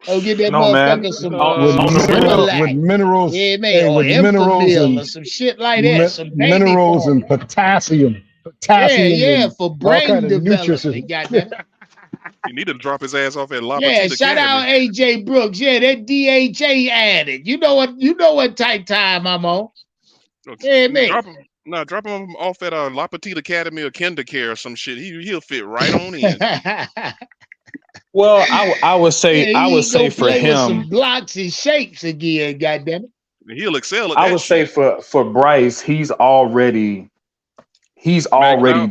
Oh, get that man. motherfucker some with minerals. Yeah, man, Hey, or with minerals and or some shit like that. Some baby minerals formula. and potassium. Yeah, and for brain all kind of development. nutrition. Goddamn. You need to drop his ass off at La Yeah, Petite shout out Academy. AJ Brooks. Yeah, that DHA added. You know what type time I'm on. Yeah, man. Drop him off at La Petite Academy or KinderCare or some shit. He'll fit right on in. Well, I would say for play him, with some blocks and shapes again. Goddamn it. He'll excel at that. I would say for Bryce, he's already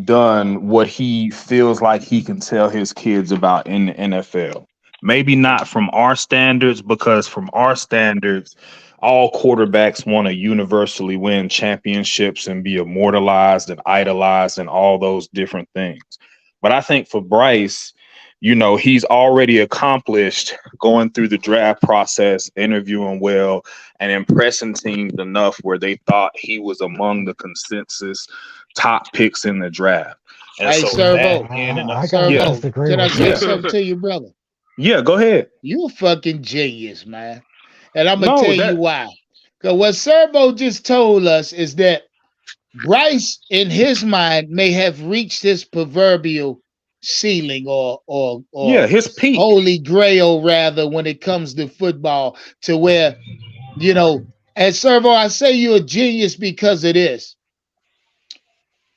done what he feels like he can tell his kids about in the NFL. Maybe not from our standards, because from our standards, all quarterbacks want to universally win championships and be immortalized and idolized and all those different things. But I think for Bryce, you know, he's already accomplished going through the draft process, interviewing well, and impressing teams enough where they thought he was among the consensus top picks in the draft. And hey, so Servo, can I say something to you, brother? Yeah, go ahead. You a fucking genius, man. And I'm going to tell you why. Because what Servo just told us is that Bryce, in his mind, may have reached his proverbial ceiling or his peak, holy grail, rather, when it comes to football, to where, you know, and Servo, I say you're a genius because of this.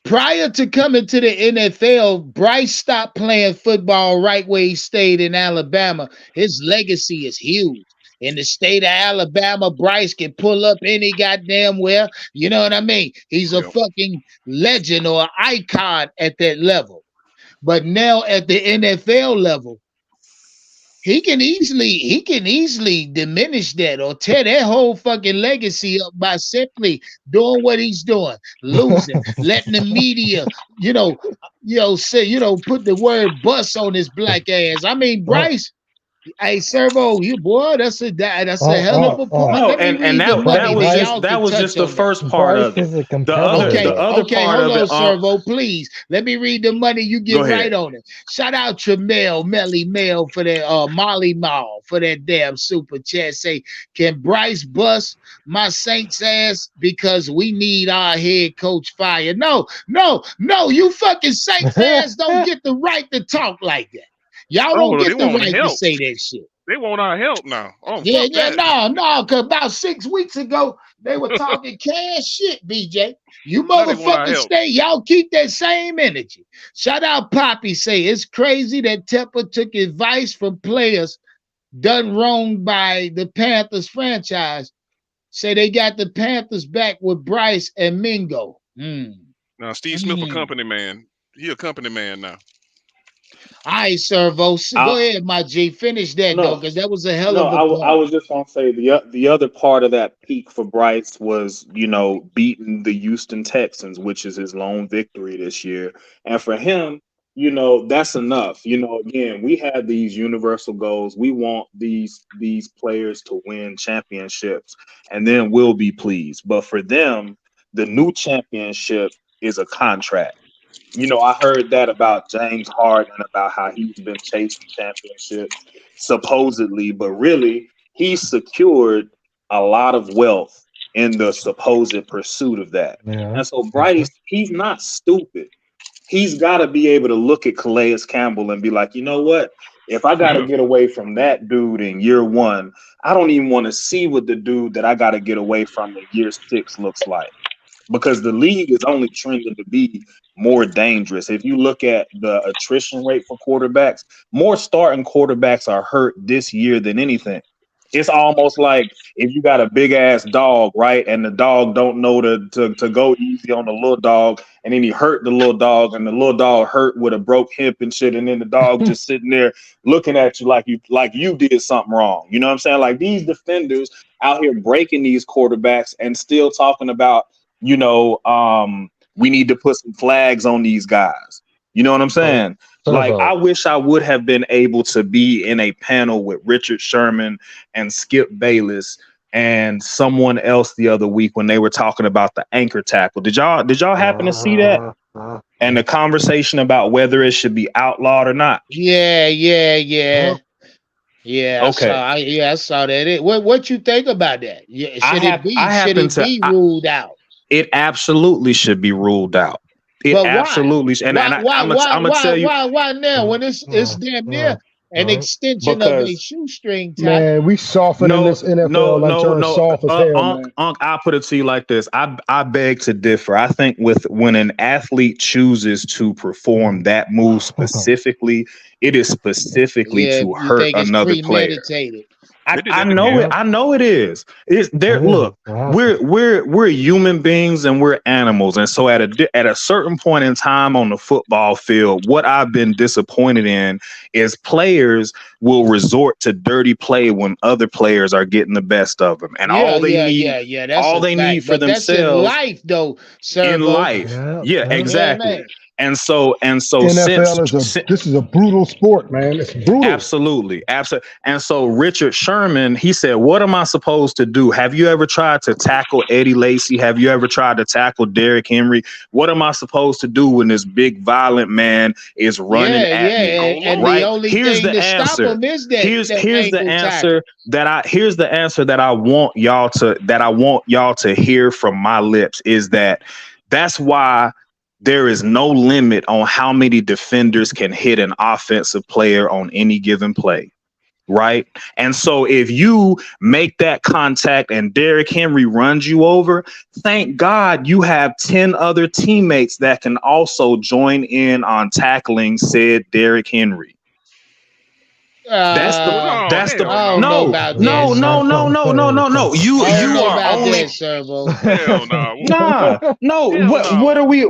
Prior to coming to the NFL, Bryce stopped playing football right where he stayed in Alabama. His legacy is huge. In the state of Alabama, Bryce can pull up any goddamn where. You know what I mean? He's a fucking legend or icon at that level. But now at the NFL level, he can easily diminish that or tear that whole fucking legacy up by simply doing what he's doing, losing, letting the media, say, put the word bus on his black ass. I mean, Bryce Hey, Servo, you boy, that's a hell of a point. No, Let me and read the that money, then was y'all that can was touch just the on that. first part Bryce of it. is a The competitor. other part Hold of on, it. Servo, please. Let me read the money. You Go get right ahead. on it. Shout out Tremel, Melly Mel for that Molly Mall for that damn super chat. Say, can Bryce bust my Saints ass because we need our head coach fired? No. You fucking Saints fans don't get the right to talk like that. Y'all don't Oh, they get the want right to help. say that shit. They want our help now. Oh, Yeah, fuck that. no, because about 6 weeks ago, they were talking cash shit, BJ. You Now they want our motherfuckers help. y'all keep that same energy. Shout out Poppy, say, it's crazy that Tepper took advice from players done wrong by the Panthers franchise. Say they got the Panthers back with Bryce and Mingo. Now, Steve Smith a company man. He a company man now. All right, Servo. Go ahead, my G. Finish that, though, because that was a hell of a point. I was just gonna say the other part of that peak for Bryce was, beating the Houston Texans, which is his lone victory this year. And for him, that's enough. Again, we have these universal goals. We want these players to win championships, and then we'll be pleased. But for them, the new championship is a contract. I heard that about James Harden, about how he's been chasing championships supposedly, but really he secured a lot of wealth in the supposed pursuit of that. Yeah. And so Bryce, he's not stupid. He's got to be able to look at Calais Campbell and be like, you know what? If I got to get away from that dude in year one, I don't even want to see what the dude that I got to get away from in year 6 looks like. Because the league is only trending to be more dangerous. If you look at the attrition rate for quarterbacks, more starting quarterbacks are hurt this year than anything. It's almost like if you got a big ass dog, right, and the dog don't know to go easy on the little dog, and then he hurt the little dog, and the little dog hurt with a broke hip and shit, and then the dog just sitting there looking at you like you did something wrong. You know what I'm saying? Like these defenders out here breaking these quarterbacks and still talking about, we need to put some flags on these guys. You know what I'm saying? I wish I would have been able to be in a panel with Richard Sherman and Skip Bayless and someone else the other week when they were talking about the anchor tackle. Did y'all happen to see that? And the conversation about whether it should be outlawed or not. Yeah. Okay. I saw that. What you think about that? Yeah, should it be ruled out? It absolutely should be ruled out. It absolutely should. I'm gonna tell you why now when it's damn near an extension of a shoestring tie. Man, we softening this NFL soft as hell, man. I'll put it to you like this. I beg to differ. I think when an athlete chooses to perform that move specifically, it is specifically to hurt another player. I know it. I know it is. It's there. Look, we're human beings and we're animals, and so at a certain point in time on the football field, what I've been disappointed in is players will resort to dirty play when other players are getting the best of them, and all they need for themselves. That's in life, though, sir. In life, exactly. Man. And so NFL this is a brutal sport, man. It's brutal. Absolutely. And so Richard Sherman, he said, what am I supposed to do? Have you ever tried to tackle Eddie Lacy? Have you ever tried to tackle Derrick Henry? What am I supposed to do when this big violent man is running at me? And right? The only here's thing the to answer. Stop him is that here's the answer here's the answer that I want y'all to hear from my lips is that's why there is no limit on how many defenders can hit an offensive player on any given play, right? And so if you make that contact and Derrick Henry runs you over, thank God you have 10 other teammates that can also join in on tackling said Derrick Henry. That's the no. You are only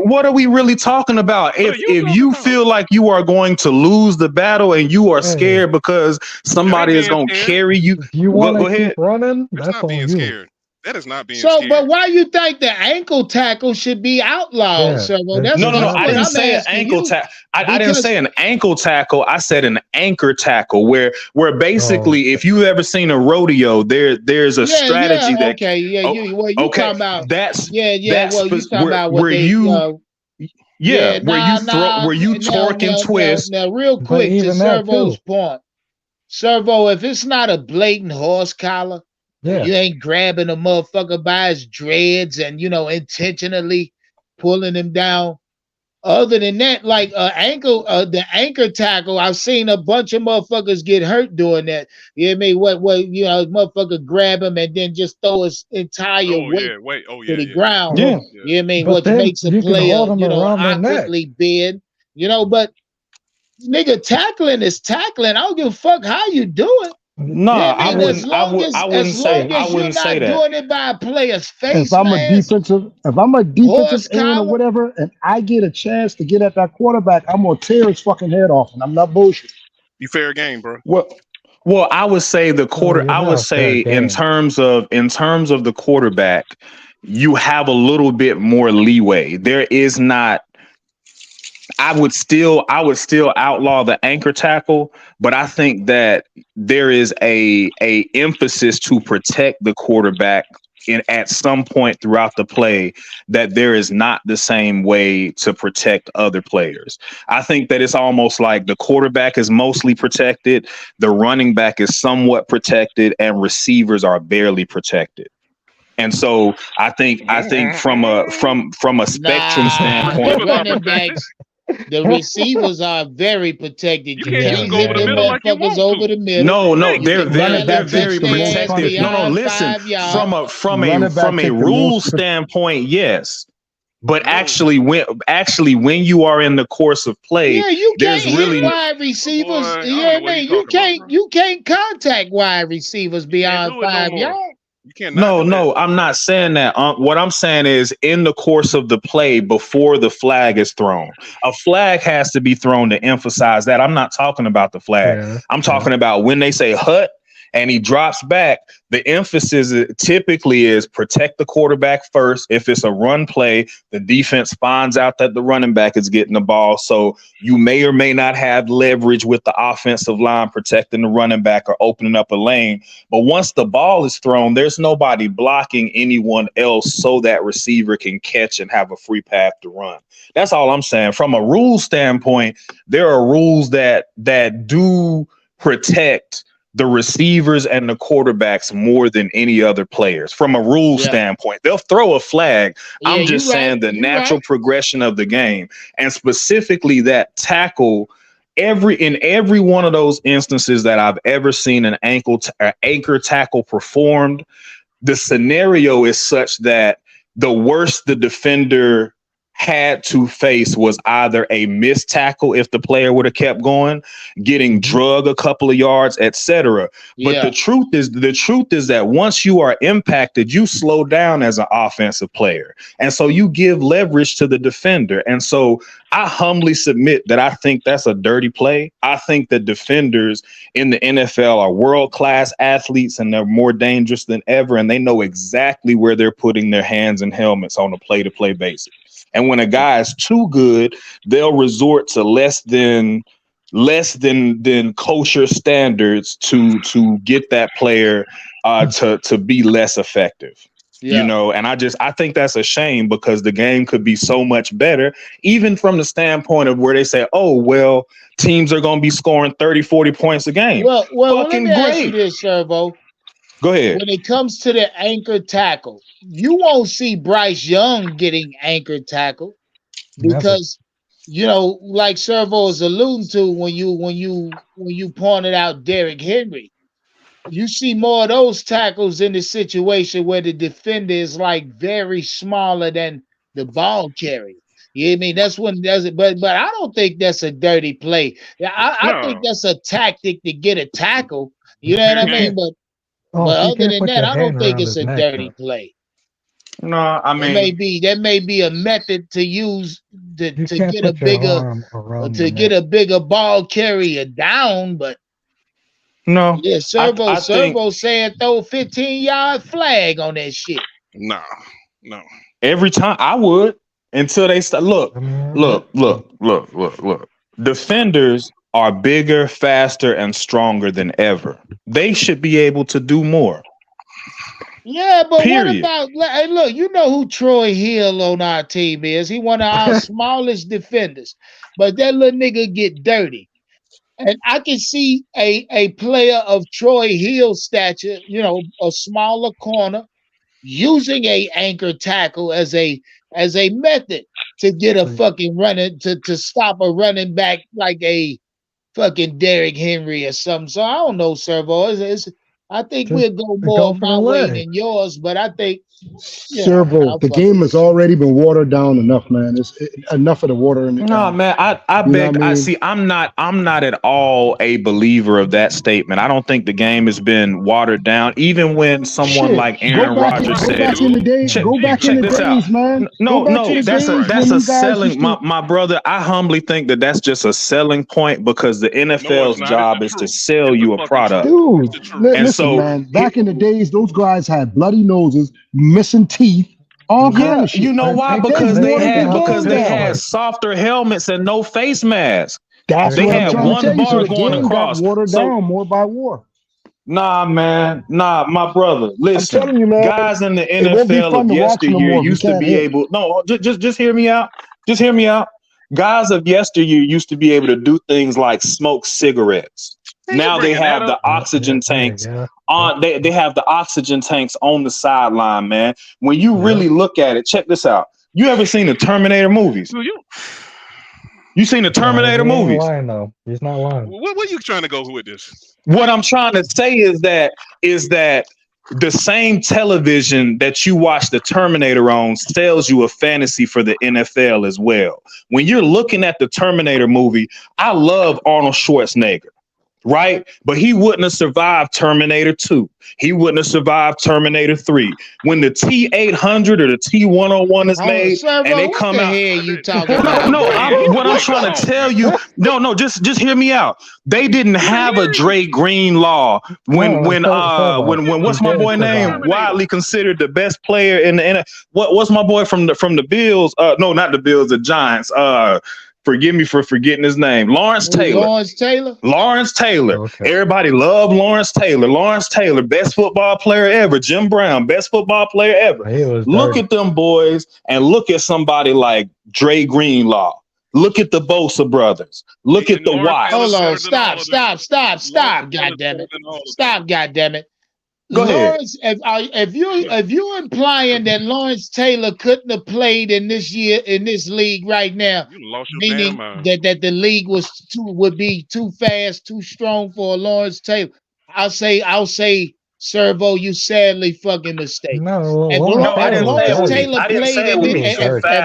What are we really talking about? If you feel like you are going to lose the battle and you are scared because somebody is going to carry you, you want to keep running. That's not being scared. That is not being scared. But why you think the ankle tackle should be outlawed, Servo? No. I didn't say an ankle tackle. I didn't say an ankle tackle. I said an anchor tackle, where basically, if you've ever seen a rodeo, there's a strategy that. Okay, yeah, you talking about that's well, you talking about what where they you where you torque and twist. Now, real quick to Servo's point, Servo, if it's not a blatant horse collar, you ain't grabbing a motherfucker by his dreads and intentionally pulling him down. Other than that, like the anchor tackle, I've seen a bunch of motherfuckers get hurt doing that. You know what I mean? What motherfucker grab him and then just throw his entire weight to the ground. Yeah. You know what I mean? But Which then makes a you can player, hold 'em around their neck. awkwardly bend. But nigga, tackling is tackling. I don't give a fuck how you do it. No, I wouldn't say that. Doing it by a player's face. If I'm a defensive end or whatever, and I get a chance to get at that quarterback, I'm gonna tear his fucking head off, and I'm not bullshit. You fair game, bro. Well, I would say in terms of the quarterback, you have a little bit more leeway. There is not. I would still outlaw the anchor tackle, but I think that there is a emphasis to protect the quarterback at some point throughout the play, that there is not the same way to protect other players. I think that it's almost like the quarterback is mostly protected, the running back is somewhat protected, and receivers are barely protected. And so I think from a spectrum standpoint, running backs, the receivers are very protected. You can't just go over the middle like you want to. Over the middle. No, they're very protected. No, listen. From a rule standpoint, yes. But actually, when you are in the course of play, you can't there's really wide receivers. You know what I mean? You can't contact wide receivers beyond 5 yards. No, I'm not saying that. What I'm saying is, in the course of the play, before the flag is thrown, a flag has to be thrown to emphasize that. I'm not talking about the flag. I'm talking about when they say hut and he drops back, the emphasis typically is protect the quarterback first. If it's a run play, the defense finds out that the running back is getting the ball. So you may or may not have leverage with the offensive line protecting the running back or opening up a lane. But once the ball is thrown, there's nobody blocking anyone else so that receiver can catch and have a free path to run. That's all I'm saying. From a rule standpoint, there are rules that do protect the receivers and the quarterbacks more than any other players. From a rule standpoint, they'll throw a flag. I'm just saying the natural progression of the game, and specifically that tackle. In every one of those instances that I've ever seen an anchor tackle performed, the scenario is such that the worst the defender had to face was either a missed tackle if the player would have kept going, getting drug a couple of yards, etc. But the truth is that once you are impacted, you slow down as an offensive player. And so you give leverage to the defender. And so I humbly submit that I think that's a dirty play. I think the defenders in the NFL are world-class athletes, and they're more dangerous than ever. And they know exactly where they're putting their hands and helmets on a play-to-play basis. And when a guy is too good, they'll resort to less than kosher standards to get that player to be less effective. And I think that's a shame, because the game could be so much better, even from the standpoint of where they say, oh, well, teams are going to be scoring 30, 40 points a game. Well, fucking let me ask you this, Servo. Go ahead. When it comes to the anchor tackle, you won't see Bryce Young getting anchor tackle, because like Servo is alluding to when you pointed out Derrick Henry, you see more of those tackles in the situation where the defender is like very smaller than the ball carrier. You know what I mean? That's when does it, but I don't think that's a dirty play. I think that's a tactic to get a tackle. You know what I mean? But other than that, I don't think it's a dirty play. No, I mean, that may be a method to use to get a bigger ball carrier down, but no. Yeah, Servo saying throw 15-yard flag on that shit. No. Every time I would, until they start. Look. defenders are bigger, faster, and stronger than ever. They should be able to do more. Yeah, but Period. what about? Hey, look, you know who Troy Hill on our team is? He one of our smallest defenders, but that little nigga get dirty. And I can see a player of Troy Hill stature, you know, a smaller corner, using a anchor tackle as a method to get a fucking running to stop a running back like a fucking Derrick Henry or something. So I don't know, Servo. I think we'll go more my way than yours, but I think Servo, the game has already been watered down enough, man. It's enough of the water in it. No, man, I beg. I see. I'm not at all a believer of that statement. I don't think the game has been watered down. Even when someone like Aaron Rodgers said, "Go back in the days, man." No, that's a selling. My brother, I humbly think that's just a selling point because the NFL's job is to sell you a product, dude. Listen, man. Back in the days, those guys had bloody noses, missing teeth, all kind of shit. You know why? Because they had softer helmets and no face masks. They had one bar going across. Watered down more by war. Nah, man. Nah, my brother. Listen, I'm telling you, man, guys in the NFL of yesteryear used to be able. No, just hear me out. Just hear me out. Guys of yesteryear used to be able to do things like smoke cigarettes. Now they have the oxygen tanks on. They have the oxygen tanks on the sideline, man. When you really look at it, check this out. You ever seen the Terminator movies? You seen the Terminator movies? He's not lying, though. He's not lying. What are you trying to go with this? What I'm trying to say is that the same television that you watch the Terminator on sells you a fantasy for the NFL as well. When you're looking at the Terminator movie, I love Arnold Schwarzenegger. Right? But he wouldn't have survived Terminator 2. He wouldn't have survived Terminator 3. When the T-800 or the T-101 is made and they come out. You talking about? What I'm trying to tell you. Just hear me out. They didn't have a Dre Greenlaw when what's my boy name? Widely considered the best player in the what's my boy from the Bills? No, not the Bills, the Giants. Forgive me for forgetting his name. Lawrence Taylor. Okay. Everybody loved Lawrence Taylor. Lawrence Taylor, best football player ever. Jim Brown, best football player ever. Look at them boys and look at somebody like Dre Greenlaw. Look at the Bosa brothers. Look at the Watt. Hold on. Stop. God damn it. Stop, God damn it. Go Lawrence, if you're implying that Lawrence Taylor couldn't have played in this league right now, meaning that the league would be too fast, too strong for Lawrence Taylor, I'll say, Servo, you sadly fucking mistaken. If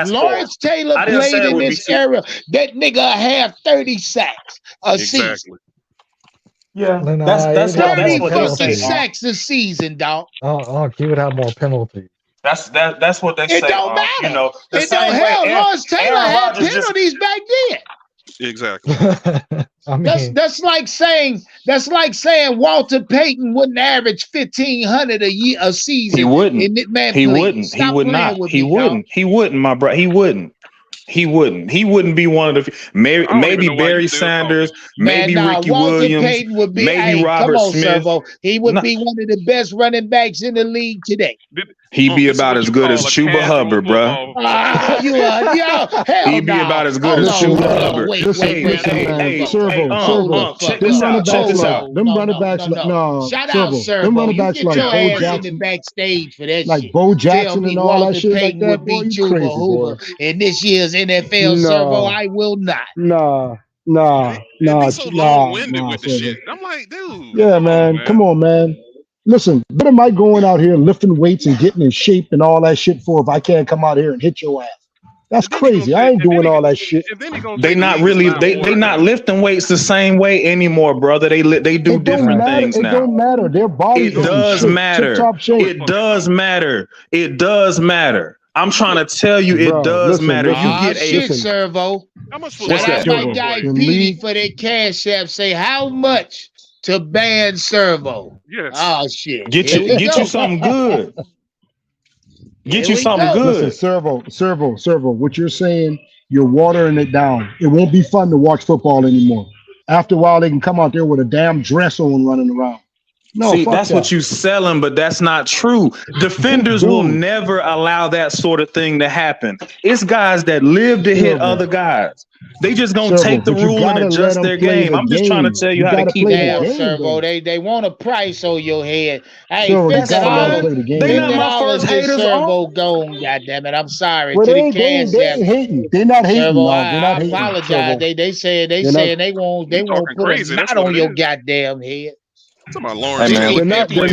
Lawrence Taylor played in this era, that nigga have 30 sacks a season. Yeah, that's 30 fucking sacks a season, dog. He would have more penalties. That's what they say. It don't matter. You know, it don't hell. Lawrence Taylor had penalties back then. Exactly. I mean, that's like saying Walter Payton wouldn't average 1,500 a season. He wouldn't. He wouldn't, my bro. He wouldn't. He wouldn't be one of the maybe Barry Sanders, maybe Ricky Williams, maybe Robert Smith. Servo. He would be one of the best running backs in the league today. He'd be about as good as Chuba Hubbard, bro. He'd be about as good as Chuba Hubbard. Hey, Servo. Check this out. Them running backs, shout out, Servo. Them running backs like Bo Jackson, backstage for that like shit. Bo Jackson and all that shit like that. Would be Chuba Hoover in this year's NFL, Servo. I will not. Nah. So long-winded with the shit. I'm like, dude. Yeah, man. Come on, man. Listen, what am I going out here lifting weights and getting in shape and all that shit for if I can't come out here and hit your ass? That's crazy. I ain't doing all that shit. They not lifting weights the same way anymore, brother. They do different things now. It don't matter. Their bodies. It does matter. It does matter. It does matter. I'm trying to tell you, it does matter. You get shit, Servo. How much Shout out my guy Petey for that cash app. Say how much to ban Servo. Yes. Oh shit. Get you something good. Get you something good. Listen, Servo. What you're saying you're watering it down. It won't be fun to watch football anymore. After a while, they can come out there with a damn dress on running around. No, See, fuck that's that. what you selling, but that's not true. Defenders will never allow that sort of thing to happen. It's guys that live to hit other guys. They just gonna take the rule and adjust their game. I'm just trying to tell you how to keep Damn, it. Servo, they want a price on your head. Hey, Servo, you $50, gotta play the game. They not my first $50 haters. Servo gone. Goddamn it, I'm sorry. Well, To they the ain't cash app. hating. They're not hating. Servo, No, they're not I hating. apologize. Servo. They saying They're not- they won't talking put crazy, a that's knot what on it your is. goddamn head. Talking about Lawrence Hey, man, Taylor.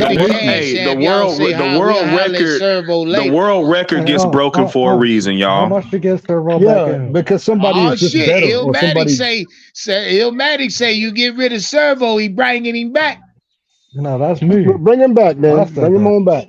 the world record gets broken for a reason, y'all. How much to get Servo back in? Because somebody is just better. Or somebody... Illmatic say you get rid of Servo, he bringing him back. No, that's me. Bring him back, man. Bring him on back.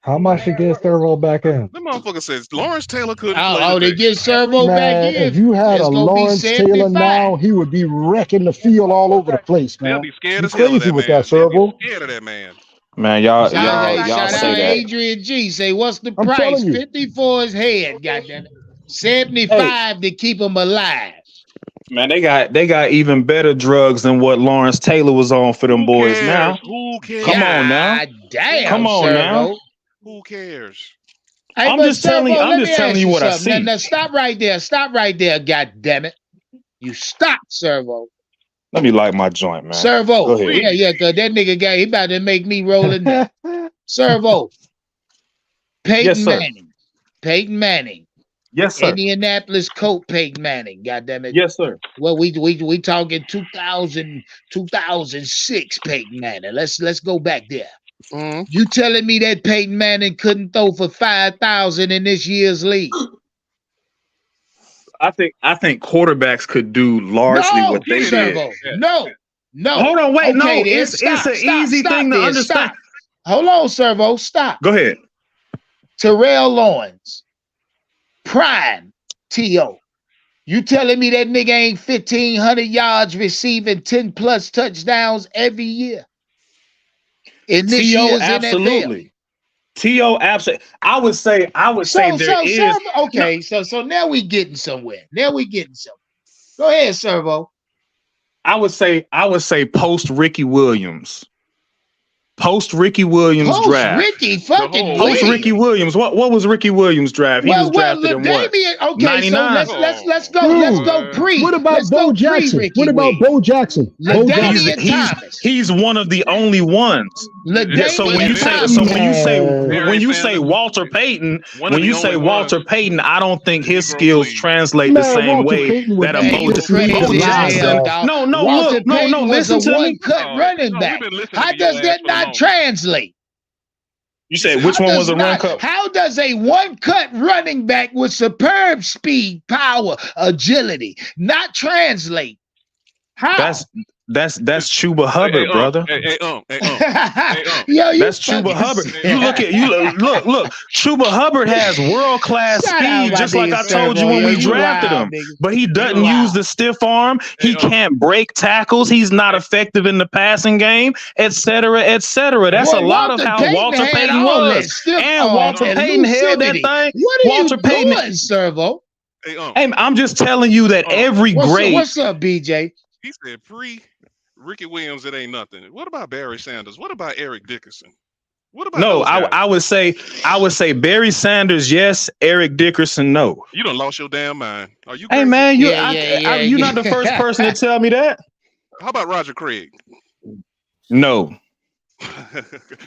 How much to get Servo back in? The motherfucker says Lawrence Taylor couldn't play. Oh, they get Servo back in. If you had a Lawrence Taylor now, he would be wrecking the field all over the place, man. They'll be scared You as hell of crazy that with man. that, Servo. Scared of that man. Man, y'all Shout out say that. Adrian G. Say, what's the I'm price? telling you. 50 for his head, goddamn it. 75 to keep him alive. Man, they got even better drugs than what Lawrence Taylor was on for them boys now. Who cares? Come on now. Damn, Come on Servo. now. Who cares? Hey, I'm but just telling Servo, you. let I'm me just telling ask you what I something. see. Now, stop right there. Stop right there, goddamn it. You stop, Servo. Let me light my joint, man. Servo. Go ahead. Yeah, because that nigga guy, he about to make me roll in there. Servo. Peyton Yes, sir. Manning. Peyton Manning. Yes, sir. Indianapolis Colt Peyton Manning. Goddamn it. Yes, sir. Well, we talking 2006 Peyton Manning. Let's go back there. Mm-hmm. You telling me that Peyton Manning couldn't throw for 5,000 in this year's league? I think quarterbacks could do largely what they Servo. did. No. Hold on, wait. No, then. it's an easy thing to understand. Stop. Hold on, Servo. Stop. Go ahead. Terrell Lawrence. Prime. T.O. You telling me that nigga ain't 1,500 yards receiving 10 plus touchdowns every year? In this year's absolutely. T.O. absolutely. I would say there is. Okay, so now we getting somewhere. Go ahead, Servo. I would say post Ricky Williams. Post Ricky Williams draft. Post Ricky Williams. What was Ricky Williams draft? He was drafted in what? Okay, 99? so let's go pre. What about Bo Jackson? What about Bo Jackson? He's one of the only ones. So when you say Walter Payton, I don't think his skills translate the same way that a Bo Jackson. No, listen to me. Cut running back. How does that not translate? You said which one was a run cut? How does a one-cut running back with superb speed, power, agility not translate? How? That's Chuba Hubbard, brother. That's Chuba Hubbard. Look. Chuba Hubbard has world-class speed, just like I told you when we drafted him. But he doesn't use the stiff arm. He can't break tackles. He's not effective in the passing game, etc., etc. That's a lot of how Walter Payton was. And Walter Payton held that thing. Walter Payton, Servo. Hey, I'm just telling you that every great. What's up, BJ? He said Ricky Williams, it ain't nothing. What about Barry Sanders? What about Eric Dickerson? What about I would say Barry Sanders, yes. Eric Dickerson, no. You done lost your damn mind. Are you crazy? Hey man, you're not the first person to tell me that. How about Roger Craig? No.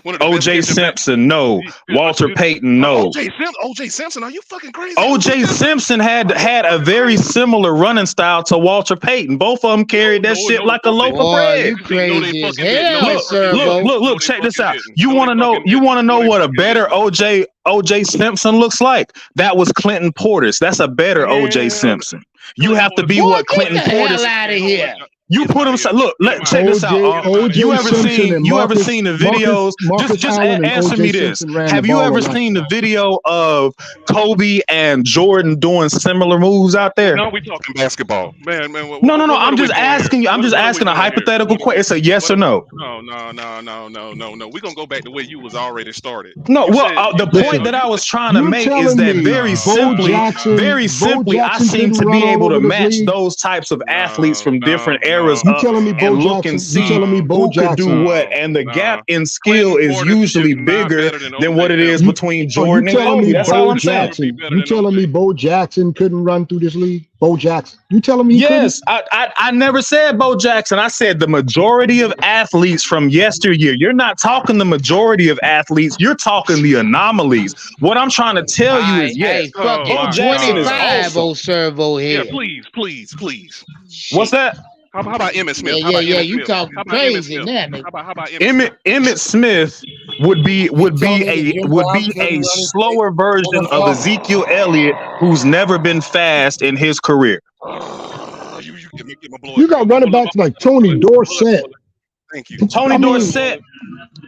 OJ Simpson, no. Walter Payton, no. OJ Simpson, are you fucking crazy? OJ Simpson had a very similar running style to Walter Payton. Both of them carried that shit like a loaf of bread. You crazy as hell, look, check this out. You want to know what a better OJ Simpson looks like? That was Clinton Portis. That's a better OJ Simpson. You have to be what Clinton Portis. Get the hell out of here. You put him. Look, check this out. You ever seen the videos? Just answer me this. Have you ever seen the video of Kobe and Jordan doing similar moves out there? No, we talking basketball, man. No. I'm just asking you. I'm just asking a hypothetical question. It's a yes or no. No. We're gonna go back to where you was already started. No, the point that I was trying to make is that very simply, I seem to be able to match those types of athletes from different eras. You telling me Bo and look Jackson? and see You telling me Bo who could do what, and the gap in skill is usually bigger than what it is between Jordan and Kobe. That's all I'm saying. You telling me Bo Jackson couldn't run through this league? Bo Jackson. You telling me? Yes, I never said Bo Jackson. I said the majority of athletes from yesteryear. You're not talking the majority of athletes. You're talking the anomalies. What I'm trying to tell you is, yes, fuck Bo Jackson is 25 awesome. old servo here. Yeah, please. What's that? How about Emmitt Smith? Yeah. You talking crazy now, nigga. How about Emmitt Smith would be a slower version of Ezekiel Elliott, who's never been fast in his career. You got running backs like Tony Dorsett. Thank you. Tony Dorsett.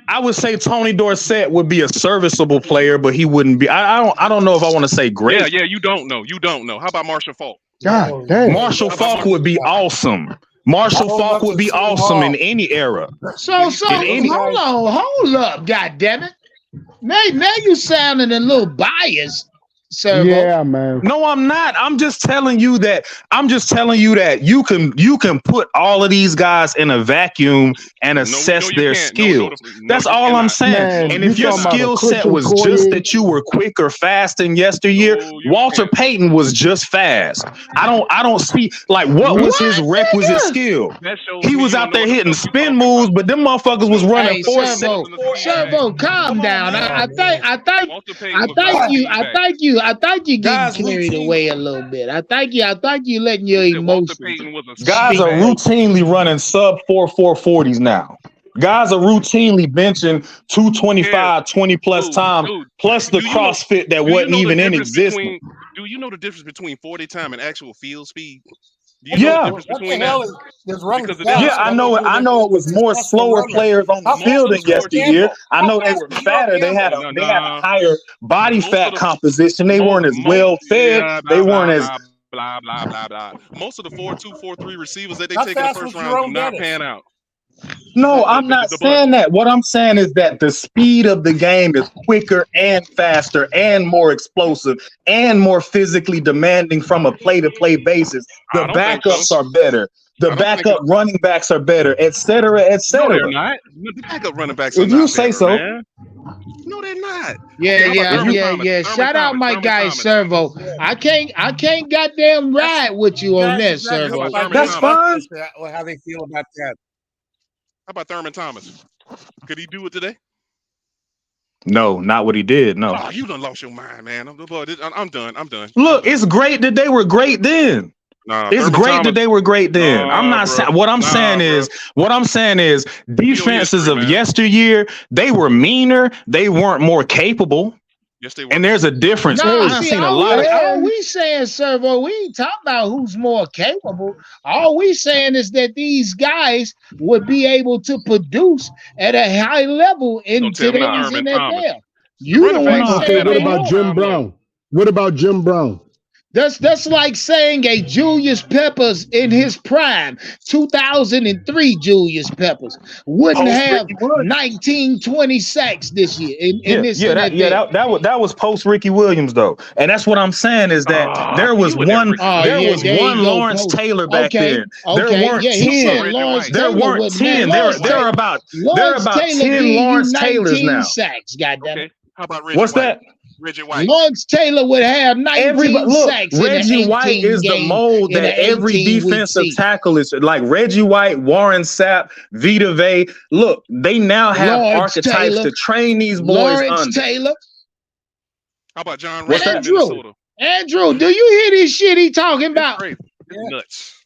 I would say Tony Dorsett would be a serviceable player, but he wouldn't be. I don't know if I want to say great. Yeah. You don't know. How about Marshall Faulk? God damn. Marshall Faulk would be awesome. Marshall Faulk would be awesome in any era. So hold up, goddammit. Now you sounding a little biased, Servo. Yeah, man. No, I'm not. I'm just telling you that you can put all of these guys in a vacuum and assess their skill. That's all I'm saying. Man, and if your skill set was just that you were quick or fast in yesteryear, Walter Payton was just fast. I don't see what was his requisite skill. He was out there hitting spin moves, but them motherfuckers was running Servo, calm down. I think you getting carried away a little bit. I think you letting your emotions. Guys are routinely running sub 4.40s now. Guys are routinely benching 225, 20 plus times, plus the CrossFit that wasn't even in existence. Do you know the difference between 40 time and actual field speed? Yeah, I know it. I know it was more slower players on the field than yesteryear. I know they were fatter. They had a higher body fat composition. They weren't as well fed. They weren't as blah blah blah blah. Most of the 4.2, 4.3 receivers that they take in the first round do not pan out. No, I'm not saying that. What I'm saying is that the speed of the game is quicker and faster and more explosive and more physically demanding from a play-to-play basis. The backups are better. The backup running backs are better, et cetera, et cetera. No, they're not. The backup running backs are if you say so. Man. No, they're not. Yeah. Shout out my guy Servo. I can't goddamn ride with you on this, Servo. That's fine. How they feel about that? How about Thurman Thomas? Could he do it today? No, not what he did. No. Oh, you done lost your mind, man. I'm done. Look, it's great that they were great then. It's great that they were great then. I'm not saying what I'm saying is defenses of yesteryear, they were meaner, they weren't more capable. Yes, they were. And there's a difference. I've seen a lot of all we saying, Servo, we ain't talking about who's more capable. All we saying is that these guys would be able to produce at a high level in today's NFL. You don't want to say what about Jim Brown? What about Jim Brown? That's like saying a Julius Peppers in his prime, 2003 Julius Peppers, wouldn't have 19-20 sacks this year in this NFL. That was post Ricky Williams though, and that's what I'm saying is that there was one Lawrence Taylor back there. There weren't 10. There weren't 10. There are about 10 Lawrence Taylors now. Sacks, goddamn. Okay. How about Reggie What's White? that? Reggie White. Lawrence Taylor would have 19 sacks. Reggie White is the mold that every defensive tackle is like. Reggie White, Warren Sapp, Vita Vey. Look, they now have archetypes to train these boys Lawrence under. Taylor. How about John Reich in Minnesota? Andrew, do you hear this shit he talking about? It's nuts.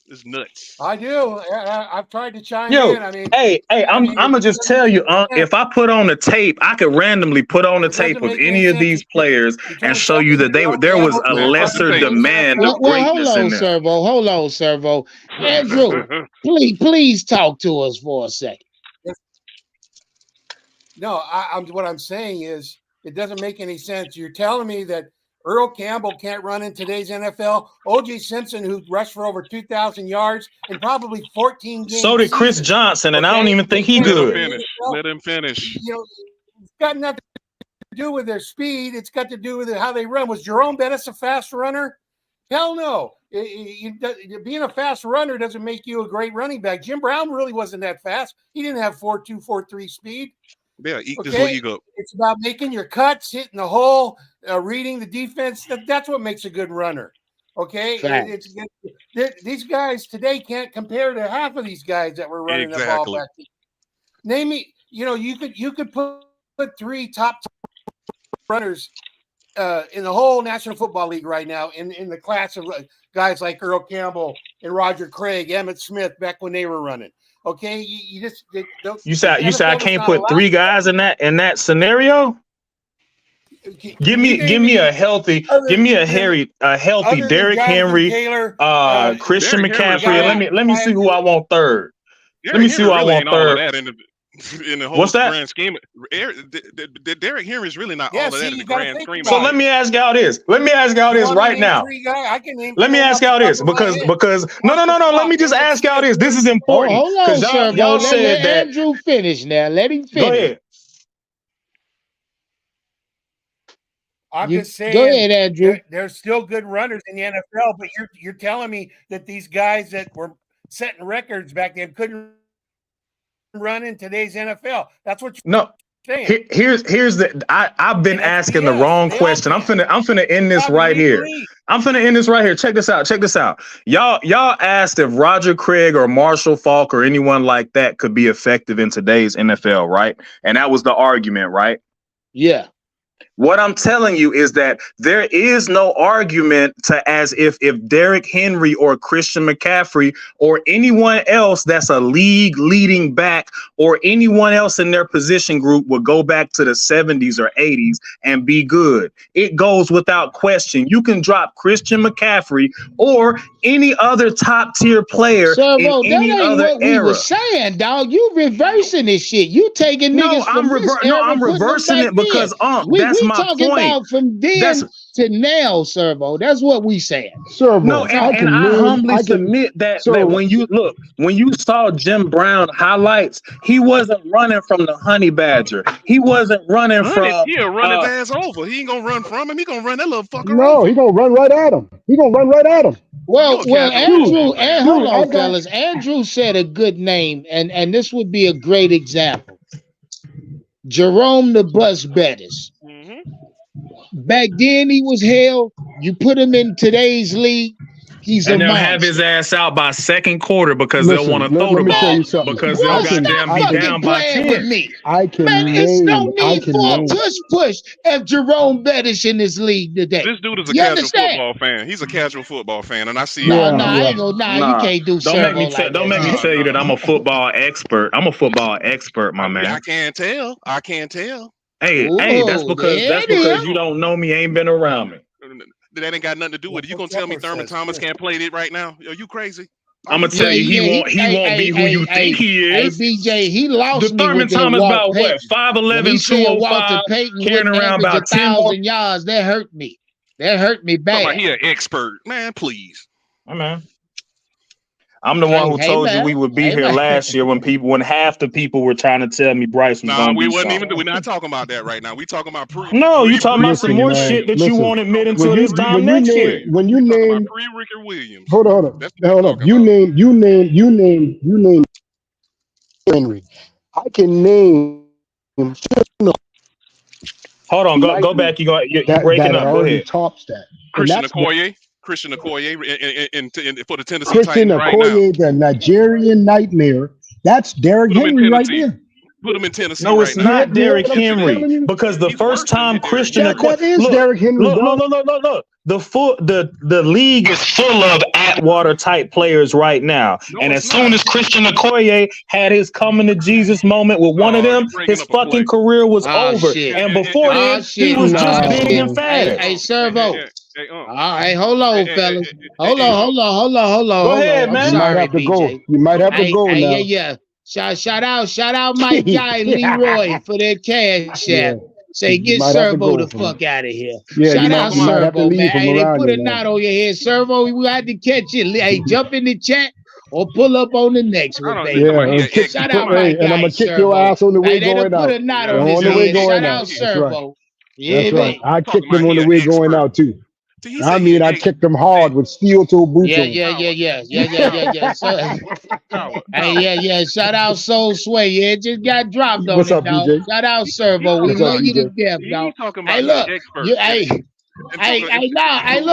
It's nuts. I do. I've tried to chime Yo, in. I mean, I'm gonna just tell you, if I put on the tape, I could randomly put on the tape of any of these players and show you that there was a lesser demand of greatness in there. Hold on, Servo. Andrew, please talk to us for a second. No, what I'm saying is it doesn't make any sense. You're telling me that Earl Campbell can't run in today's NFL. O.J. Simpson, who rushed for over 2,000 yards in probably 14 games. So did Chris Johnson, and I don't even think he good. Let him finish. You know, it's got nothing to do with their speed. It's got to do with how they run. Was Jerome Bettis a fast runner? Hell no. Being a fast runner doesn't make you a great running back. Jim Brown really wasn't that fast. He didn't have 4.2, 4.3 speed. Yeah, eat this league up. It's about making your cuts, hitting the hole, reading the defense. That's what makes a good runner. Okay, these guys today can't compare to half of these guys that were running the ball back then. Name me, you could put 3 top runners in the whole National Football League right now in the class of guys like Earl Campbell and Roger Craig, Emmitt Smith back when they were running. Okay, you said I can't put 3 guys in that scenario. Give me a healthy Derrick Henry, Christian McCaffrey. Let me see who I want third. Let me see who I want third. In the whole grand scheme, Derrick Henry is really not all of that in the grand scheme. So let me ask y'all this. Let me ask y'all this right now. Let me ask y'all this because no. Let me just ask y'all this. This is important. Hold on, y'all said that Andrew finish now. Let him finish. Go ahead. I'm just saying. Go ahead, Andrew. There's still good runners in the NFL, but you're telling me that these guys that were setting records back then couldn't run in today's NFL. That's what you're saying. Here's the I've been asking the wrong question. I'm finna end this right here. I'm finna end this right here. Check this out. Y'all asked if Roger Craig or Marshall Faulk or anyone like that could be effective in today's NFL, right? And that was the argument, right? Yeah. What I'm telling you is that there is no argument to as if Derrick Henry or Christian McCaffrey or anyone else that's a league leading back or anyone else in their position group would go back to the 70s or 80s and be good. It goes without question. You can drop Christian McCaffrey or any other top tier player in any other era. We were saying, dog, you reversing this shit. You taking niggas from I'm reversing it because that's my talking point. About from then to now, Servo. That's what we saying. Servo. No, and I humbly submit that when you saw Jim Brown highlights, he wasn't running from the honey badger. He wasn't running from. He'll run his ass over. He ain't gonna run from him. He gonna run that little fucker. No, he gonna run right at him. Well, Andrew, hold on, fellas. Andrew said a good name, and this would be a great example. Jerome the Bus Bettis. Back then he was hell. You put him in today's league, he's and a they'll monster. have his ass out by second quarter because they'll want to throw the ball because they'll goddamn be down by 10. With me. It's no need for a push if Jerome Bettis in this league today. This dude is a casual football fan. He's a casual football fan, and I see. You can't do. Don't make me tell you that I'm a football expert. I'm a football expert, my man. I can't tell. Hey, that's because you don't know me, ain't been around me. That ain't got nothing to do with it. You gonna tell me Thurman Thomas can't play it right now? Are you crazy? I'm gonna tell you, he won't be who you think he is. Hey, BJ, he lost me. Thurman Thomas about what? 5'11", 205, carrying around about 10,000 yards. That hurt me. Bad. He an expert, man. Please, man. I'm the one who told you we would be here last year when half the people were trying to tell me Bryce was going to be something. We're not talking about that right now. We talking about you talking about some more shit that you won't admit until this time next year. When you name Ricker Williams. Hold on. You name Henry. I can name. Hold on, go back. You're breaking up. Go ahead. Tops that. Christian Okoye for the Tennessee Christian Titans right Okoye, now. the Nigerian nightmare. That's Derrick Henry right there. Put him in Tennessee No, right it's now. not Derrick what I'm Henry telling you? because the He's first worse than time Derrick Christian Henry. That is Derrick Henry, dog. look. The league is full of Atwater type players right now, No, and it's as soon not. as Christian Okoye had his coming to Jesus moment with one of Oh, you them, bringing his up a fucking play. career was Oh over. shit. And before Oh then, he shit. was just Nah, big and man. fast. Hey, Servo. Hey, All right, hold on, fellas. Hold hey, on. Go ahead, I'm You man. might sorry, have to BJ. go. You might have to Hey, go now. yeah. Shout out my guy Leroy for their cash Yeah. app. Say You get might have to Servo go the from fuck out of here. Yeah, Shout out Talking about- you might have to Servo, leave man. from Hey, they around put a here now. knot on your head, Servo. We had to catch it. Hey, jump in the chat or pull up on the next I one, don't baby. think somebody Yeah, here ex- Shout talking out about- my and I'm guy gonna kick your Servo. ass on the way Hey, they done going put out. a knot Yeah, on his On the way head. going Shout out. out That's right. Servo. Yeah, That's right. man. I talking kicked them about on the he way an going expert. out too. See, he I said mean, he I kicked them hard with steel toe boots Yeah, on. yeah. Yeah. Shout out Soul Sway. Yeah, it just got dropped on What's it, up, dog. BJ? Shout out Servo. We What's up, love you to BJ? death, He dog. talking about Hey, he look. an expert. Look.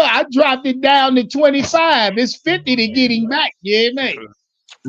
I dropped it down to 25. It's 50 to get him back. Yeah, man.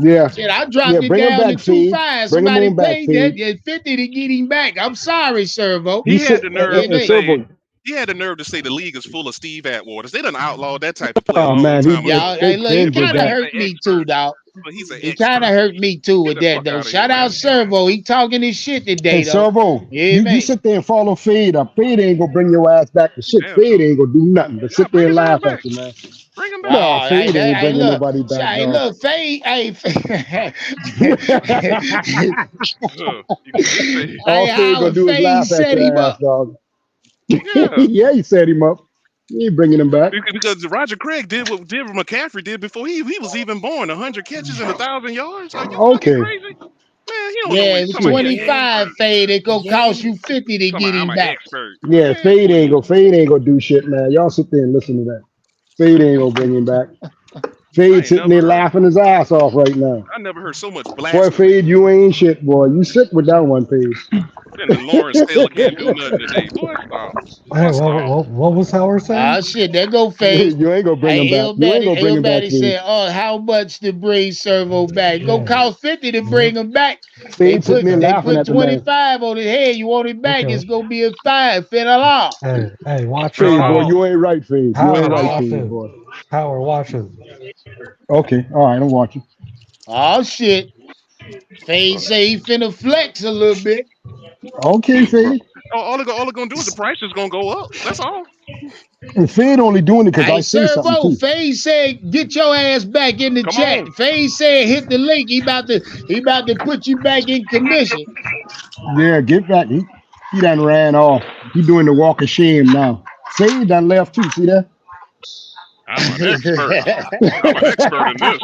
Yeah. Shit, I dropped it Bring him down to back, Fade. 25. Bring him Somebody on back, paid that. Fade. Yeah, 50 to get him back. I'm sorry, Servo. He had the nerve Yeah, to man. say he had the nerve to say the league is full of Steve Atwaters. They done outlawed that type of play a Oh long man, time ago. Y'all, hey, look, he kind of hurt me too, dog. But he's an He expert. kind of hurt me too with Get the that fuck though. outta Shout here, out man. Servo. He talking his shit today Hey, though. Servo, Yeah, man. you sit there and follow Fade up. Fade ain't gonna bring your ass back to shit. Damn, Fade ain't gonna do nothing but sit there and laugh back. at you, man. Bring him back. No, Fade ain't bringing look, nobody back, hey, dog. look, Fade, hey, All Fade gonna do is laugh at set your him ass, up. dog. Yeah. Yeah, he set him up. He ain't bringing him back. Because Roger Craig did what McCaffrey did before he was even born. 100 catches and 1,000 yards. Are you fucking Okay. crazy? Man, he don't know Yeah, what it he's was talking about. 25 Fade. It gonna cost you 50 to get I'm him an back. expert. Yeah, Fade ain't gonna do shit, man. Y'all sit there and listen to that. Fade ain't gonna bring him back. Fade sitting there laughing his ass off right now. I never heard so much Boy, blasphemy. Fade, you ain't shit, boy. You sick with that one, Fade. And then Lawrence Taylor can't do nothing today. Boy, stop. Hey, what was Howard saying? Oh shit, there go Fade. You ain't gonna bring him back. You ain't gonna bring him back, Everybody Fade. said, "Oh, how much to bring Servo back? Go cost 50 to bring him back." Fade sitting there They laughing put at the man. 25 on his head. You want it back? Okay. It's gonna be a 5. Fit a law. Hey, watch Fade, this. boy, you ain't right, Fade. You Howard, ain't right, watch Fade, this. boy. Howard, watch this. Okay, all right, I'm watching. Oh shit. Fade say he finna flex a little bit. Okay, Fade. All they're gonna do is the price is gonna go up. That's all. And Fade only doing it because Hey, I say something Servo, too. Fade said, get your ass back in the chat. Fade said, hit the link. He about to put you back in commission. Yeah, get back. He done ran off. He doing the walk of shame now. Fade done left too. See that? I'm an expert in this.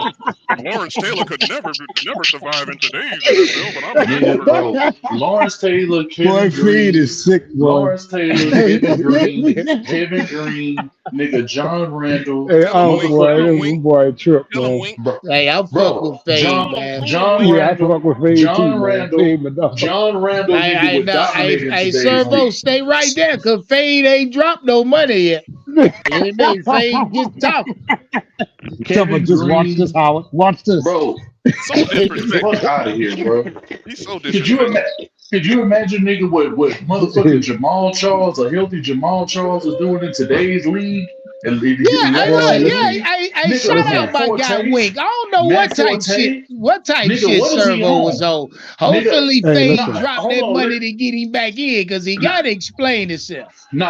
Lawrence Taylor could never survive in today's NFL, but I'm an expert. Bro, Lawrence Taylor, Kevin Boy, Green, Fade is sick, boy. Lawrence Taylor, Kevin Green, nigga John Randall. Hey, boy, trip, man. Hey, I'm fuck with Fade, man. I fuck with Fade too, man. Fade, my dog. John Randall, nigga was dominating Hey, today's Servo, league. stay right there, cause Fade ain't dropped no money yet. You know, Fade just talking. Kevin just Green, watch this, Howard. Watch this, bro. So disrespectful. Fuck out of here, bro. He's so Could disrespectful. you imagine, nigga, what motherfucking Jamal Charles, a healthy Jamal Charles, is doing in today's league? And Hey, shout out my guy Wink. I don't know what type shit Servo was on. Hopefully, Fade dropped that money to get him back in because he got to explain himself. No.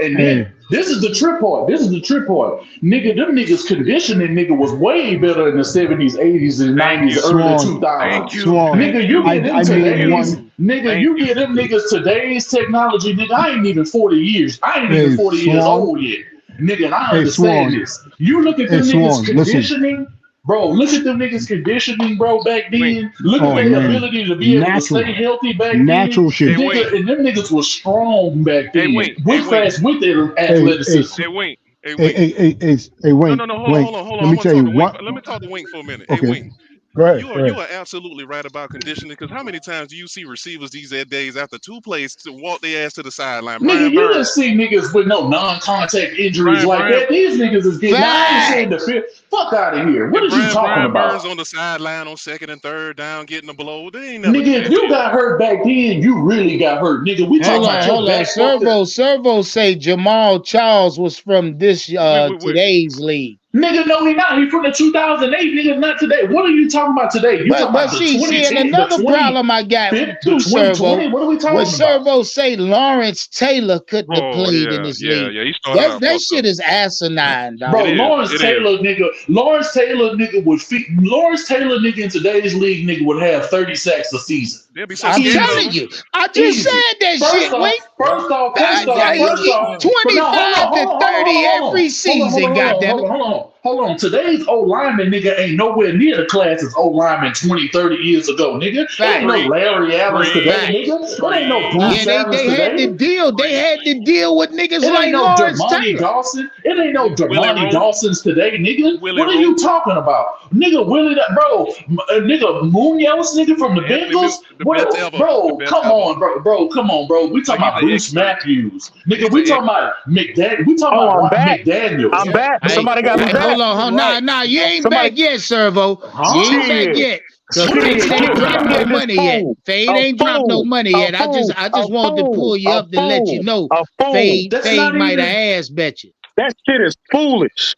And then this is the trip part. Nigga, them niggas conditioning was way better in the 70s, 80s, and 90s, early 2000s. Nigga, you get them today's. Nigga, you get them niggas today's technology. Nigga, I ain't even 40 years. I ain't even 40 years old yet. Nigga, and I understand this. You look at them niggas conditioning. Bro, look at them niggas conditioning, bro, back then. Look at their ability to be able to stay healthy back then. Natural shit. Nigga, and them niggas was strong back then. Wink. With their athleticism. Hey, Wink. Wait. No, hold on. Let me tell you what. Let me talk to Wink for a minute. Okay. Hey, Wink. Go ahead. You are absolutely right about conditioning, because how many times do you see receivers these days after 2 plays to walk their ass to the sideline? Nigga, you didn't see niggas with no non-contact injuries that. These niggas is getting. I ain't saying the fit. Fuck out of here. What are you talking about? Burns on the sideline on 2nd and 3rd down, getting a blow. They ain't never. Nigga, if you got hurt back then, you really got hurt. Nigga, we talking about your back. Servo say Jamal Charles was from this today's league. Nigga, no, he not. He from the 2008. Nigga, not today. What are you talking about today? You talking about see, another problem I got with Servo. What are we talking about? Servo say Lawrence Taylor couldn't have played in this league. Yeah, that shit is asinine, dog. Bro, Lawrence Taylor nigga in today's league nigga would have 30 sacks a season. I'm telling you. I just said that shit. First off, 25 to 30 every season, goddamn. Hold on. Today's old lineman nigga ain't nowhere near the class as old lineman 20, 30 years ago, nigga. There ain't no Larry Allen today, nigga. There ain't no Bruce Allen today. Had to deal. They had to deal with niggas like no Lawrence Dermontti Taylor. Dawson. It ain't no Dermontti Dawsons today, nigga. What are you talking about? Nigga, nigga Munoz, nigga from the Bengals? Come on, bro. We talking about Bruce Matthews. Nigga, we talking about McDaniel. We talking about McDaniel. I'm back. Somebody got me back. Hold on. Nah, you ain't back yet, Servo. You ain't back yet. Fade ain't dropped no money yet. Fade ain't dropped no money yet. I just wanted to pull you up to let you know. Fade might have ass bet you. That shit is foolish.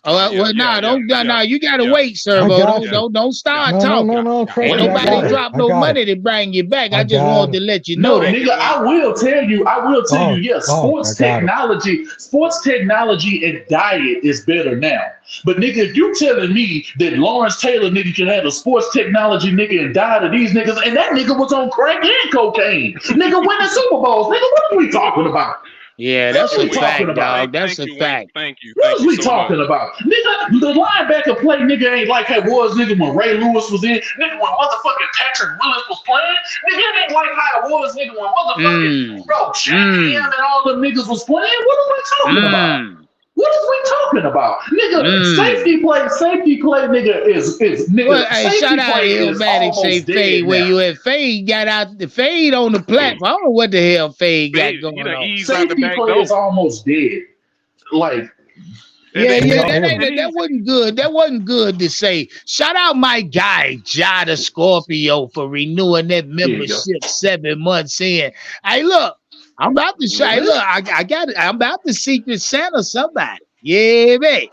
You gotta wait, Servo. Don't start talking. No, ain't nobody drop no money to bring you back. I just wanted to let you know that. Nigga, I will tell you, yes, sports technology and diet is better now. But nigga, if you telling me that Lawrence Taylor nigga can have a sports technology nigga and diet of these niggas, and that nigga was on crack and cocaine, nigga winning Super Bowls, nigga, what are we talking about? Yeah, that's a fact, dog. That's a fact. Thank you. What are we talking about? Nigga, the linebacker play, nigga, ain't like it was, nigga, when Ray Lewis was in. Nigga, when motherfucking Patrick Willis was playing. Nigga, it ain't like how it was, nigga, when motherfucking, bro, Shaq and all them niggas was playing. What are we talking about? What are we talking about? Nigga, safety play, nigga, is nigga. Well, hey, shout out Illmatic, say Fade where you at. Fade got out the Fade on the platform. I don't know what the hell Fade got going on. Safety play is almost dead. Like, that wasn't good. That wasn't good to say. Shout out my guy, Jada Scorpio, for renewing that membership 7 months in. Hey, look. I'm about to say, look, I got it. I'm about to Secret Santa somebody. Yeah, man.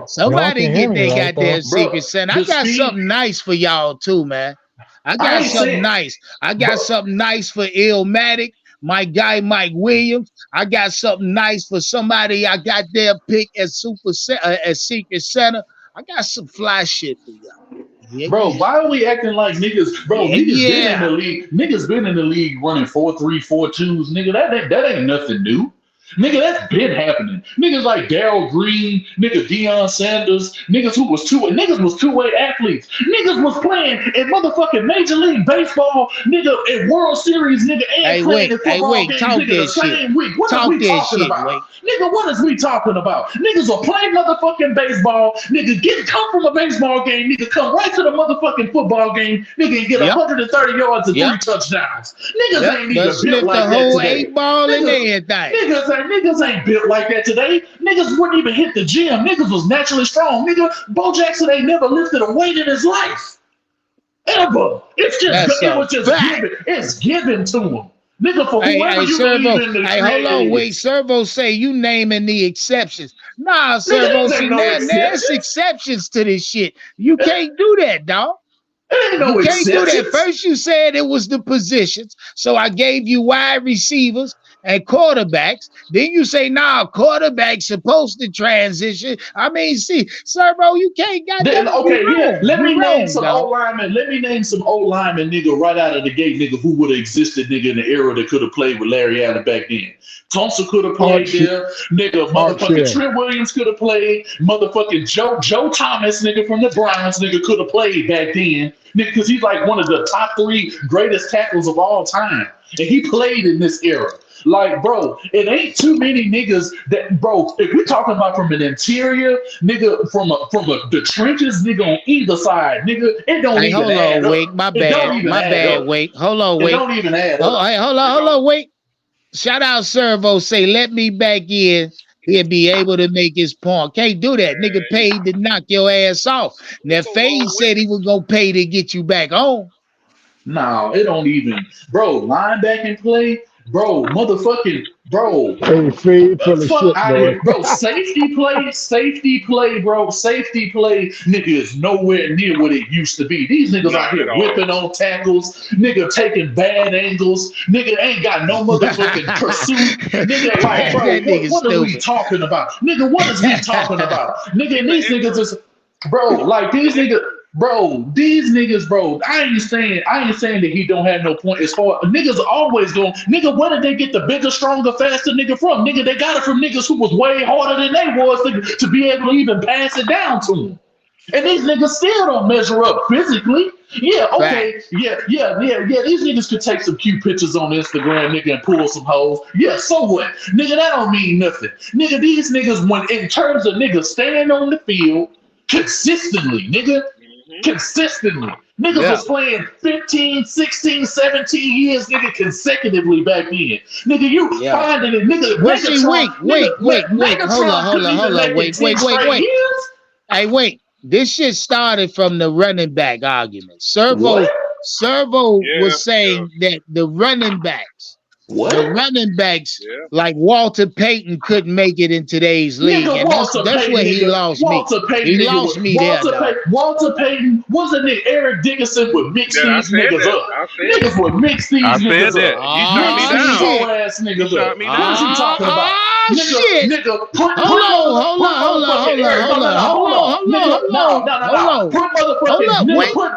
Somebody get their goddamn Secret Santa. I got something nice for y'all too, man. I got something nice. I got something nice for Illmatic, my guy Mike Williams. I got something nice for somebody I got their pick at Secret Santa. I got some fly shit for y'all. Bro, why are we acting like niggas? Bro, niggas been in the league. Niggas been in the league running 4-3, 4-2s. Nigga, that ain't nothing new. Nigga, that's been happening. Niggas like Darryl Green, nigga Deion Sanders, niggas was two-way athletes. Niggas was playing in motherfucking Major League Baseball, nigga, in World Series, nigga, and playing in football games, nigga, the same week. What are we talking about? Nigga, what is we talking about? Niggas will play motherfucking baseball, nigga, come from a baseball game, nigga, come right to the motherfucking football game, nigga, and get 130 yards and 3 touchdowns. Niggas ain't even built like that today. Ball and everything. Niggas ain't built like that today. Niggas wouldn't even hit the gym. Niggas was naturally strong. Nigga, Bo Jackson ain't never lifted a weight in his life. Ever. It was just given. It's given to him. Nigga, for whoever you believe in. Hey, hold on, wait. Servo say you naming the exceptions. Nah, Servo, there's exceptions to this shit. You can't do that, dog. You can't do that. First you said it was the positions. So I gave you wide receivers and quarterbacks. Then you say, quarterback's supposed to transition. I mean, see, Servo, you can't Let me name some old linemen, nigga, right out of the gate, nigga, who would have existed, nigga, in the era that could have played with Larry Allen back then. Thompson could have played there. Nigga, motherfucking Trent Williams could have played. Motherfucking Joe Thomas, nigga, from the Browns, nigga, could have played back then. nigga, because he's like one of the top 3 greatest tackles of all time, and he played in this era. Like, bro, it ain't too many niggas that, bro, if we're talking about from an interior, nigga, from the trenches, nigga, on either side, nigga, it don't even hold add on, up. wait, my It don't bad, even my add bad, up. wait, hold on, wait. It don't even add Oh, up. hey, hold on, wait. Shout out Servo, say, let me back in. He'll be able to make his point. Can't do that. Nigga paid to knock your ass off. Now, Fade said he was going to pay to get you back on. No, it don't even. Bro, linebacking play, bro, motherfucking, bro. Hey, Fade full of Fuck shit, out of boy. here, bro. Safety play, bro. Safety play, nigga, is nowhere near what it used to be. These niggas out here whipping on tackles, nigga taking bad angles, nigga ain't got no motherfucking pursuit, nigga. Like, bro, what are we talking about, nigga? What is we talking about, nigga? And these niggas is, bro, like these niggas. Bro, these niggas, bro, I ain't saying that he don't have no point. As far niggas always going, nigga, where did they get the bigger, stronger, faster nigga from? Nigga, they got it from niggas who was way harder than they was to be able to even pass it down to them. And these niggas still don't measure up physically. Yeah, okay. Yeah. These niggas could take some cute pictures on Instagram, nigga, and pull some hoes. Yeah, so what? Nigga, that don't mean nothing. Nigga, these niggas, when in terms of niggas staying on the field consistently, nigga. Consistently. Niggas was playing 15, 16, 17 years, nigga, consecutively back then. Nigga, you finding it, nigga. Well, see, wait. Hold on. Wait. Hey, wait. This shit started from the running back argument. Servo was saying that the running backs, like Walter Payton couldn't make it in today's league. Nigga, and that's where he lost me. He lost me there, dog. Walter Payton wasn't it Eric Dickerson would mix these niggas up. Niggas would mix these niggas up. You shot me down. Ass niggas up. What is he talking about? Shit. Nigga, Hold on.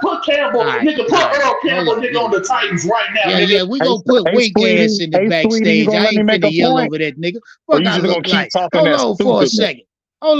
Put Campbell, nigga, put Earl Campbell, nigga, on the Titans right now. Yeah, we gonna put weak ass in the backstage. I ain't finna yell over that nigga. What I look like? Hold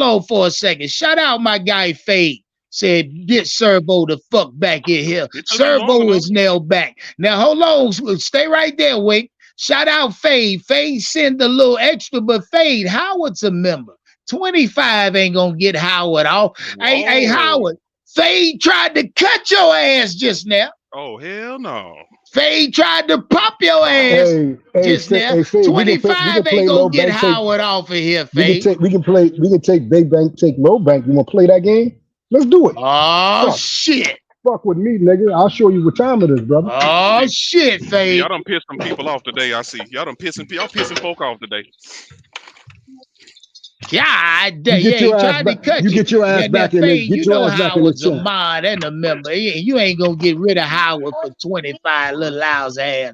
on for a second. Shout out my guy Fade. Said, get Servo the fuck back in here. Servo is nailed back. Now, hold on. Stay right there, Wake. Shout out Fade. Fade send a little extra, but Fade, Howard's a member. 25 ain't gonna get Howard off. Hey, Howard, Fade tried to cut your ass just now. Oh, hell no. Fade tried to pop your ass just now. 25 ain't gonna get Howard off of here, Fade. We can take big bank, take low bank. You wanna play that game? Let's do it. Oh, shit. Fuck with me, nigga. I'll show you what time it is, brother. Oh, shit, Fade. Y'all done pissed some people off today, I see. Y'all pissing folk off today. Yeah, tried to cut you. You get your ass back in there. You know Howard's a mod and a member. You ain't gonna get rid of Howard for 25 little hours $half.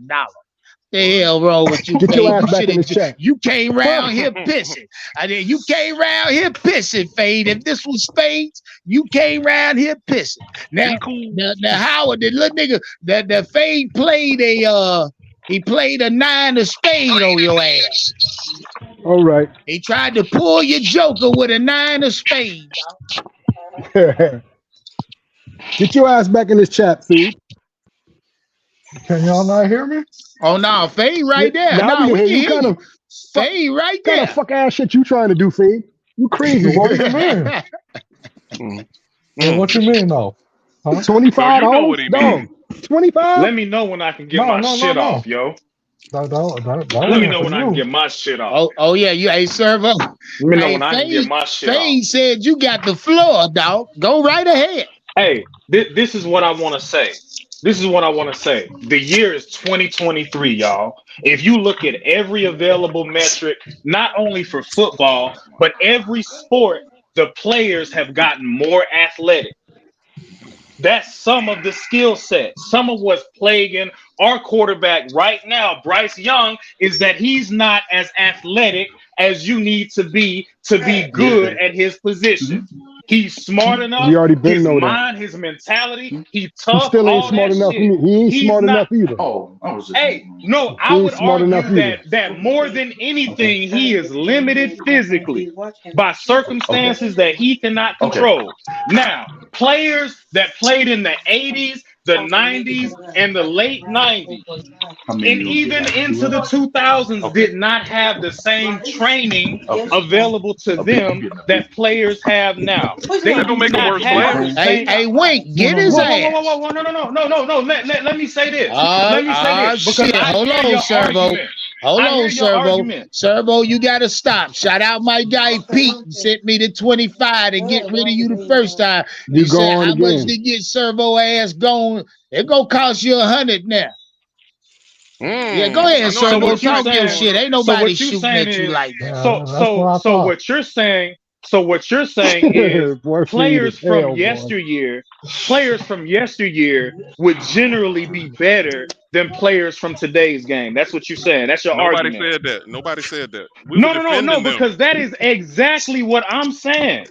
The hell wrong with you? Get your ass back in the check. You came around here pissing. You came around here pissing, Fade. If this was Fades, you came around here pissing. Now Howard, the little nigga, the Fade played he played a 9 of spade on your ass. All right. He tried to pull your joker with a 9 of spade. Get your ass back in this chat, Fade. Can y'all not hear me? Oh no, Fade right there. Now we can hear you. Fade right there. What kind of fuck ass shit you trying to do, Fade? You crazy? What do you mean? What you mean, though? Huh? 25 you know what he mean. 25? Let me know when I can get my shit off, yo. Let me know when I can get my shit off. Oh yeah, you ain't Servo. Let me know when I can get my shit off. Fade said you got the floor, dog. Go right ahead. Hey, this is what I want to say. The year is 2023, y'all. If you look at every available metric, not only for football, but every sport, the players have gotten more athletic. That's some of the skill set. Some of what's plaguing our quarterback right now, Bryce Young, is that he's not as athletic as you need to be good at his position. He's smart enough. We already been His know that. mind, his mentality, he He tough. still ain't All smart that enough. shit. He ain't He's smart not. enough either. Oh, I was just. Hey, no, I He would ain't smart argue enough either. that more than anything, he is limited physically by circumstances that he cannot Okay. control. Now, players that played in the 80s, the 90s, and the late 90s, How and many you gonna even get? Like into 2 the hours? 2000s Okay. did not have the same training Okay. available to Okay. You them getting that that players have now. They That don't do make him not worse have player. the same. Hey, Wink, get his Whoa, ass. no. Let me say this. Let me say this because Shit. I Hold hear on, your Servo. argument. Hold I hear on, your Servo. argument. Servo, you gotta stop. Shout out my guy Pete. Sent me the 25 to get rid of you the first time. He You go said, on how much again. to get Servo ass going? It gonna cost you 100 now. Yeah, go ahead, So Servo. what you Talk your saying? shit. Ain't So nobody what you shooting saying at you is like that. That's what I thought. what you're saying. So what you're saying is Boy, players free as hell, from boy. yesteryear would generally be better than players from today's game. That's what you're saying. That's your Nobody argument. said that. Nobody said that. We were No, defending them. because that is exactly what I'm saying.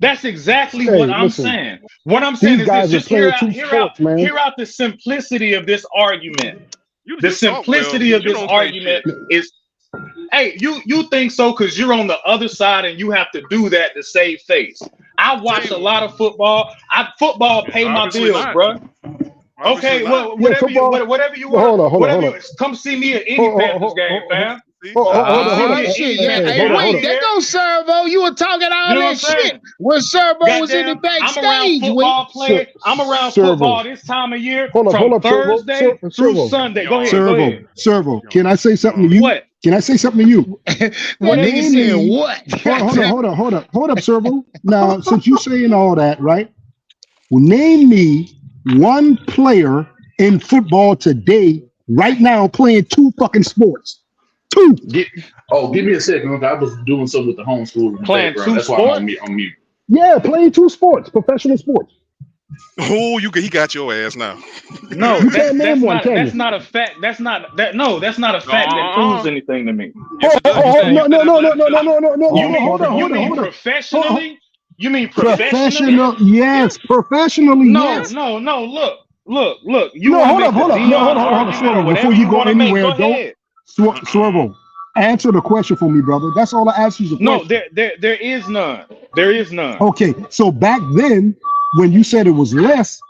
That's exactly Hey, what I'm listen. saying. What I'm saying These is this: guys are just hear playing out, two sports, man. hear out the simplicity of this argument. You The talk well. simplicity of You this don't say argument shit. is, hey, you think so because you're on the other side and you have to do that to save face. I watch a lot of football. Football pay my Obviously bills, not. bro. Obviously Okay, not. well, Yeah, whatever you football. whatever you Well, want, hold on. come see me at any Panthers game, fam. See? Hold on. Oh shit, yeah. Hey, Hey, hold on. wait, there goes Servo. You were talking all You know what I'm that shit saying? when Servo was in the Goddamn, I'm around backstage. football players. I'm around football Servo. this time of year Hold from up, Thursday through Servo. Sunday. Go ahead. Servo. Can I say something to you? What? Can I say something to you? Whatever you Nigga say. said what? Hold up, Servo. Now, since you saying all that, right? Name me one player in football today, right now, playing two fucking sports. Two. Give me a second. I was doing something with the homeschool in the Playing background. two That's why I'm sports? on mute. Yeah, playing two sports, professional sports. Oh, he got your ass now. No, You can't name one, can that's you? not a fact. That's not a fact that proves anything to me. Yes, it does. You said No. You Hold mean on. professionally? You mean professionally? Professional, yes. Professionally, yes. No. Look. You No, want to hold make up, the hold up. No, Dion hold on, argument or Swervo. whatever Before you you go want to make. Go anywhere, ahead. Swervo, answer the question for me, brother. That's all I asked you is a No, question. there is none. There is none. Okay, so back then, when you said it was less,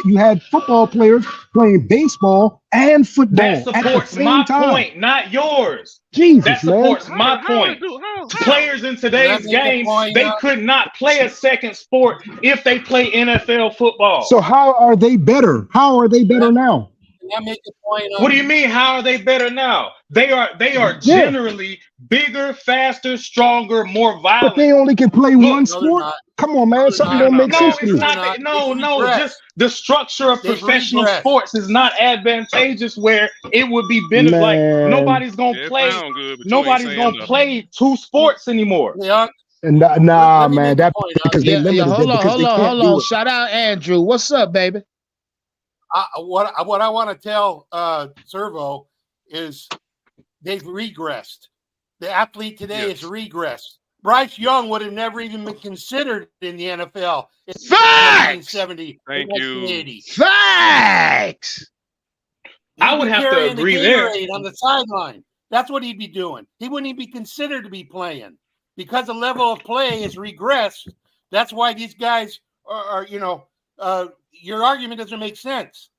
you had football players playing baseball and football That at the supports same my time. point, not yours. Jesus, That man. supports my point. Players in today's game, they could not play a second sport if they play NFL football. So how are they better? How are they better now? Can I make a point? What do you mean? How are they better now? They are generally bigger, faster, stronger, more violent. But they only can play one sport. Come on, man. Something don't make sense to me. No. Just the structure of professional sports is not advantageous where it would be beneficial. Like nobody's gonna play. Nobody's gonna play two sports anymore. Nah, man. That because they limited it Hold because they can't on. do it. Shout out Andrew. What's up, baby? What I want to tell Servo is they've regressed. The athlete today is regressed. Bryce Young would have never even been considered in the NFL in 1970. Thank you. 1980. Facts. I would have to agree there. On the sideline. That's what he'd be doing. He wouldn't even be considered to be playing because the level of play is regressed. That's why these guys are your argument doesn't make sense.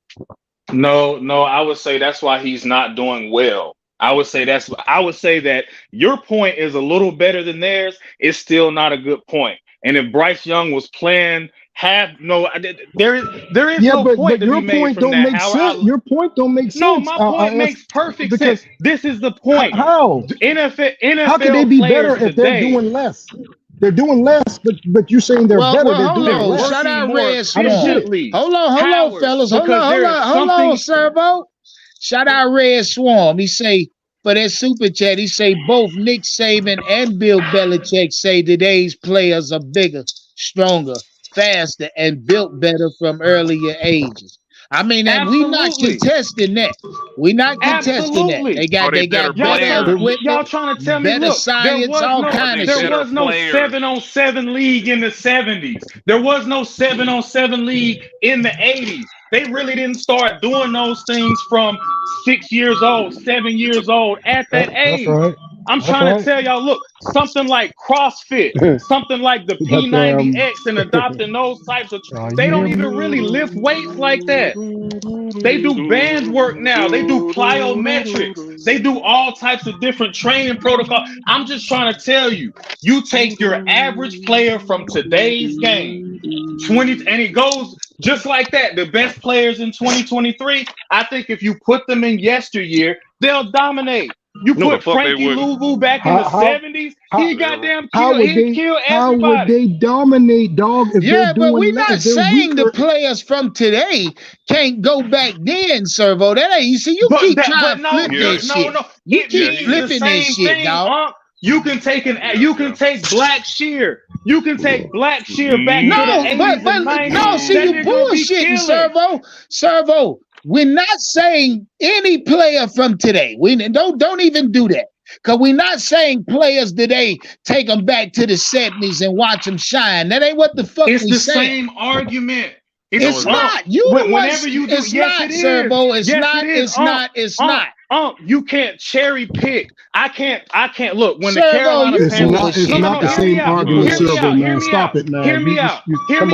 No, I would say that's why he's not doing well. I would say that your point is a little better than theirs. It's still not a good point. And if Bryce Young was playing there is no point to be made from that. Your point don't make sense. No, my point makes perfect sense. This is the point. How? NFL How can they be better if they're today, doing less? They're doing less, but you're saying they're better. They're doing less. Shout out Red Swarm. efficiently. Hold on, fellas. Hold on, Servo. Shout out Red Swarm. He say, for that super chat, he say both Nick Saban and Bill Belichick say today's players are bigger, stronger, faster, and built better from earlier ages. I mean, and we not contesting that. We not contesting that. They got better equipment, y'all trying to tell me, better look, science, all kind of shit. There was no 7-on-7 league in the 70s. There was no 7-on-7 league in the 80s. They really didn't start doing those things from 6 years old, 7 years old at that age. Right. I'm trying to tell y'all, look, something like CrossFit, something like the P90X and adopting those types of, they don't even really lift weights like that. They do band work now. They do plyometrics. They do all types of different training protocols. I'm just trying to tell you, you take your average player from today's game, 20, and it goes just like that. The best players in 2023, I think if you put them in yesteryear, they'll dominate. You put Frankie Louvu back in the 70s, he goddamn kill everybody. How would they dominate, dog? Yeah, but we're not saying the players from today can't go back then, Servo. That ain't, you see, you keep trying to flip this shit. You keep flipping this shit, dog. You can take Black Shear. You can take Black Shear back to the 80s and 90s. No, see, you bullshitting, Servo. We're not saying any player from today. We don't even do that. Because we're not saying players today take them back to the 70s and watch them shine. That ain't what the fuck we saying. It's the same argument. It's not. Whenever you do, it's not, Servo. It's not. You can't cherry pick. I can't look when Servo, the Carolina Panthers. It's not the same argument, Servo, man. Stop it, man. Hear me out. Hear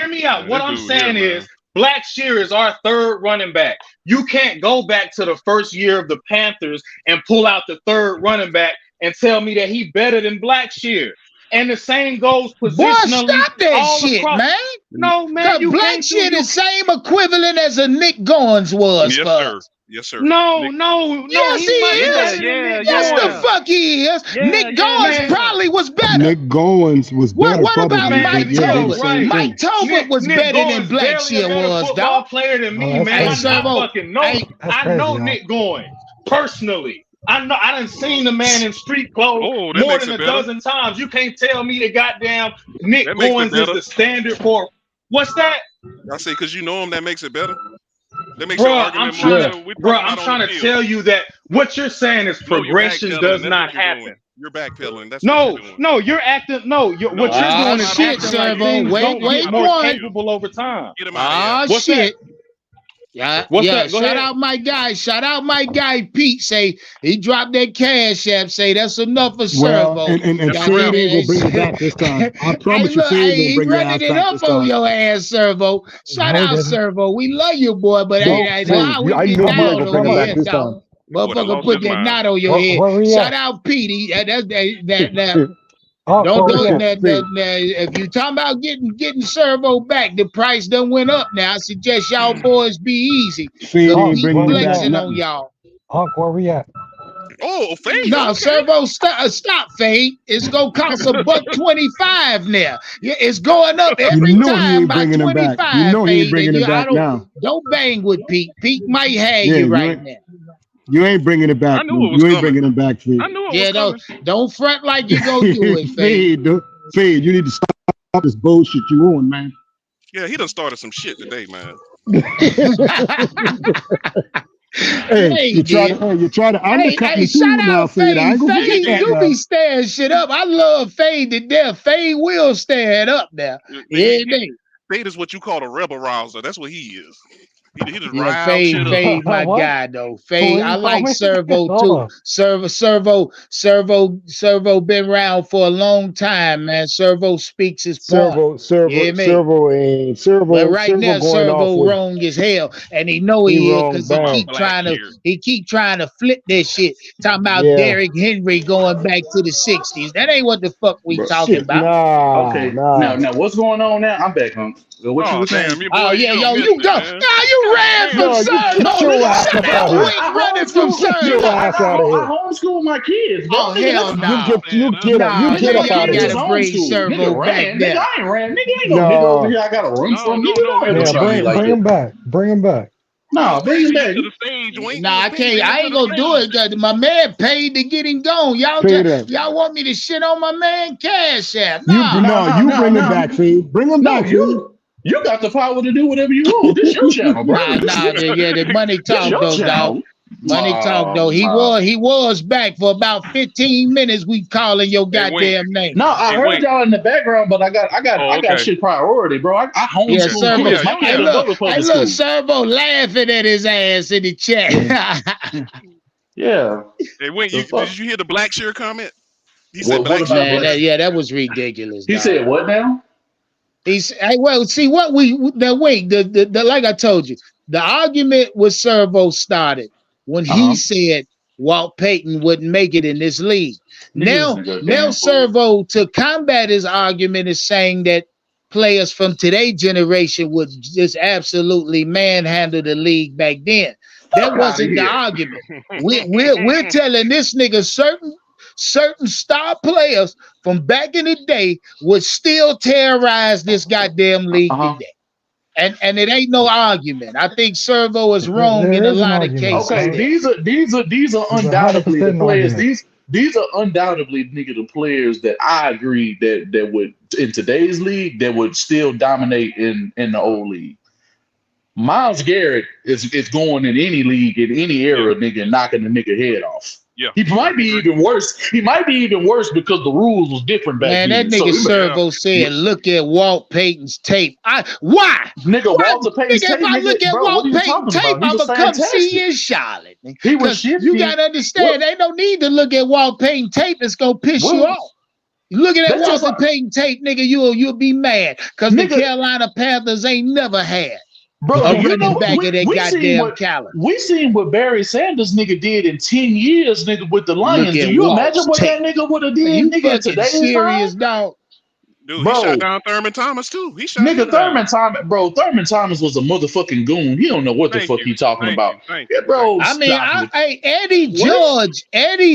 me out. What I'm saying is, Black Shear is our third running back. You can't go back to the first year of the Panthers and pull out the third running back and tell me that he better than Black Shear. And the same goes positionally. Boy, stop that shit, man. No, man. The Black Shear the same equivalent as a Nick Goins was. Yes, sir. Yes, sir. No. Yes, he is. Yes, the fuck he is. Nick Goins probably was better. Nick Goins was better. What about probably, Mike Tobert? Right. Mike Tobert was Nick better Goins than Black Shear was, dog. Player than me, man. I know Nick Goins personally. I done seen the man in street clothes more than a dozen times. You can't tell me the goddamn Nick Goins is the standard for what's that? I say because you know him, that makes it better. That makes I'm trying to tell you that what you're saying is progression does not happen. You're backpedaling. That's no, you're acting. No, what you're doing is shit, Servo. Wait, more capable over time. Shit. Yeah. Shout out my guy Pete. Say he dropped that cash app. Say that's enough for Servo. And Fade ain't gonna bring it back this time. I promise you, Fade ain't gonna bring it back this time. On your ass, Servo. Shout out, Servo. We love you, boy, but I know you gonna bring it back this time. Motherfucker, put that knot on your head. Shout out, Pete. That. Don't do it. If you talking about getting Servo back, the price done went up now. I suggest y'all boys be easy. Keep flexing on y'all. Where we at? Oh, Fade. No, Servo, stop, Fade. It's gonna cost $1.25 now. Yeah, it's going up every time by 25. You know he ain't bringing it back now. Don't bang with Pete. Pete might have you right now. You ain't bringing it back. You ain't bringing it back, Fade. Don't front like you gonna do it, Fade. Fade, you need to stop this bullshit you on, man. Yeah, he done started some shit today, man. You try to undercut me too now, Fade. I ain't gonna Fade, you be staring shit up. I love Fade to death. Fade will stare it up now. Fade is what you call a rebel rouser. That's what he is. He just Fade, my guy though. Fade, I like Servo too. Servo been around for a long time, man. Servo speaks his point. Servo. But right now, Servo wrong as hell, and he know he is because he keep trying to flip this shit. Talking about Derrick Henry going back to the '60s. That ain't what the fuck we talking about. Now what's going on now? I'm back, huh? What you saying? You go. Now you ran from Servo. Running from Servo. I homeschool my kids. Oh hell no! You get up out of here. Gotta bring Servo back there. I ain't ran. Nigga ain't no nigga over here. I gotta run from. Bring him back. Bring him back. No, bring him back. I can't. I ain't gonna do it. My man paid to get him gone. Y'all want me to shit on my man Cash App? You bring him back, Fade. Bring him back, Fade. You got the power to do whatever you want. This your channel, bro. The money talk though, dog. Money talk though. He was back for about 15 minutes. We calling your goddamn name. No, I heard y'all in the background, but I got shit priority, bro. I homeschool kids. My kids don't go to public school. Look, Servo laughing at his ass in the chat. Yeah. Hey, Wink, did you hear the Black Shear comment? He said what Black Shear. that was ridiculous. He said what now? He's well. See what the like I told you, the argument with Servo started when he said Walt Payton wouldn't make it in this league. Now Servo, to combat his argument, is saying that players from today's generation would just absolutely manhandle the league back then. That wasn't the argument. We're telling this nigga certain star players from back in the day would still terrorize this goddamn league today. And it ain't no argument. I think Servo is wrong in a lot of cases. Okay, these are undoubtedly the players. These are undoubtedly the players that I agree that would in today's league that would still dominate in the old league. Myles Garrett is going in any league in any era, nigga, knocking the nigga head off. Yeah, he might be even worse. He might be even worse because the rules was different back then. Man, that nigga Servo said, "Look at Walt Payton's tape." Why, nigga? Walter Payton's tape. If I look at Walt Payton's tape, I'm gonna come see you in Charlotte. He was shifty. You gotta understand, they don't need to look at Walt Payton tape. It's gonna piss you off. Looking at Walter Payton tape, nigga, you'll be mad because the Carolina Panthers ain't never had. Bro, running back of that goddamn caliber. We seen what Barry Sanders nigga did in 10 years, nigga, with the Lions. Do you imagine what that nigga would have did, nigga, today's serious dog? Dude, he shot down Thurman Thomas too. He shot nigga Thurman Thomas was a motherfucking goon. He don't know what the fuck he talking about. Yeah, bro. I mean, Eddie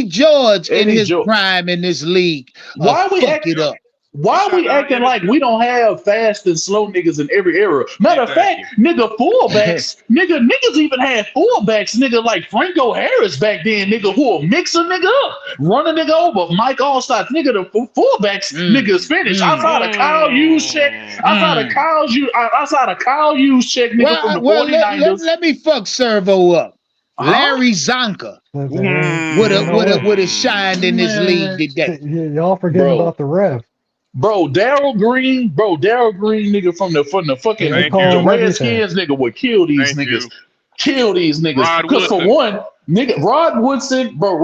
George in his prime in this league. Why we acting up? Why are we acting like we don't have fast and slow niggas in every era? Matter of fact, nigga, fullbacks, niggas even had fullbacks, nigga, like Franco Harris back then, nigga, who will mix a nigga up, run a nigga over, Mike Allstott, nigga, the fullbacks, niggas finished. Outside of Kyle Juszczyk, outside of Kyle Juszczyk, nigga, from the 49ers. Let me fuck Servo up. Larry Zonka would have shined in this league today. Y'all forgetting about the ref. Bro, Darryl Green, nigga, from the fucking the Redskins, nigga, would kill these niggas. Kill these niggas. Because for one, nigga, Rod Woodson, bro,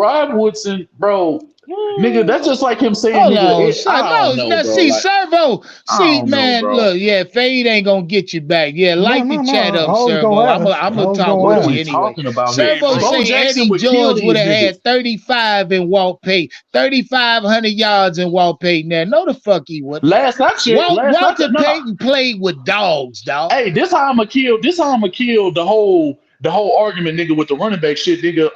nigga, that's just like him saying, Servo. See, man, look, Fade ain't gonna get you back. Light the chat up, Servo. I'm gonna talk with you anyway. Servo say Eddie George would have had 35 in Walt Payton, 3,500 yards in Walt Payton. Now, no, the fuck he wouldn't. Walter Payton played with dogs, dog. Hey, this how I'm gonna kill the whole argument, nigga, with the running back shit, nigga.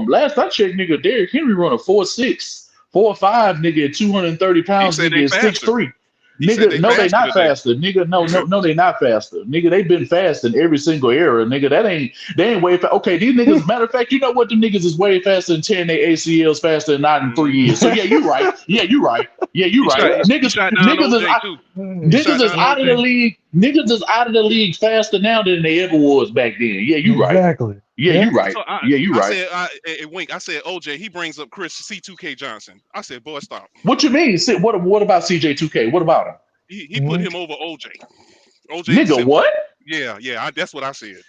Last I checked, nigga, Derrick Henry run a 4.6. 4.5, nigga, at 230 pounds, nigga, is 6'3". Nigga, no, they not faster. Nigga, no, they not faster. Nigga, they been fast in every single era. Nigga, they ain't way fast. Okay, these niggas, matter of fact, you know what? Them niggas is way faster than 10 their ACLs faster than 9 in 3 years. So yeah, you right. Niggas is out of the league. Niggas is out of the league faster now than they ever was back then. Yeah, you right. Exactly. Yeah, you right. So you right. Wink, I said, OJ, he brings up Chris C2K Johnson. I said, boy, stop. What you mean? What about CJ2K? What about him? He put him over OJ. Nigga, what? Yeah, that's what I said.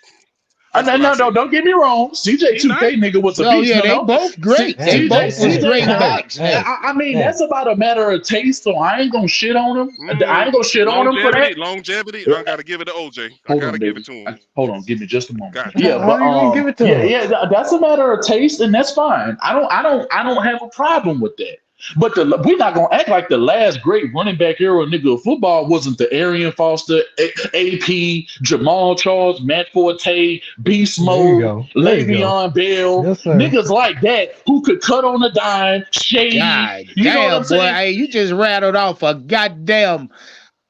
No, don't get me wrong. CJ2K nigga was a beast. They both great. They both great backs. I mean, that's about a matter of taste, so I ain't gonna shit on him. I ain't gonna shit on him for that. Longevity, I gotta give it to OJ. I gotta give it to him. Hold on, give me just a moment. Gotcha. Yeah, but give it to him. Yeah, that's a matter of taste, and that's fine. I don't have a problem with that. But we're not gonna act like the last great running back era nigga of football wasn't the Arian Foster, AP, Jamal Charles, Matt Forte, Beast Mode, Le'Veon Bell, niggas like that who could cut on a dime, shade. God damn, boy, hey, you just rattled off a goddamn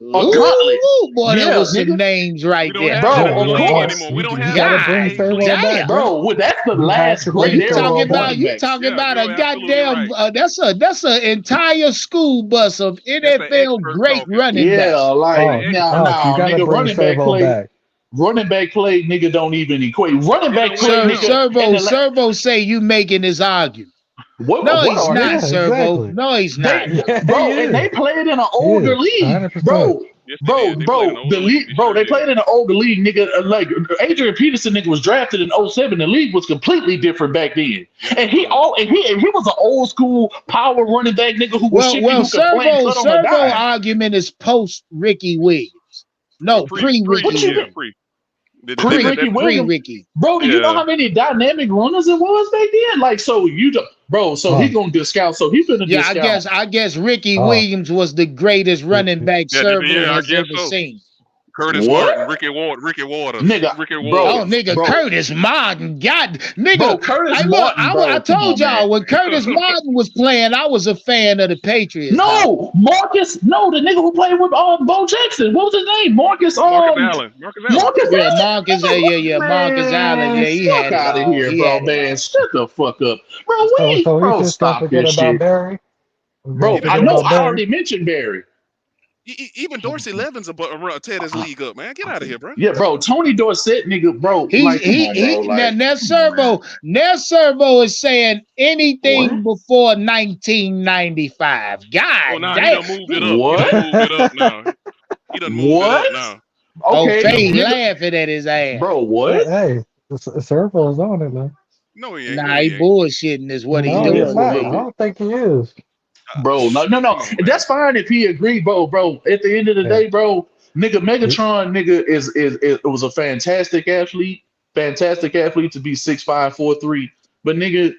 Ooh, boy, Yeah, that was nigga. some names right We don't there. have that in Bro, the of league course. anymore. We don't have gotta that bring in the league. Servo back. Damn. Bro, that's the You have last to Well, great bring you era Servo talking of about back. running you backs. talking Yeah, about you're a absolutely goddamn right. that's an entire school bus of That's the NFL expert great talking. running Yeah, backs. like Oh, The now, expert. you gotta nigga, bring Servo back. running back play, nigga, don't even equate. Running It back don't. It play, Sir, don't. nigga, in the Servo say you making this argument. No, what he's are not, Yeah, Servo. exactly. No, he's not. they, Yeah, he bro? And is. they played in an He older is. league, 100%. Yes, they did. They played in the older league. They sure They did. played in an older league, nigga. Like Adrian Peterson, nigga, was drafted in 07. The league was completely different back then, Yes, and it he was. was an old school power running back, nigga, who was shifty, Well, who could play and cut on a Servo dime. argument is post Ricky Williams. Well, No, pre Ricky What you yeah, Williams. pre. They pre said Ricky that. Pre Williams? Ricky. Bro, do you know Yeah. how many dynamic runners it was back then? Like, so he gonna discount. So he finna Yeah, discount. I guess Ricky Oh, Williams was the greatest running back Yeah, Servo I has guess ever so. seen. Curtis What? Martin, Ricky Waters, Nigga, Ricky bro, Oh, Waters. nigga, bro, Curtis Martin. God, bro, nigga. Curtis Hey, look, Martin, I bro. Come told on, man. y'all when Curtis Martin was playing, I was a fan of the Patriots. dog. No, Marcus. No, the nigga who played with Bo Jackson. What was his name? Marcus. Marcus Allen. Marcus Allen. Marcus Yeah, Allen. Marcus. Yeah. Marcus Allen. Yeah, he Fuck had it out of all. here, He bro, had it man. all. Shut the fuck up, bro. so we Bro, just gonna stop forget this about shit, Barry? We're bro. gonna I forget know. about I Barry? already mentioned Barry. Even Dorsey Levin's about tear this league up, man. Get out of here, bro. Yeah, bro. Tony Dorsett, nigga, bro. He's Like, come on, bro. Like, now come on, man. Servo is saying anything What? before 1995. Oh, God now damn. he done moved it up. What? He done moved it up now. He done moved it up What? now. Oh, Okay, Fade nigga. laughing at his ass. Bro, what? Hey, Servo's on it, man. No, he ain't. Nah, No, he he ain't. bullshitting is what he No, Yeah, he's doing, not. I Fade. don't think he is. bro. No. Come on, man. That's fine if he agreed, bro. At the end of the Yeah. day, bro, nigga, Megatron, nigga, is was a fantastic athlete to be 6'5", 4'3". But nigga,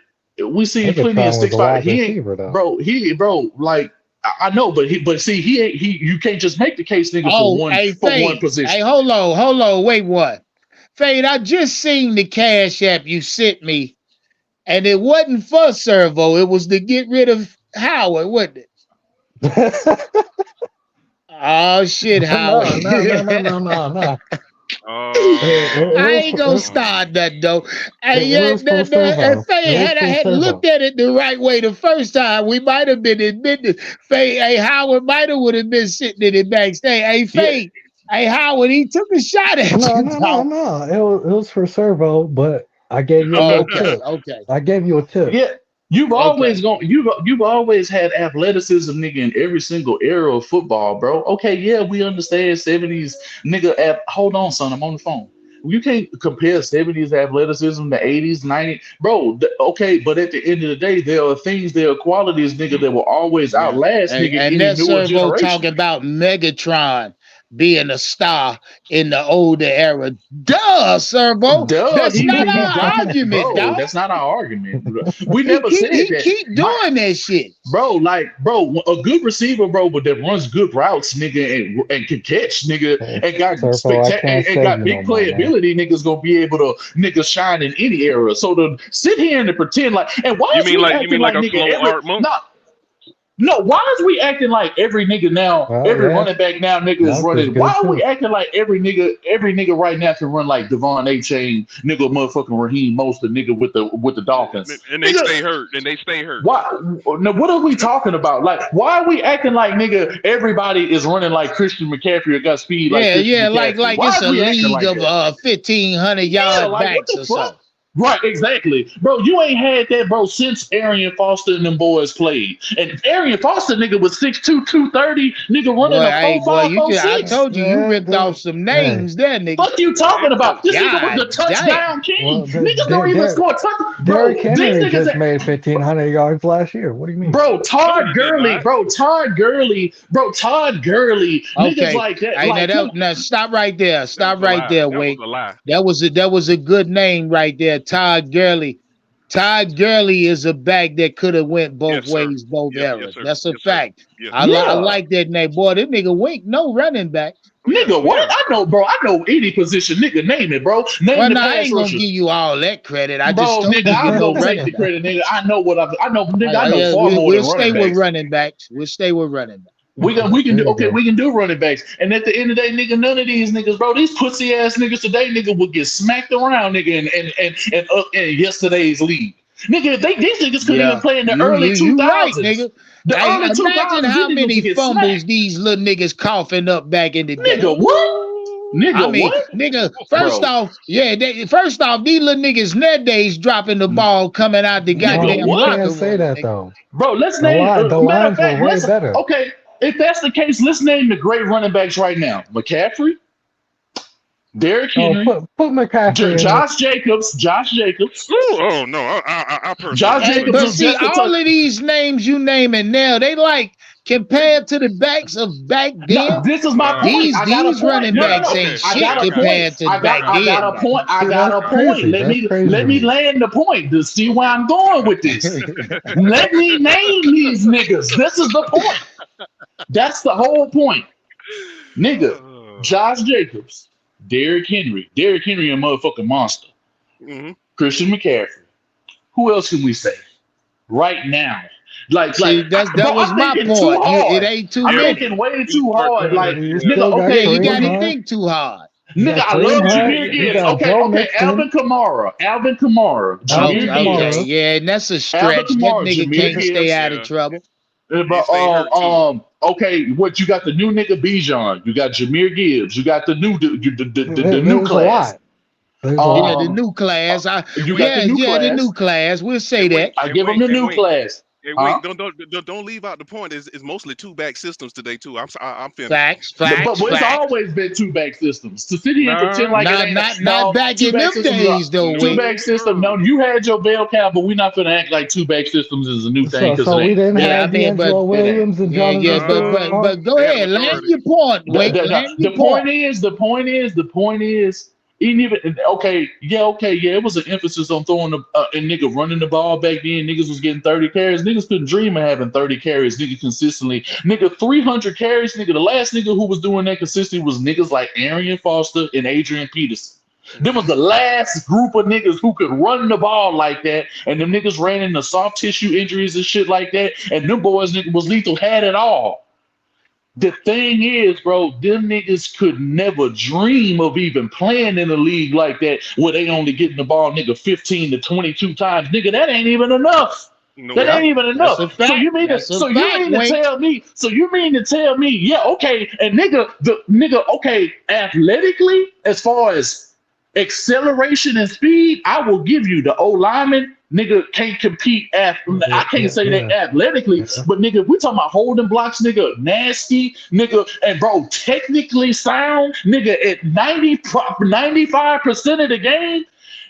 we seen plenty of Megatron was a 6'5". wide He ain't, receiver, though. bro. Like I know, but see, he ain't. You can't just make the case, nigga, Oh, for hey, one Fade. position. Hey, hold on. Wait, what? Fade, I just seen the Cash App you sent me, and it wasn't for Servo. It was to get rid of Howard, wasn't it? Oh, shit, Howard. No. I ain't gonna start that though. Hey, It was for Servo. if Faye had I had looked at it the right way the first time, we might have been admitted. Faye, hey, Howard might have would have been sitting in it backstage. Hey, Faye, hey, Howard, he took a shot at you. No. It was for Servo, but I gave you a little tip. Okay. I gave you a tip. Yeah. You've always had athleticism, nigga, in every single era of football, bro. Okay, yeah, we understand 70s, nigga. Hold on, son, I'm on the phone. You can't compare 70s athleticism to 80s, 90s, bro. Okay, but at the end of the day, there are qualities, nigga, that will always outlast, nigga, And any that newer Servo generation. talking about Megatron being a star in the older era. Duh, Servo. That's not our argument, bro. dog. That's not our argument. We never said that. Keep doing that shit, bro. Like, bro, a good receiver, bro, but that runs good routes, nigga, and can catch, nigga, and got big playability. Niggas gonna be able to niggas shine in any era. So to sit here and to pretend like, and why you mean like a nigga, slow art monk? No, why is we acting like every nigga now, running back now, nigga is running? Why are we acting like every nigga right now can run like Devon A-Chain, nigga, motherfucking Raheem Mostert, nigga with the Dolphins, and they stay hurt. Why? Now, what are we talking about? Like, why are we acting like, nigga, everybody is running like Christian McCaffrey or got speed? Like like it's a league of 1,500 yard backs or something. Right, exactly. Bro, you ain't had that, bro, since Arian Foster and them boys played. And Arian Foster, nigga, was 6'2", 230, nigga, running a 4.5, 4.6. I told you ripped off some names there, nigga. What you talking about? This nigga was the touchdown king. Niggas don't even score touchdowns. Derrick Henry just made 1,500 yards last year. What do you mean? Bro, Todd Gurley. Niggas like that. Hey, now stop right there. Stop right there, Wade. That was a good name right there. Todd Gurley. Todd Gurley is a back that could have went both ways, both eras. That's a fact. I like that name. Boy, this nigga Wink, no running back. Nigga, what? I know any position. Nigga, name it, bro. I ain't gonna give you all that credit. I just told you I'm no gonna take the credit, nigga. I know what I know. Nigga, I know far more We'll than stay running with running backs. We'll stay with running backs. We can do running backs. And at the end of the day, nigga, none of these niggas, bro, these pussy ass niggas today, nigga, will get smacked around, nigga, in yesterday's league. Nigga, these niggas couldn't even play in the early 2000s. You right, nigga. The early 2000s, imagine how many fumbles smacked. these little niggas coughing up back in the day. Nigga, what? Nigga, what? Nigga, first off, these little niggas nowadays dropping the ball coming out the goddamn locker room. Can't say that though. Bro, let's name the lines were way better. Okay, if that's the case, let's name the great running backs right now. McCaffrey, Derrick Henry, put McCaffrey Josh Jacobs. Oh no, I personally. Josh Jacobs. But see, all of these names you naming now, they like compared to the backs of back then. No, this is my point. These running backs ain't shit compared to back then. I got a point. Let me land the point to see where I'm going with this. Let me name these niggas. This is the point. That's the whole point. Nigga, Josh Jacobs, Derrick Henry. Derrick Henry a motherfucking monster. Mm-hmm. Christian McCaffrey. Who else can we say? Right now. That was my point. It ain't too I'm many. thinking way too hard. Like, nigga, okay, you gotta think too hard. Nigga, I love Jameer Gibbs. Okay, Alvin Kamara. Okay, yeah, and that's a stretch. That nigga can't stay out of trouble. Okay, what you got? The new nigga Bijan. You got Jameer Gibbs. You got the new new class. The new class. The new class. We'll say that. I give them the new class. Hey, wait, don't leave out the point. It's mostly two-back systems today too. I'm finished. Facts. But it's always been two-back systems. To sit here and pretend like not back in them days though. Two-back system. No, you had your bell cow, but we're not gonna act like two-back systems is a new thing. So we didn't have D'Angelo Williams and Jonathan. But go ahead, land your point. The point is. It was an emphasis on throwing and nigga running the ball back then. Niggas was getting 30 carries. Niggas couldn't dream of having 30 carries, nigga, consistently. Nigga, 300 carries, nigga. The last nigga who was doing that consistently was niggas like Arian Foster and Adrian Peterson. Them was the last group of niggas who could run the ball like that, and them niggas ran into soft tissue injuries and shit like that, and them boys, nigga, was lethal, had it all. The thing is, bro, them niggas could never dream of even playing in a league like that where they only getting the ball, nigga, 15 to 22 times. Nigga, that ain't even enough. Ain't even enough. So you mean to tell me, yeah, okay, and okay, athletically, as far as acceleration and speed, I will give you the O lineman. Nigga can't compete. I can't say that athletically, but nigga, we talking about holding blocks, nigga, nasty, nigga, and bro, technically sound, nigga, at 95% of the game.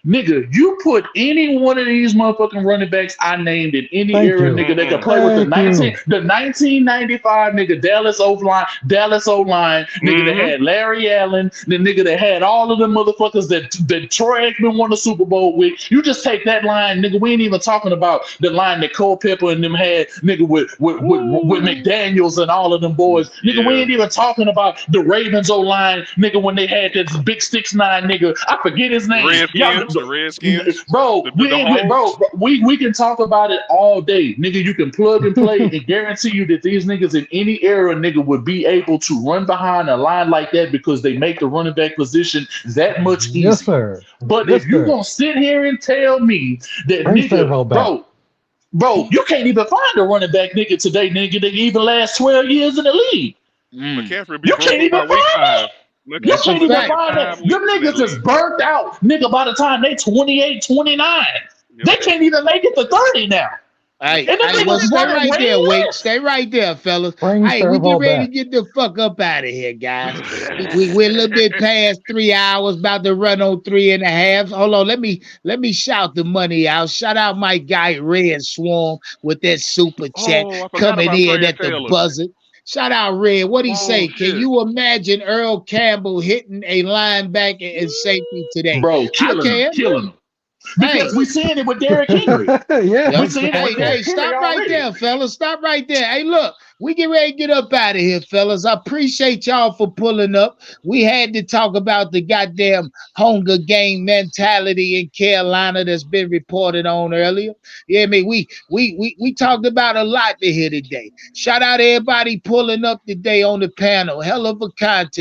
Nigga, you put any one of these motherfucking running backs I named in any era, nigga, they could play with the 1995 nigga Dallas O-line, nigga that had Larry Allen, the nigga that had all of them motherfuckers that Troy Aikman won the Super Bowl with. You just take that line, nigga. We ain't even talking about the line that Culpepper and them had, nigga, with McDaniels and all of them boys. Nigga, we ain't even talking about the Ravens O-line, nigga, when they had this big 6'9" nigga. I forget his name. The Redskins, bro. We can talk about it all day, nigga. You can plug and play and guarantee you that these niggas in any era, nigga, would be able to run behind a line like that because they make the running back position that much easier. Yes, sir. But if you're gonna sit here and tell me that, nigga, bro, you can't even find a running back, nigga, today, nigga, that even last 12 years in the league. McCaffrey, you can't even find that. You can't even find that. Them niggas is burnt out, nigga, by the time they 28, 29. They can't even make it to 30 now. Hey, well, stay right there, Wait. Stay right there, fellas. Hey, we get ready to get the fuck up out of here, guys. We're a little bit past 3 hours, about to run on 3.5. Hold on, let me shout the money out. Shout out my guy Red Swarm with that super chat coming in at the buzzer. Shout out Red. What'd he say? Can you imagine Earl Campbell hitting a linebacker in safety today? Bro, killing him. Because we seeing it with Derrick Henry. Hey, stop right there, fellas. Stop right there. Hey, look, We get ready to get up out of here, fellas. I appreciate y'all for pulling up. We had to talk about the goddamn Hunger Game mentality in Carolina that's been reported on earlier. Yeah, I mean, we talked about a lot to here today. Shout out to everybody pulling up today on the panel. Hell of content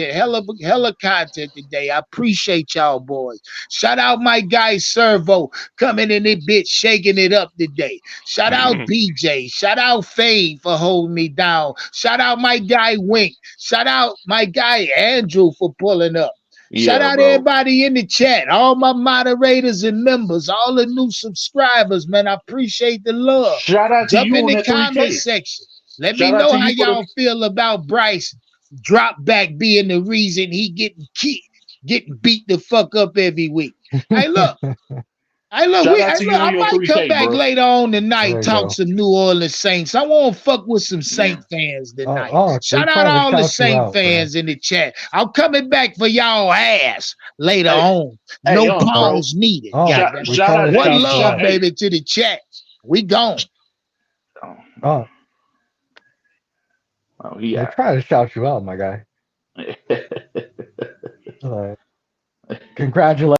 today. I appreciate y'all, boys. Shout out my guy Servo coming in this bitch, shaking it up today. Shout out BJ. Shout out Fade for holding me down. Shout out my guy Wink. Shout out my guy Andrew for pulling up. Shout out everybody in the chat, all my moderators and members, all the new subscribers, man. I appreciate the love. Shout out to Jump you in on the that comment 3K. section. Let Shout me out know to how you for y'all feel about Bryce Dropback being the reason he getting beat the fuck up every week. Hey, look. Shout out to you on I your might come 3K, back bro. later on tonight, There you talk go. some New Orleans Saints. I want to fuck with some Saint fans tonight. We Shout out trying to all the shout you Saint out, bro. fans in the chat. I'm coming back for y'all ass later on. Hey, No bro. pause needed. Shout out to One hey, love, hey. baby, to the chat. We gone. Oh, yeah. We're trying to shout you out, my guy. Congratulations.